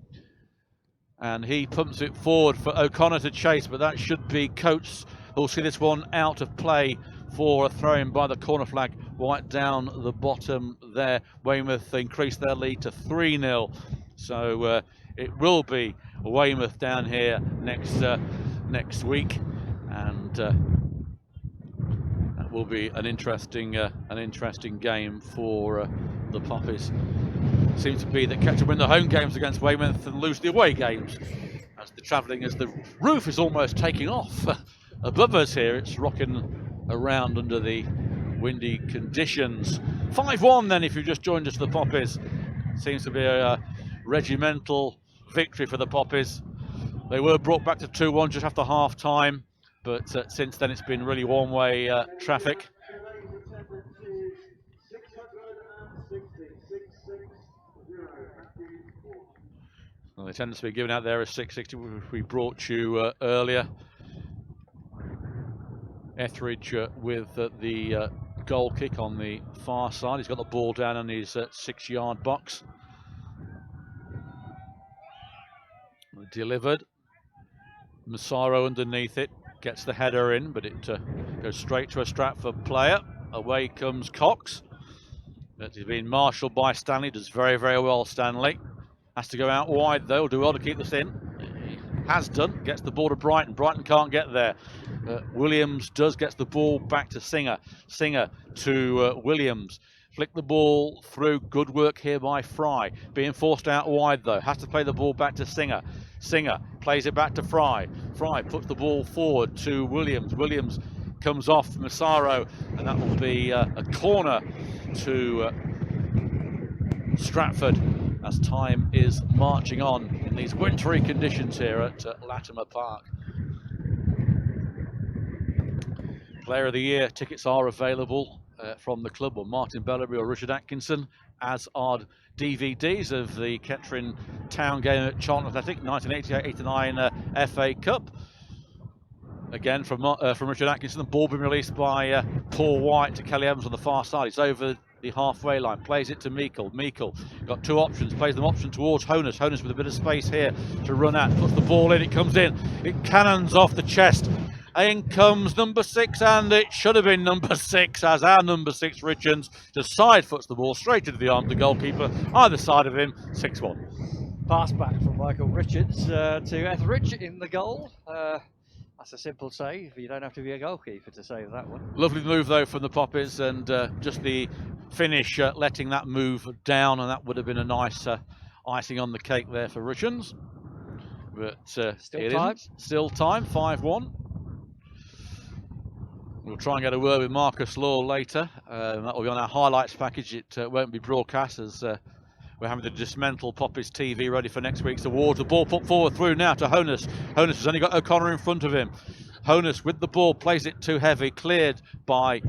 and he pumps it forward for O'Connor to chase, but that should be Coates who'll see this one out of play for a throw-in by the corner flag right down the bottom there. Weymouth increased their lead to 3-0, so it will be Weymouth down here next week, and that will be an interesting game for the Poppies. Seems to be that Kettering win the home games against Weymouth and lose the away games, as the roof is almost taking off above us here. It's rocking around under the windy conditions. 5-1 then, if you've just joined us, the Poppies. Seems to be a regimental victory for the Poppies. They were brought back to 2-1 just after half time, but since then it's been really one-way traffic. Well, the attendance to be given out there is 660, which we brought you earlier. Etheridge with the goal kick on the far side. He's got the ball down in his 6-yard box. Delivered. Massaro underneath it. Gets the header in, but it goes straight to a Stratford player. Away comes Cox. But he's been marshalled by Stanley. Does very, very well, Stanley. Has to go out wide, though. Do well to keep this in. He has done. Gets the ball to Brighton. Brighton can't get there. Williams gets the ball back to Singer. Singer to Williams. Flick the ball through. Good work here by Fry. Being forced out wide, though. Has to play the ball back to Singer. Singer plays it back to Fry. Fry puts the ball forward to Williams. Williams comes off Massaro, and that will be a corner to Stratford as time is marching on in these wintry conditions here at Latimer Park. Player of the Year tickets are available from the club, or Martin Bellery or Richard Atkinson, as are DVDs of the Kettering Town game at Charlton Athletic 1988-89 FA Cup. Again from Richard Atkinson. The ball being released by Paul White to Kelly Evans on the far side. He's over the halfway line, plays it to Meikle. Meikle got two options, plays them option towards Honus. Honus with a bit of space here to run at, puts the ball in, it comes in, it cannons off the chest. In comes number 6, and it should have been number 6, as our number 6, Richards, just side foots the ball straight into the arm of the goalkeeper, either side of him, 6-1. Pass back from Michael Richards to Etheridge in the goal. That's a simple save. You don't have to be a goalkeeper to save that one. Lovely move, though, from the Poppies, and just the finish letting that move down, and that would have been a nice icing on the cake there for Richards. But still time, 5-1. We'll try and get a word with Marcus Law later. That will be on our highlights package. It won't be broadcast, as we're having to dismantle Poppy's TV ready for next week's awards. The ball put forward through now to Honus. Honus has only got O'Connor in front of him. Honus with the ball, plays it too heavy, cleared by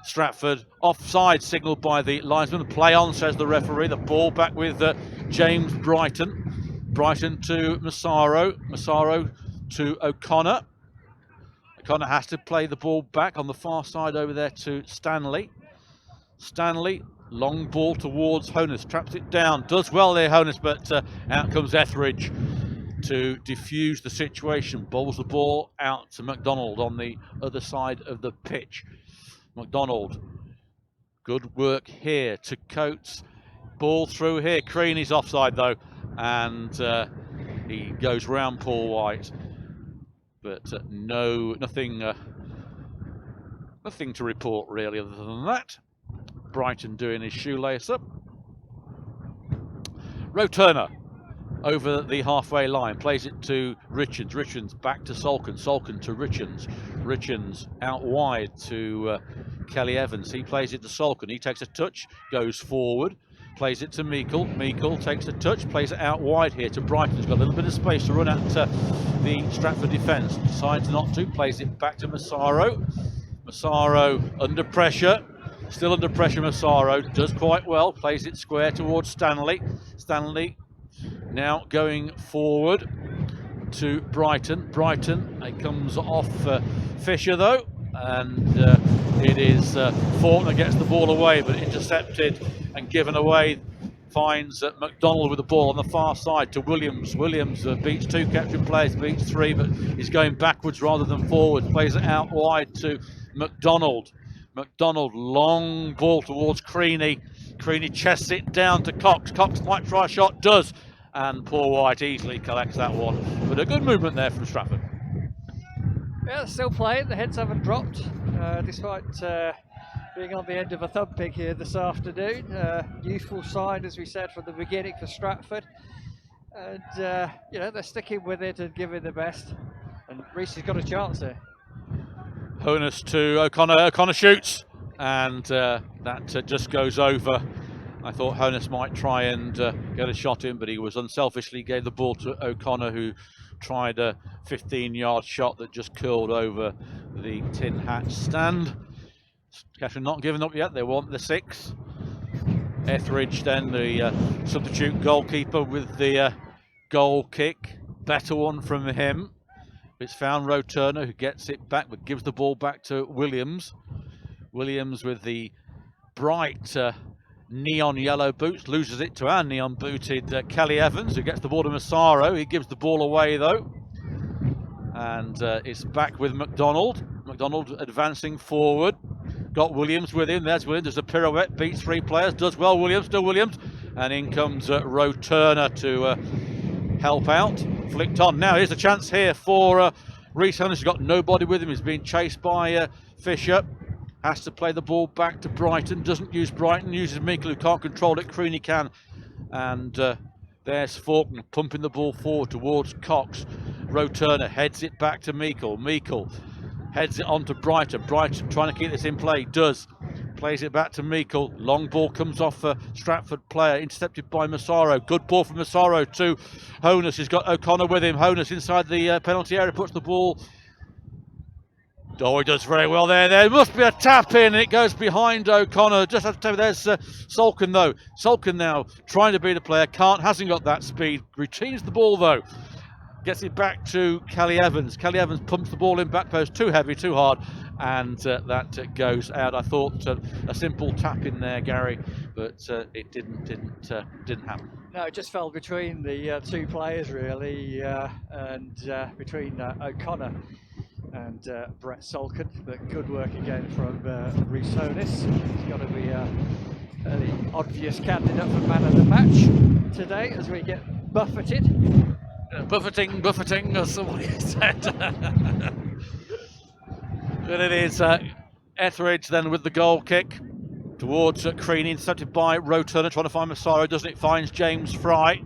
Stratford. Offside signalled by the linesman. Play on, says the referee. The ball back with James Brighton. Brighton to Massaro. Massaro to O'Connor. O'Connor has to play the ball back on the far side over there to Stanley. Stanley, long ball towards Honus, traps it down, does well there Honus, but out comes Etheridge to defuse the situation, bowls the ball out to McDonald on the other side of the pitch. McDonald, good work here to Coates, ball through here, Creaney's offside though, and he goes round Paul White. But nothing to report really other than that. Brighton doing his shoelace up. Roturner over the halfway line, plays it to Richards. Richards back to Solkin. Solkin to Richards. Richards out wide to Kelly Evans. He plays it to Solkin. He takes a touch, goes forward. Plays it to Meikle. Meikle takes a touch, plays it out wide here to Brighton. He's got a little bit of space to run at the Stratford defence. Decides not to, plays it back to Massaro. Massaro under pressure. Still under pressure, Massaro. Does quite well. Plays it square towards Stanley. Stanley now going forward to Brighton. Brighton, it comes off Fisher though. And it is Fortner gets the ball away, but intercepted and given away. Finds McDonald with the ball on the far side to Williams. Williams beats 2 Kettering players, beats 3, but he's going backwards rather than forward. Plays it out wide to McDonald. McDonald, long ball towards Creaney. Creaney chests it down to Cox. Cox might try a shot, does, and Paul White easily collects that one. But a good movement there from Stratford. Yeah, they're still playing. The heads haven't dropped, despite being on the end of a thumping here this afternoon. Youthful side, as we said from the beginning, for Stratford. And, they're sticking with it and giving their best. And Reese has got a chance here. Honus to O'Connor. O'Connor shoots, and that just goes over. I thought Honus might try and get a shot in, but he was unselfishly gave the ball to O'Connor, who tried a 15-yard shot that just curled over the tin hat stand. Kettering not giving up yet, they want the 6. Etheridge then, the substitute goalkeeper, with the goal kick. Better one from him. It's found Roturner, who gets it back, but gives the ball back to Williams. Williams with the bright neon yellow boots, loses it to our neon booted Kelly Evans, who gets the ball to Massaro. He gives the ball away though, and it's back with McDonald. McDonald advancing forward, got Williams with him. There's Williams, there's a pirouette, beats 3 players, does well. Williams, still Williams, and in comes Roe Turner to help out. Flicked on. Now here's a chance here for Reece Holness. He's got nobody with him. He's being chased by Fisher. Has to play the ball back to Brighton. Doesn't use Brighton. Uses Meikle, who can't control it. Creaney can. And there's Faulkner pumping the ball forward towards Cox. Roe Turner heads it back to Meikle. Meikle heads it on to Brighton. Brighton trying to keep this in play. Does. Plays it back to Meikle. Long ball comes off a Stratford player. Intercepted by Massaro. Good ball from Massaro to Holness. He's got O'Connor with him. Holness inside the penalty area. Puts the ball. Oh, he does very well there. There must be a tap in. And it goes behind O'Connor. Just have to tell you, there's Sulkin though. Sulkin now trying to beat a player. Can't. Hasn't got that speed. Retrieves the ball though. Gets it back to Kelly Evans. Kelly Evans pumps the ball in back post. Too heavy, too hard. And that goes out. I thought a simple tap in there, Gary, but it didn't happen. No, it just fell between the 2 players really, and between O'Connor and Brett Sulkin. But good work again from Reece Holness. He's got to be the obvious candidate for man of the match today as we get buffeted. Buffeting, as somebody said. But it is Etheridge then with the goal kick towards Creaney, intercepted by Roe Turner, trying to find Massaro, doesn't it? Finds James Fry.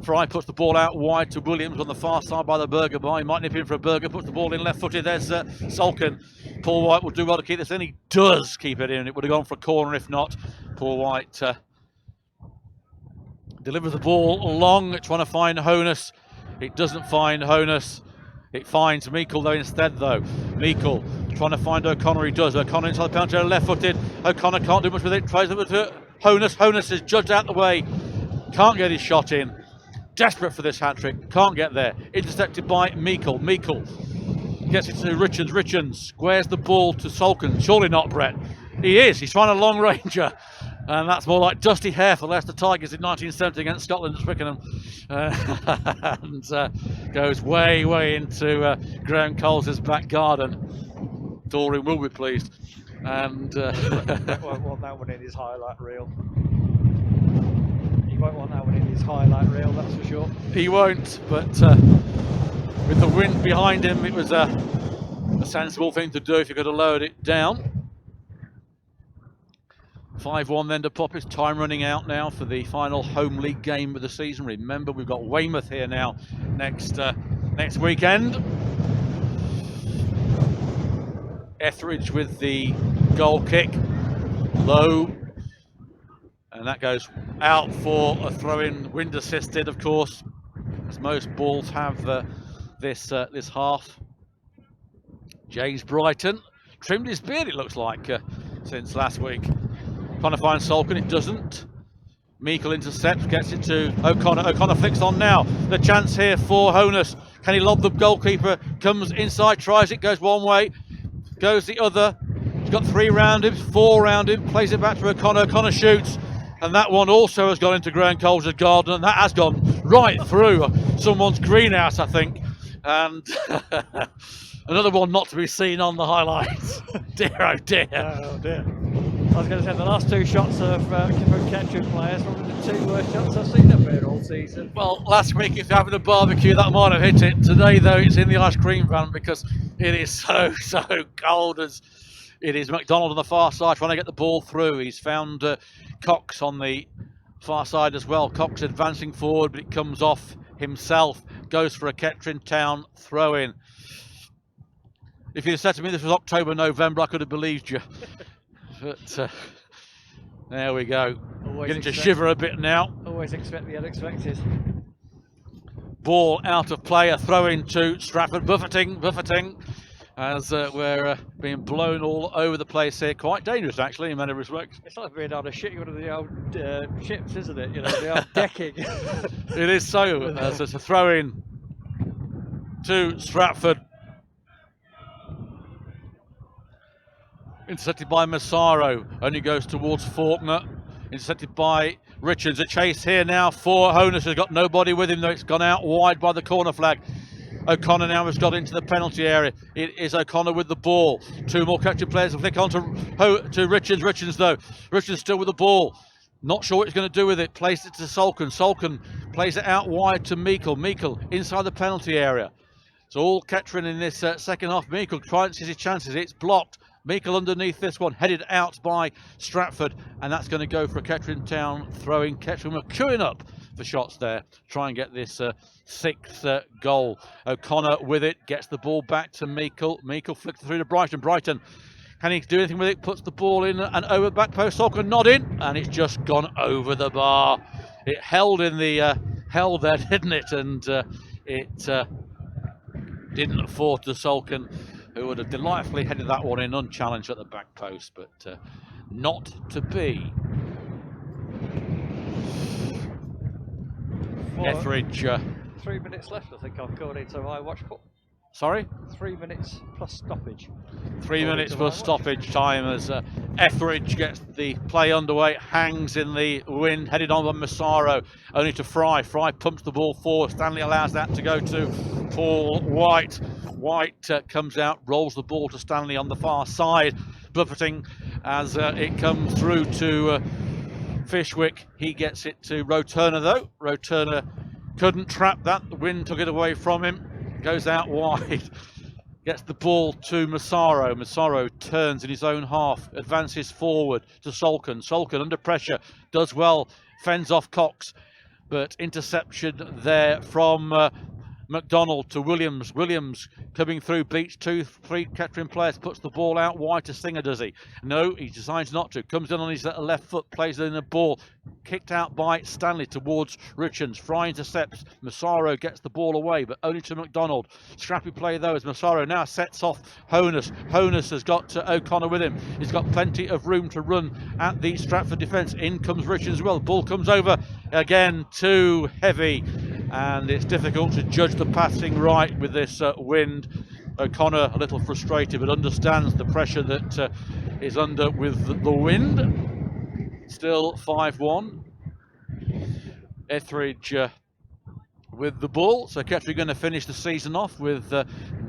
Fry puts the ball out wide to Williams on the far side by the Burger bar. He might nip in for a burger, puts the ball in left-footed. There's Sulkin. Paul White will do well to keep this in. He does keep it in. It would have gone for a corner if not. Paul White delivers the ball long, trying to find Holness. It doesn't find Holness. It finds Meikle though instead though. Meikle trying to find O'Connor. He does. O'Connor inside the penalty area, left-footed. O'Connor can't do much with it. Tries it to Holness. Holness is judged out the way. Can't get his shot in. Desperate for this hat-trick. Can't get there. Intercepted by Meikle. Meikle gets it to Richards. Richards squares the ball to Sulkin. Surely not Brett. He is. He's trying a long ranger. And that's more like Dusty Hare for Leicester Tigers in 1970 against Scotland at Twickenham. And goes way into Graham Coles' back garden. Doreen will be pleased. And won't want that one in his highlight reel. He won't want that one in his highlight reel, that's for sure. He won't, but with the wind behind him, it was a sensible thing to do if you could have lowered it down. 5-1 then to pop. It's time running out now for the final home league game of the season. Remember, we've got Weymouth here now next weekend. Etheridge with the goal kick, low, and that goes out for a throw-in, wind assisted, of course, as most balls have this half. James Brighton trimmed his beard, it looks like, since last week. Trying to find Sulkin, it doesn't. Meikle intercepts, gets it to O'Connor. O'Connor flicks on now. The chance here for Holness. Can he lob the goalkeeper? Comes inside, tries it, goes one way, goes the other. He's got 3 round him, 4 round him, plays it back to O'Connor. O'Connor shoots, and that one also has gone into Graham Coles' garden, and that has gone right through someone's greenhouse, I think. And another one not to be seen on the highlights. Dear, oh dear. Oh dear. I was going to say the last 2 shots of from Kettering players, probably the 2 worst shots I've seen up here all season. Well, last week if you're having a barbecue, that might have hit it. Today, though, it's in the ice cream van because it is so cold. As it is McDonald on the far side trying to get the ball through. He's found Cox on the far side as well. Cox advancing forward, but it comes off himself. Goes for a Kettering Town throw-in. If you'd said to me this was October, November, I could have believed you. But there we go. Getting to shiver a bit now. Always expect the unexpected. Ball out of play, a throw in to Stratford. Buffeting as we're being blown all over the place here. Quite dangerous, actually, in many respects. It's like being on a ship, one of the old ships, isn't it? You know, the old decking. It is so. So it's a throw in to Stratford. Intercepted by Massaro, only goes towards Faulkner. intercepted by Richards. A chase here now for Honus, has got nobody with him though. It's gone out wide by the corner flag. O'Connor now has got into the penalty area. It is O'Connor with the ball. 2 more Kettering players will flick on to Richards. Richards though. Richards still with the ball. Not sure what he's going to do with it. Plays it to Sulkin. Sulkin plays it out wide to Meikle. Meikle inside the penalty area. So all Kettering in this second half. Meikle tries his chances. It's blocked. Meikle underneath this one, headed out by Stratford, and that's going to go for a Kettering Town throwing. Kettering were queuing up for shots there, try and get this 6th goal. O'Connor with it, gets the ball back to Meikle. Meikle flicks it through to Brighton. Brighton, can he do anything with it? Puts the ball in and over back post. Sulkin not in, and it's just gone over the bar. It held in the held there, didn't it? And it didn't afford to Sulkin, who would have delightfully headed that one in unchallenged at the back post, but not to be. Etheridge. 3 minutes left, I think, according to my watch. Sorry? 3 minutes plus stoppage. 3 minutes plus stoppage time as Etheridge gets the play underway, hangs in the wind, headed on by Massaro, only to Fry. Fry pumps the ball forward. Stanley allows that to go to Paul White. White comes out, rolls the ball to Stanley on the far side, buffeting as it comes through to Fishwick. He gets it to Roturner though. Roturner couldn't trap that. The wind took it away from him. Goes out wide. Gets the ball to Massaro. Massaro turns in his own half, advances forward to Sulkin. Sulkin under pressure, does well, fends off Cox, but interception there from McDonald to Williams. Williams coming through, beats 2-3 Kettering players, puts the ball out wide to Singer, does he? No, he decides not to. Comes in on his left foot, plays it in the ball. Kicked out by Stanley towards Richards. Fry intercepts. Massaro gets the ball away, but only to McDonald. Scrappy play though as Massaro now sets off Honus. Honus has got O'Connor with him. He's got plenty of room to run at the Stratford defence. In comes Richards as well. Ball comes over again, too heavy, and it's difficult to judge the passing right with this wind. O'Connor a little frustrated, but understands the pressure that is under with the wind. Still 5-1. Etheridge with the ball. So Kettering going to finish the season off with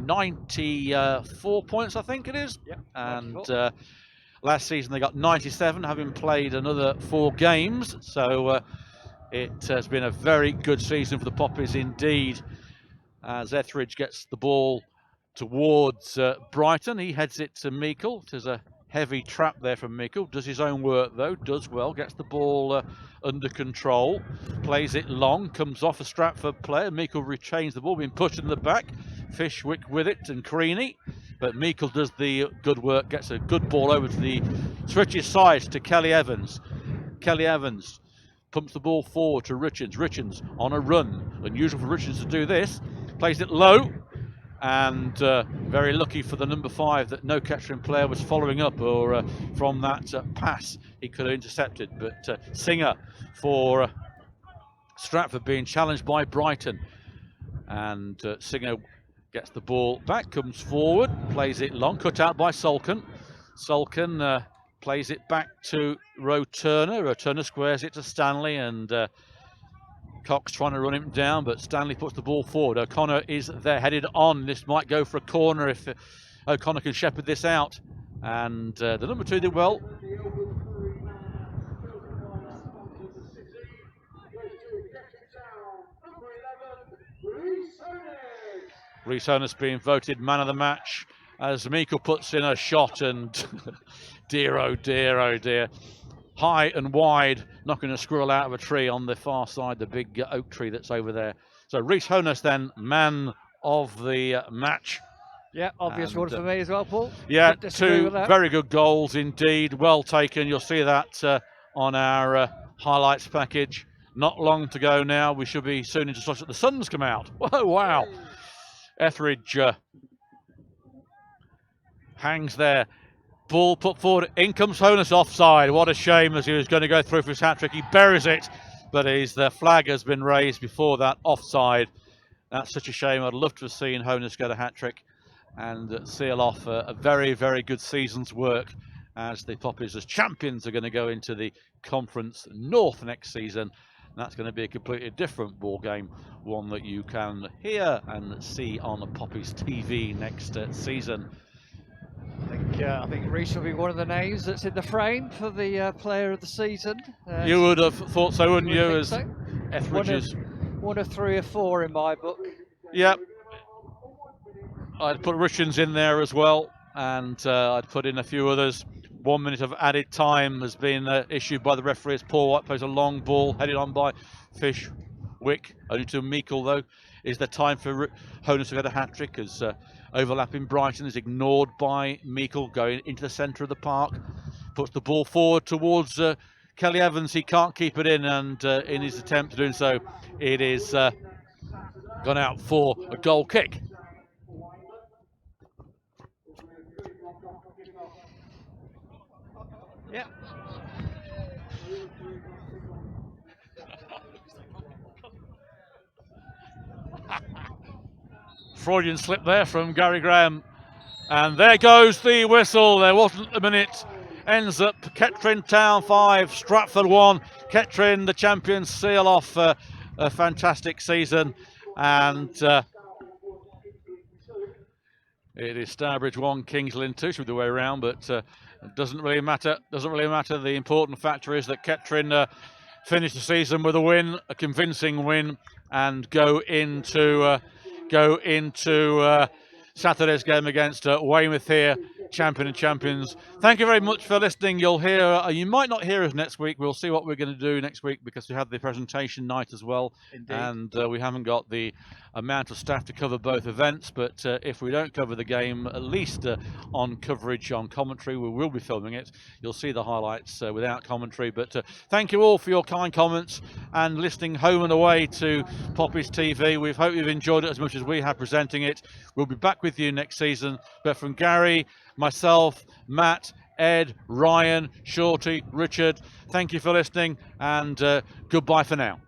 94 points, I think it is. Yep. And last season they got 97, having played another 4 games. So it has been a very good season for the Poppies indeed. As Etheridge gets the ball towards Brighton, he heads it to Meikle. There's a heavy trap there from Meikle. Does his own work though, does well, gets the ball under control, plays it long, comes off a Stratford player. Meikle retains the ball, being pushed in the back. Fishwick with it and Creaney, but Meikle does the good work, gets a good ball over to the switches sides to Kelly Evans. Kelly Evans pumps the ball forward to Richards. Richards on a run. Unusual for Richards to do this. Plays it low, and very lucky for the number 5 that no Kettering player was following up, or from that pass he could have intercepted. But Singer for Stratford being challenged by Brighton, and Singer gets the ball back, comes forward, plays it long, cut out by Sulkin. Sulkin plays it back to Roturner. Roturner squares it to Stanley, and Cox trying to run him down, but Stanley puts the ball forward. O'Connor is there, headed on. This might go for a corner if O'Connor can shepherd this out. And the number 2 did well. Rhys Honus being voted man of the match as Meikle puts in a shot, and dear, oh dear, oh dear. High and wide, knocking a squirrel out of a tree on the far side, the big oak tree that's over there. So Rhys Honus then, man of the match. Yeah, obvious one for me as well, Paul. Yeah, 2 very good goals indeed, well taken. You'll see that on our highlights package. Not long to go now. We should be soon into such that the sun's come out. Whoa, wow. Etheridge hangs there. Ball put forward, in comes Honus offside. What a shame, as he was going to go through for his hat-trick. He buries it, but the flag has been raised before that offside. That's such a shame. I'd love to have seen Honus get a hat-trick and seal off a very, very good season's work as the Poppies, as champions, are going to go into the Conference North next season. That's going to be a completely different ball game, one that you can hear and see on the Poppies TV next season. I think Reece will be one of the names that's in the frame for the Player of the Season. You would have thought so, wouldn't you? As so? Etheridge's one of 3 or 4 in my book. Yep. I'd put Richards in there as well, and I'd put in a few others. 1 minute of added time has been issued by the referees. Paul White plays a long ball headed on by Fishwick. Only to Meikle, though. Is there time for Honus to get a hat-trick as overlapping Brighton is ignored by Meikle, going into the centre of the park. Puts the ball forward towards Kelly Evans. He can't keep it in, and in his attempt to do so, it is gone out for a goal kick. Yeah. Freudian slip there from Gary Graham. And there goes the whistle. There wasn't a minute. Ends up Kettering Town 5, Stratford 1. Kettering, the champions, seal off a fantastic season. And it is Stourbridge 1, Kings Lynn 2, should be the way around, but it doesn't really matter. The important factor is that Kettering finish the season with a win, a convincing win, and go into Saturday's game against Weymouth here, champion and champions. Thank you very much for listening. You'll hear, you might not hear us next week. We'll see what we're going to do next week because we have the presentation night as well. Indeed. And we haven't got the amount of staff to cover both events. But if we don't cover the game, at least on coverage, on commentary, we will be filming it. You'll see the highlights without commentary. But thank you all for your kind comments and listening home and away to Poppies TV. We hope you've enjoyed it as much as we have presenting it. We'll be back with you next season. But from Gary, myself, Matt, Ed, Ryan, Shorty, Richard, thank you for listening, and goodbye for now.